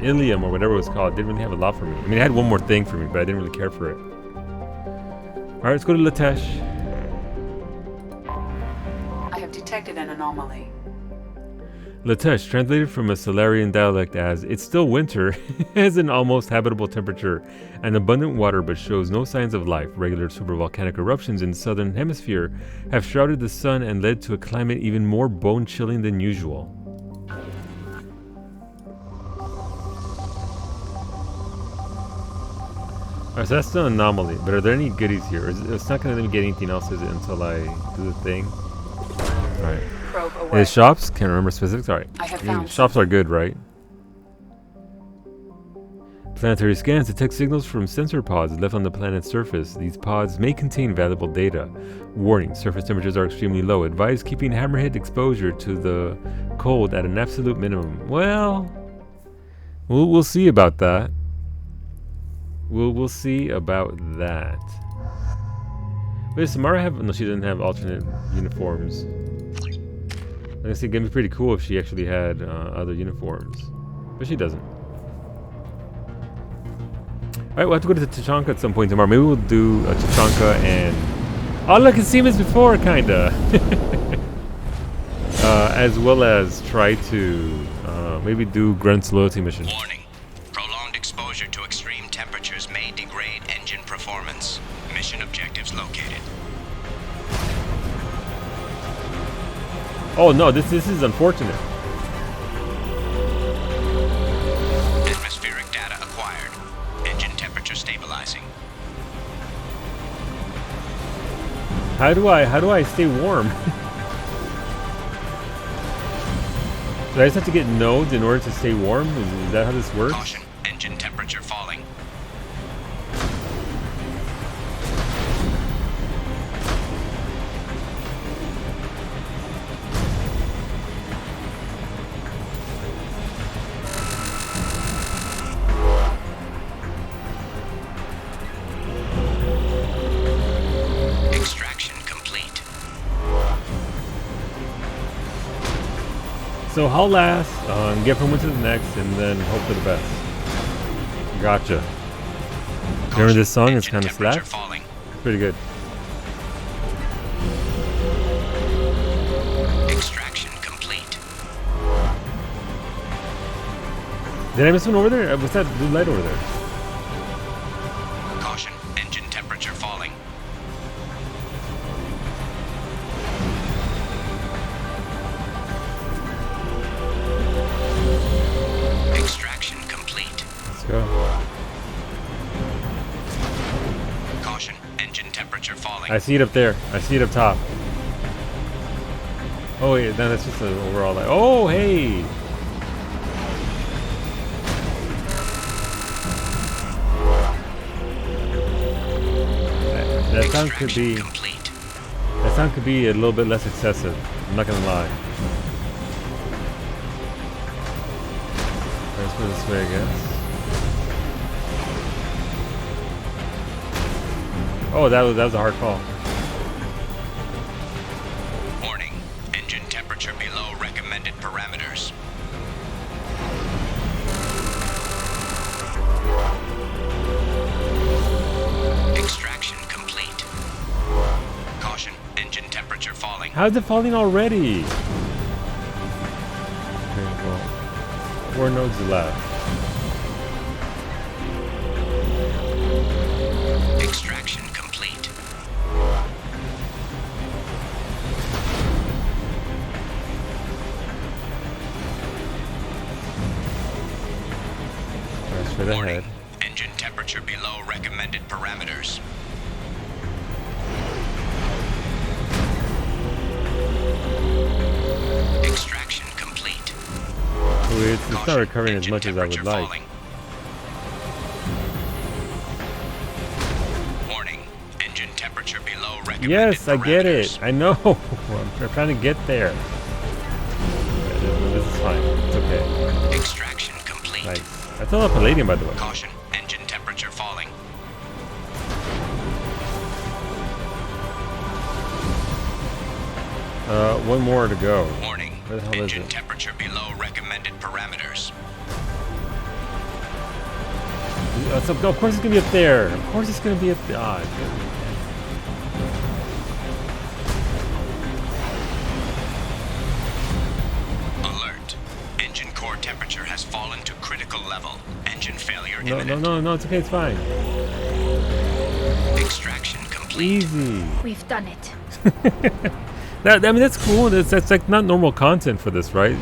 Ilium or whatever it was called didn't really have a lot for me. I mean, it had one more thing for me, but I didn't really care for it. Alright, let's go to Latesh. I have detected an anomaly. Latesh, translated from a Solarian dialect as, it's still winter, has an almost habitable temperature and abundant water but shows no signs of life. Regular supervolcanic eruptions in the southern hemisphere have shrouded the sun and led to a climate even more bone-chilling than usual. Alright, so that's still an anomaly, but are there any goodies here? It's not going to let me get anything else, is it, until I do the thing? Alright. Probe away. Is shops? Can't remember specifics. Alright. I have found shops are good, right? Planetary scans detect signals from sensor pods left on the planet's surface. These pods may contain valuable data. Warning, surface temperatures are extremely low. Advise keeping Hammerhead exposure to the cold at an absolute minimum. Well, we'll see about that. We'll see about that. Wait, does Samara have... No, she doesn't have alternate uniforms. I was gonna say it'd be pretty cool if she actually had other uniforms. But she doesn't. Alright, we'll have to go to Tachanka at some point tomorrow. Maybe we'll do Tachanka and... Oh look, it's same as before, kinda. As well as try to maybe do Grunt's loyalty mission. Warning. Prolonged exposure to extreme temperatures may degrade engine performance. Mission objectives located. Oh no, this is unfortunate. Atmospheric data acquired. Engine temperature stabilizing. How do I stay warm? Do I just have to get nodes in order to stay warm? Is that how this works? Caution, engine temperature falling. Extraction complete. So I'll last, get from one to the next, and then hope for the best. Gotcha. Remember this song? It's kind of slaps. Pretty good. Extraction complete. Did I miss one over there? What's that blue light over there? Caution, engine temperature falling. Extraction complete. Let's go. Caution, engine temperature falling. I see it up there. I see it up top. Oh wait, no, that's just an overall light. Oh, hey! That sound could be... That sound could be a little bit less excessive. I'm not gonna lie. Let's go this way, I guess. Oh, that was a hard call. Warning, engine temperature below recommended parameters. Extraction complete. Caution, engine temperature falling. How's it falling already? Okay, well, 4 nodes left. temperature below recommended parameters. Extraction complete. It's not recovering as much as I would like. Falling. Warning. Engine temperature below recommended Yes, I get parameters. it. I know. I'm trying to get there. This is fine. It's okay. Extraction complete. Nice. That's a lot of palladium, by the way. Caution. Engine temperature falling. One more to go. Warning. Where the hell is Engine it? temperature below recommended parameters. So, of course it's gonna be up there. Of course it's gonna be up there. Ah, Alert. Engine core temperature has fallen to critical level. Engine failure no, imminent. no, it's okay. It's fine. Extraction complete. Easy. We've done it. I mean, that's cool. That's like not normal content for this, right?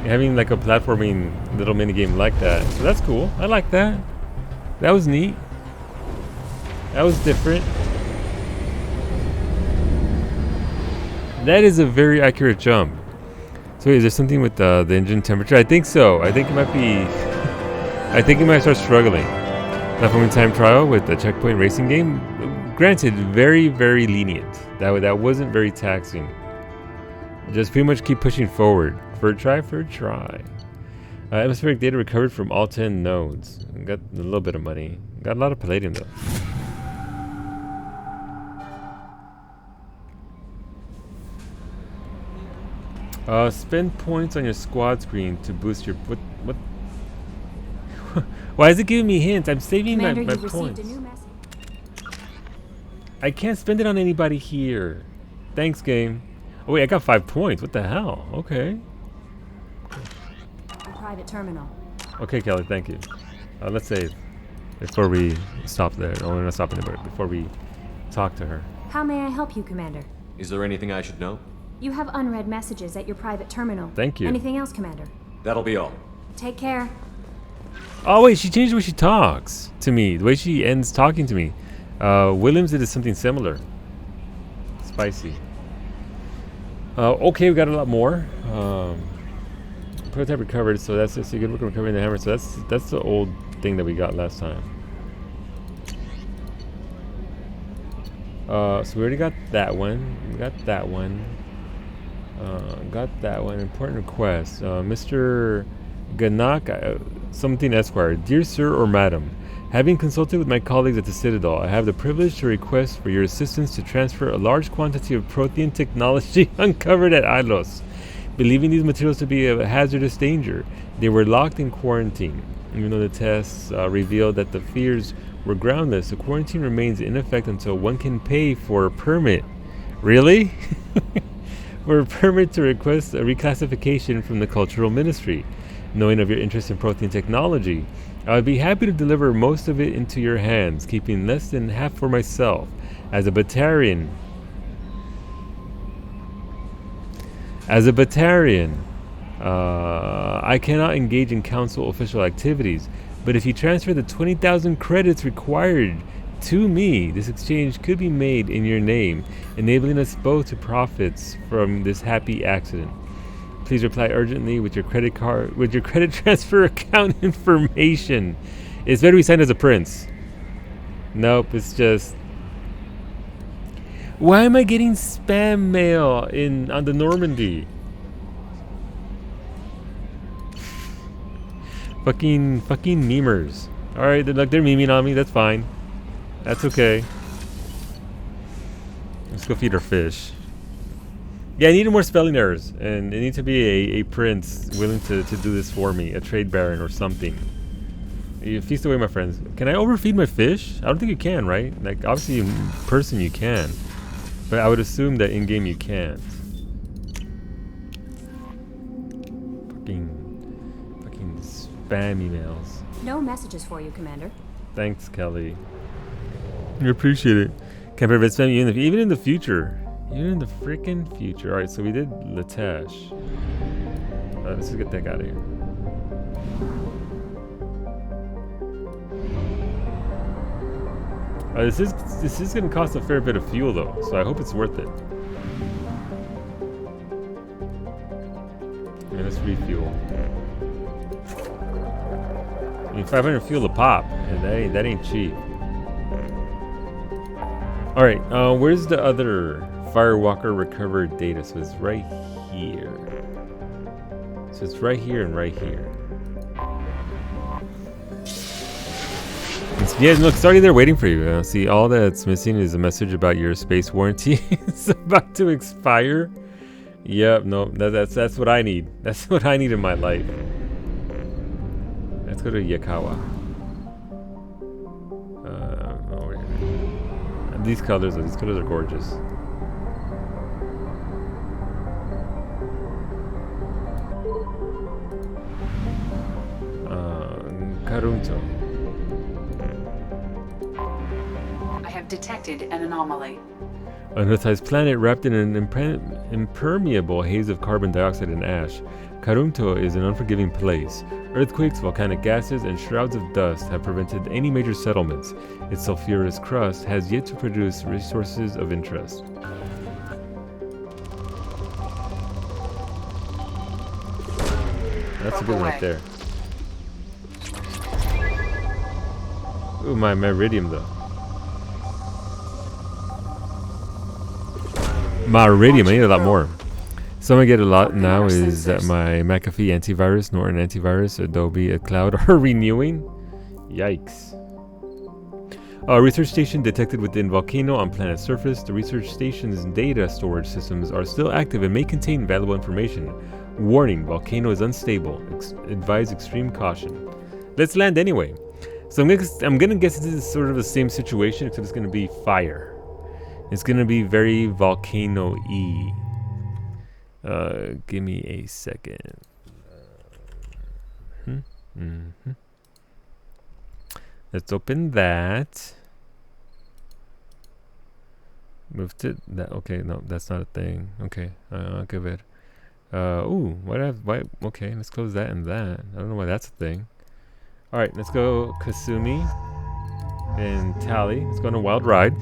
Having like a platforming little mini game like that. So that's cool. I like that. That was neat. That was different. That is a very accurate jump. So is there something with the engine temperature? I think so. I think it might be. I think it might start struggling. Platforming time trial with the checkpoint racing game. Granted, very, very lenient. That wasn't very taxing. Just pretty much keep pushing forward. For a try. Atmospheric data recovered from all 10 nodes. Got a little bit of money. Got a lot of palladium though. Spend points on your squad screen to boost your what? Why is it giving me hints? I'm saving Commander, my you've received points. a new message. I can't spend it on anybody here. Thanks, game. Oh wait, I got 5 points. What the hell? Okay. A private terminal. Okay, Kelly. Thank you. Let's save before we stop there. Oh, we're not stopping there, but before we talk to her. How may I help you, Commander? Is there anything I should know? You have unread messages at your private terminal. Thank you. Anything else, Commander? That'll be all. Take care. Oh wait, she changed the way she talks to me. The way she ends talking to me. Williams did something similar. Spicy. Okay, we got a lot more. Prototype recovered, so that's just a good work on recovering the hammer. So that's the old thing that we got last time. So we already got that one. We got that one. Got that one. Important request. Mr. Ganak, something Esquire. Dear Sir or Madam, having consulted with my colleagues at the Citadel, I have the privilege to request for your assistance to transfer a large quantity of Prothean technology uncovered at Ilos. Believing these materials to be a hazardous danger, they were locked in quarantine. Even though the tests revealed that the fears were groundless, the quarantine remains in effect until one can pay for a permit. Really? For a permit to request a reclassification from the Cultural Ministry. Knowing of your interest in Prothean technology, I would be happy to deliver most of it into your hands, keeping less than half for myself. As a Batarian, I cannot engage in council official activities, but if you transfer the 20,000 credits required to me, this exchange could be made in your name, enabling us both to profits from this happy accident. Please reply urgently with your credit transfer account information. It's better we signed as a prince. Nope, it's just. Why am I getting spam mail on the Normandy? Fucking memers. All right, they're memeing on me. That's fine. That's okay. Let's go feed our fish. Yeah, I needed more spelling errors, and it needs to be a prince willing to do this for me, a trade baron or something. You feast away, my friends. Can I overfeed my fish? I don't think you can, right? Like, obviously in person you can, but I would assume that in game you can't. Fucking spam emails. No messages for you, Commander. Thanks, Kelly. I appreciate it. Can't prevent spam even in the future. Even in the freaking future. Alright, so we did Latesh. Let's just get that out of here. This is gonna cost a fair bit of fuel though, so I hope it's worth it. Yeah, let's refuel. I mean, 500 fuel a pop, and that ain't cheap. All right, where's the other Firewalker recovered data? So it's right here. So it's right here and right here. Yeah, look, it's already there waiting for you. See, all that's missing is a message about your space warranty. It's about to expire. Yep, no, that's what I need. That's what I need in my life. Let's go to Yakawa. Over here. And these colors are gorgeous. Karunto. Detected an anomaly. An Earth-sized planet wrapped in an impermeable haze of carbon dioxide and ash. Karunto is an unforgiving place. Earthquakes, volcanic gases, and shrouds of dust have prevented any major settlements. Its sulfurous crust has yet to produce resources of interest. That's a good one right there. Ooh, my iridium though. My iridium, I need a lot more. Something I get a lot now is that my McAfee antivirus, Norton antivirus, Adobe Cloud are renewing. Yikes. A research station detected within volcano on planet surface. The research station's data storage systems are still active and may contain valuable information. Warning, volcano is unstable. Advise extreme caution. Let's land anyway. So I'm gonna guess this is sort of the same situation, except it's gonna be fire. It's gonna be very volcano-y. Give me a second. Let's open that. Move to that. Okay, no, that's not a thing. Okay, I'll give it. Ooh, why? Okay, let's close that and that. I don't know why that's a thing. All right, let's go Kasumi and Tally. Let's go on a wild ride.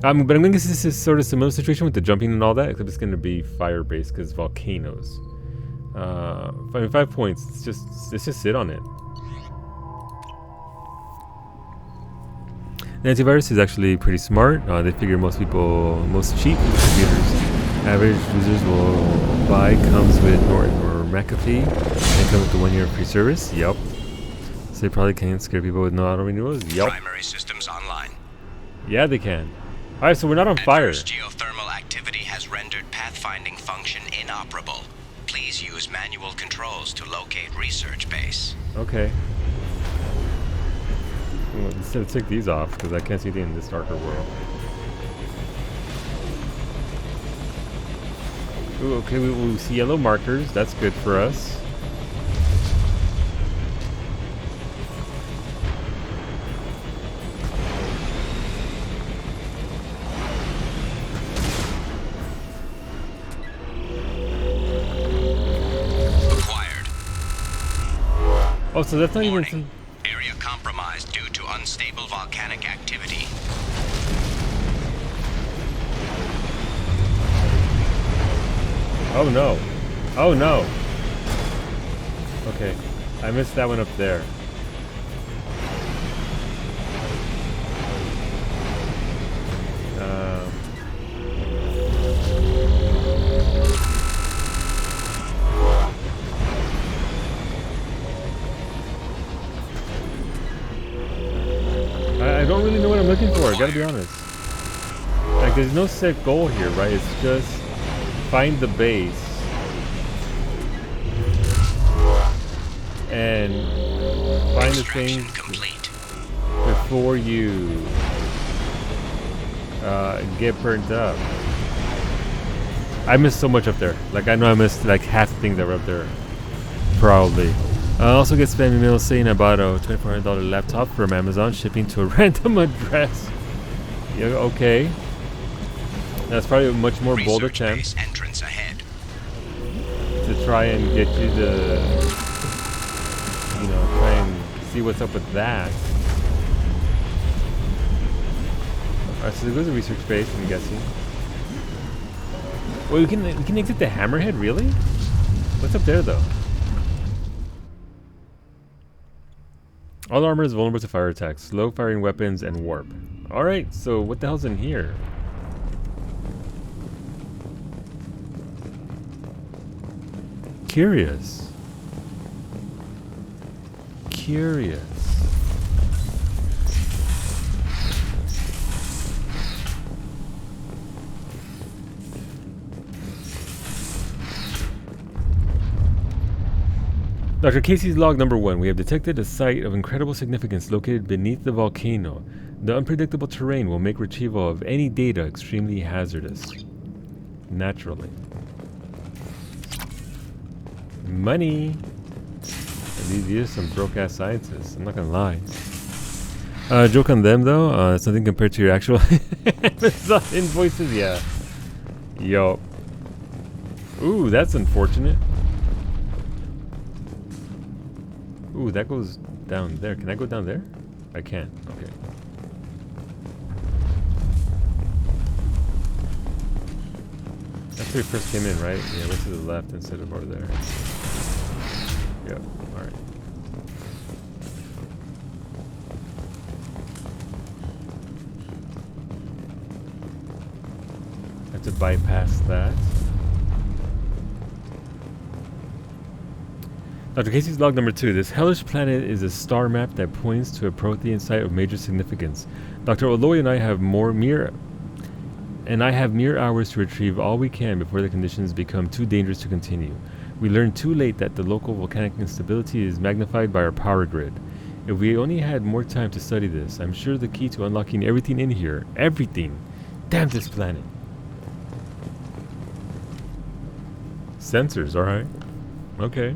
But I'm gonna guess this is sort of similar situation with the jumping and all that, except it's gonna be fire-based because volcanoes. I mean, 5 points. Let's just sit on it. The antivirus is actually pretty smart. They figure most cheap computers, average users will buy comes with Norton or McAfee and come with the 1 year free service. Yep. So they probably can't scare people with no auto renewals. Yep. Primary systems online. Yeah, they can. Alright, so we're not on fire. Adverse geothermal activity has rendered pathfinding function inoperable. Please use manual controls to locate research base. Okay. Well, instead, take these off because I can't see anything in this darker world. Ooh, okay, we see yellow markers. That's good for us. Oh, so that's not even some... Area compromised due to unstable volcanic activity. Oh no. Oh no. Okay. I missed that one up there. I don't really know what I'm looking for, I gotta be honest. Like, there's no set goal here, right? It's just find the base and find the things before you get burnt up. I missed so much up there. Like, I know I missed like half the things that were up there. Probably. I also get spam emails saying I bought a $2,400 laptop from Amazon shipping to a random address. Yeah, okay. That's probably a much more bold attempt to try and get you to, you know, try and see what's up with that. Alright, so there goes a research base, I'm guessing. Wait, we can exit the Hammerhead, really? What's up there, though? All armor is vulnerable to fire attacks, slow firing weapons, and warp. Alright, so what the hell's in here? Curious. Curious. Dr. Casey's log number 1. We have detected a site of incredible significance located beneath the volcano. The unpredictable terrain will make retrieval of any data extremely hazardous. Naturally. Money! These are some broke-ass scientists, I'm not gonna lie. Joke on them though, something compared to your actual Amazon invoices, yeah. Yo. Ooh, that's unfortunate. Ooh, that goes down there. Can I go down there? I can. Okay. That's where we first came in, right? Yeah, went to the left instead of over there. Yep. Alright. Have to bypass that. Dr. Casey's log number 2. This hellish planet is a star map that points to a Prothean site of major significance. Dr. Oloy and I have mere hours to retrieve all we can before the conditions become too dangerous to continue. We learned too late that the local volcanic instability is magnified by our power grid. If we only had more time to study this, I'm sure the key to unlocking everything in here, everything, damn this planet. Sensors, alright. Okay.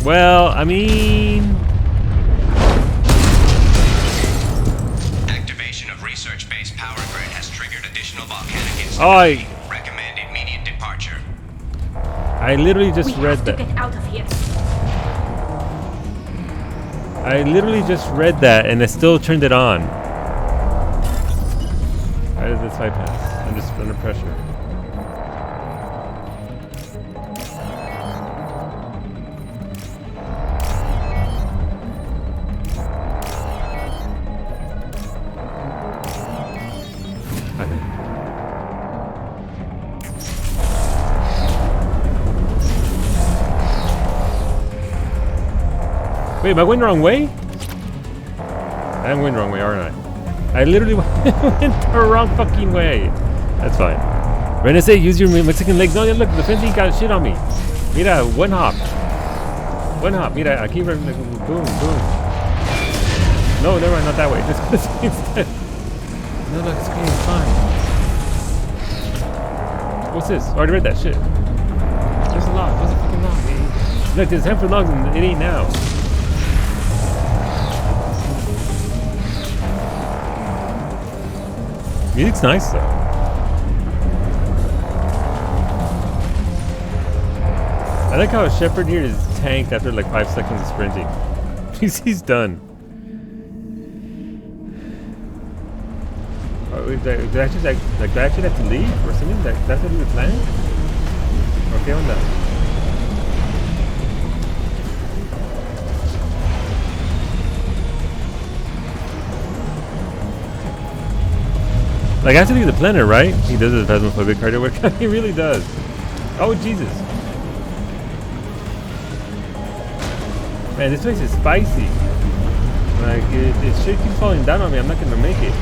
Well, I mean... Activation of research base power grid has triggered additional volcanic instability. Recommend immediate departure. I literally just read that. Get out of here. I literally just read that and I still turned it on. Why does this bypass? I'm just under pressure. Wait, am I going the wrong way? I'm going the wrong way, aren't I? I literally went the wrong fucking way. That's fine. Rena say, use your Mexican legs. No, look, the fence got shit on me. Mira, one hop. One hop. Mira, I keep running. Like, boom, boom. No, never mind, not that way. Just go this way instead. No, look, it's okay, it's fine. What's this? I already read that shit. There's a log. What's a fucking log, man? Look, there's 10 for logs and it ain't now. Music's nice though. I like how a shepherd here is tanked after like 5 seconds of sprinting. He's done. Oh, wait, do I actually have to leave or something? That's what we were planning? Okay on that. Like, I have to leave the planet, right? He does his phasmophobic cardio workout. He really does. Oh, Jesus. Man, this place is spicy. Like, it shit keeps falling down on me. I'm not going to make it.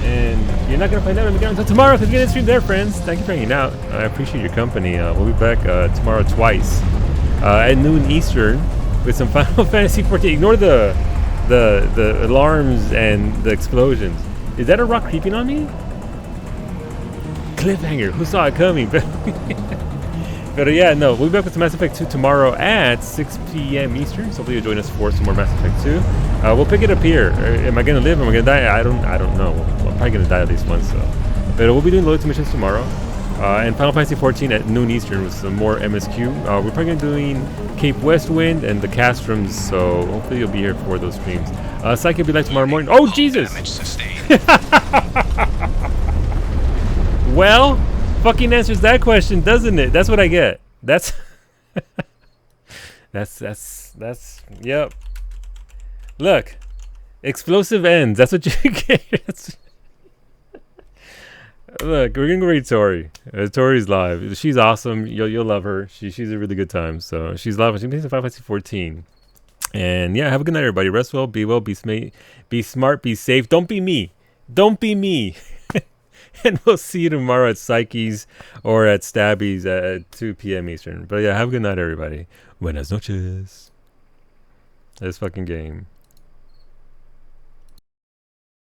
And you're not going to find out until tomorrow because we're going to stream there, friends. Thank you for hanging out. I appreciate your company. We'll be back tomorrow twice. At noon Eastern with some Final Fantasy XIV. Ignore the alarms and the explosions. Is that a rock creeping on me? Cliffhanger. Who saw it coming? But yeah, no. We'll be back with some Mass Effect 2 tomorrow at 6 p.m. Eastern. So hopefully you'll join us for some more Mass Effect 2. We'll pick it up here. Am I gonna live? Am I gonna die? I don't know. I'm probably gonna die at least once though. But we'll be doing loyalty missions tomorrow. And Final Fantasy 14 at noon Eastern with some more MSQ. We're probably going to be doing Cape Westwind and the Castrums, so hopefully you'll be here for those streams. Psyche will be like tomorrow morning. Oh, Jesus! Well, fucking answers that question, doesn't it? That's what I get. That's... that's... Yep. Look. Explosive ends. That's what you get. Look, we're gonna go read Tori. Tori's live. She's awesome. You'll love her. She's a really good time. So she's live. She's playing Final Fantasy 14. And yeah, have a good night, everybody. Rest well, be smart, be safe. Don't be me. Don't be me. And we'll see you tomorrow at Psyche's or at Stabby's at 2 p.m. Eastern. But yeah, have a good night, everybody. Buenas noches. This fucking game.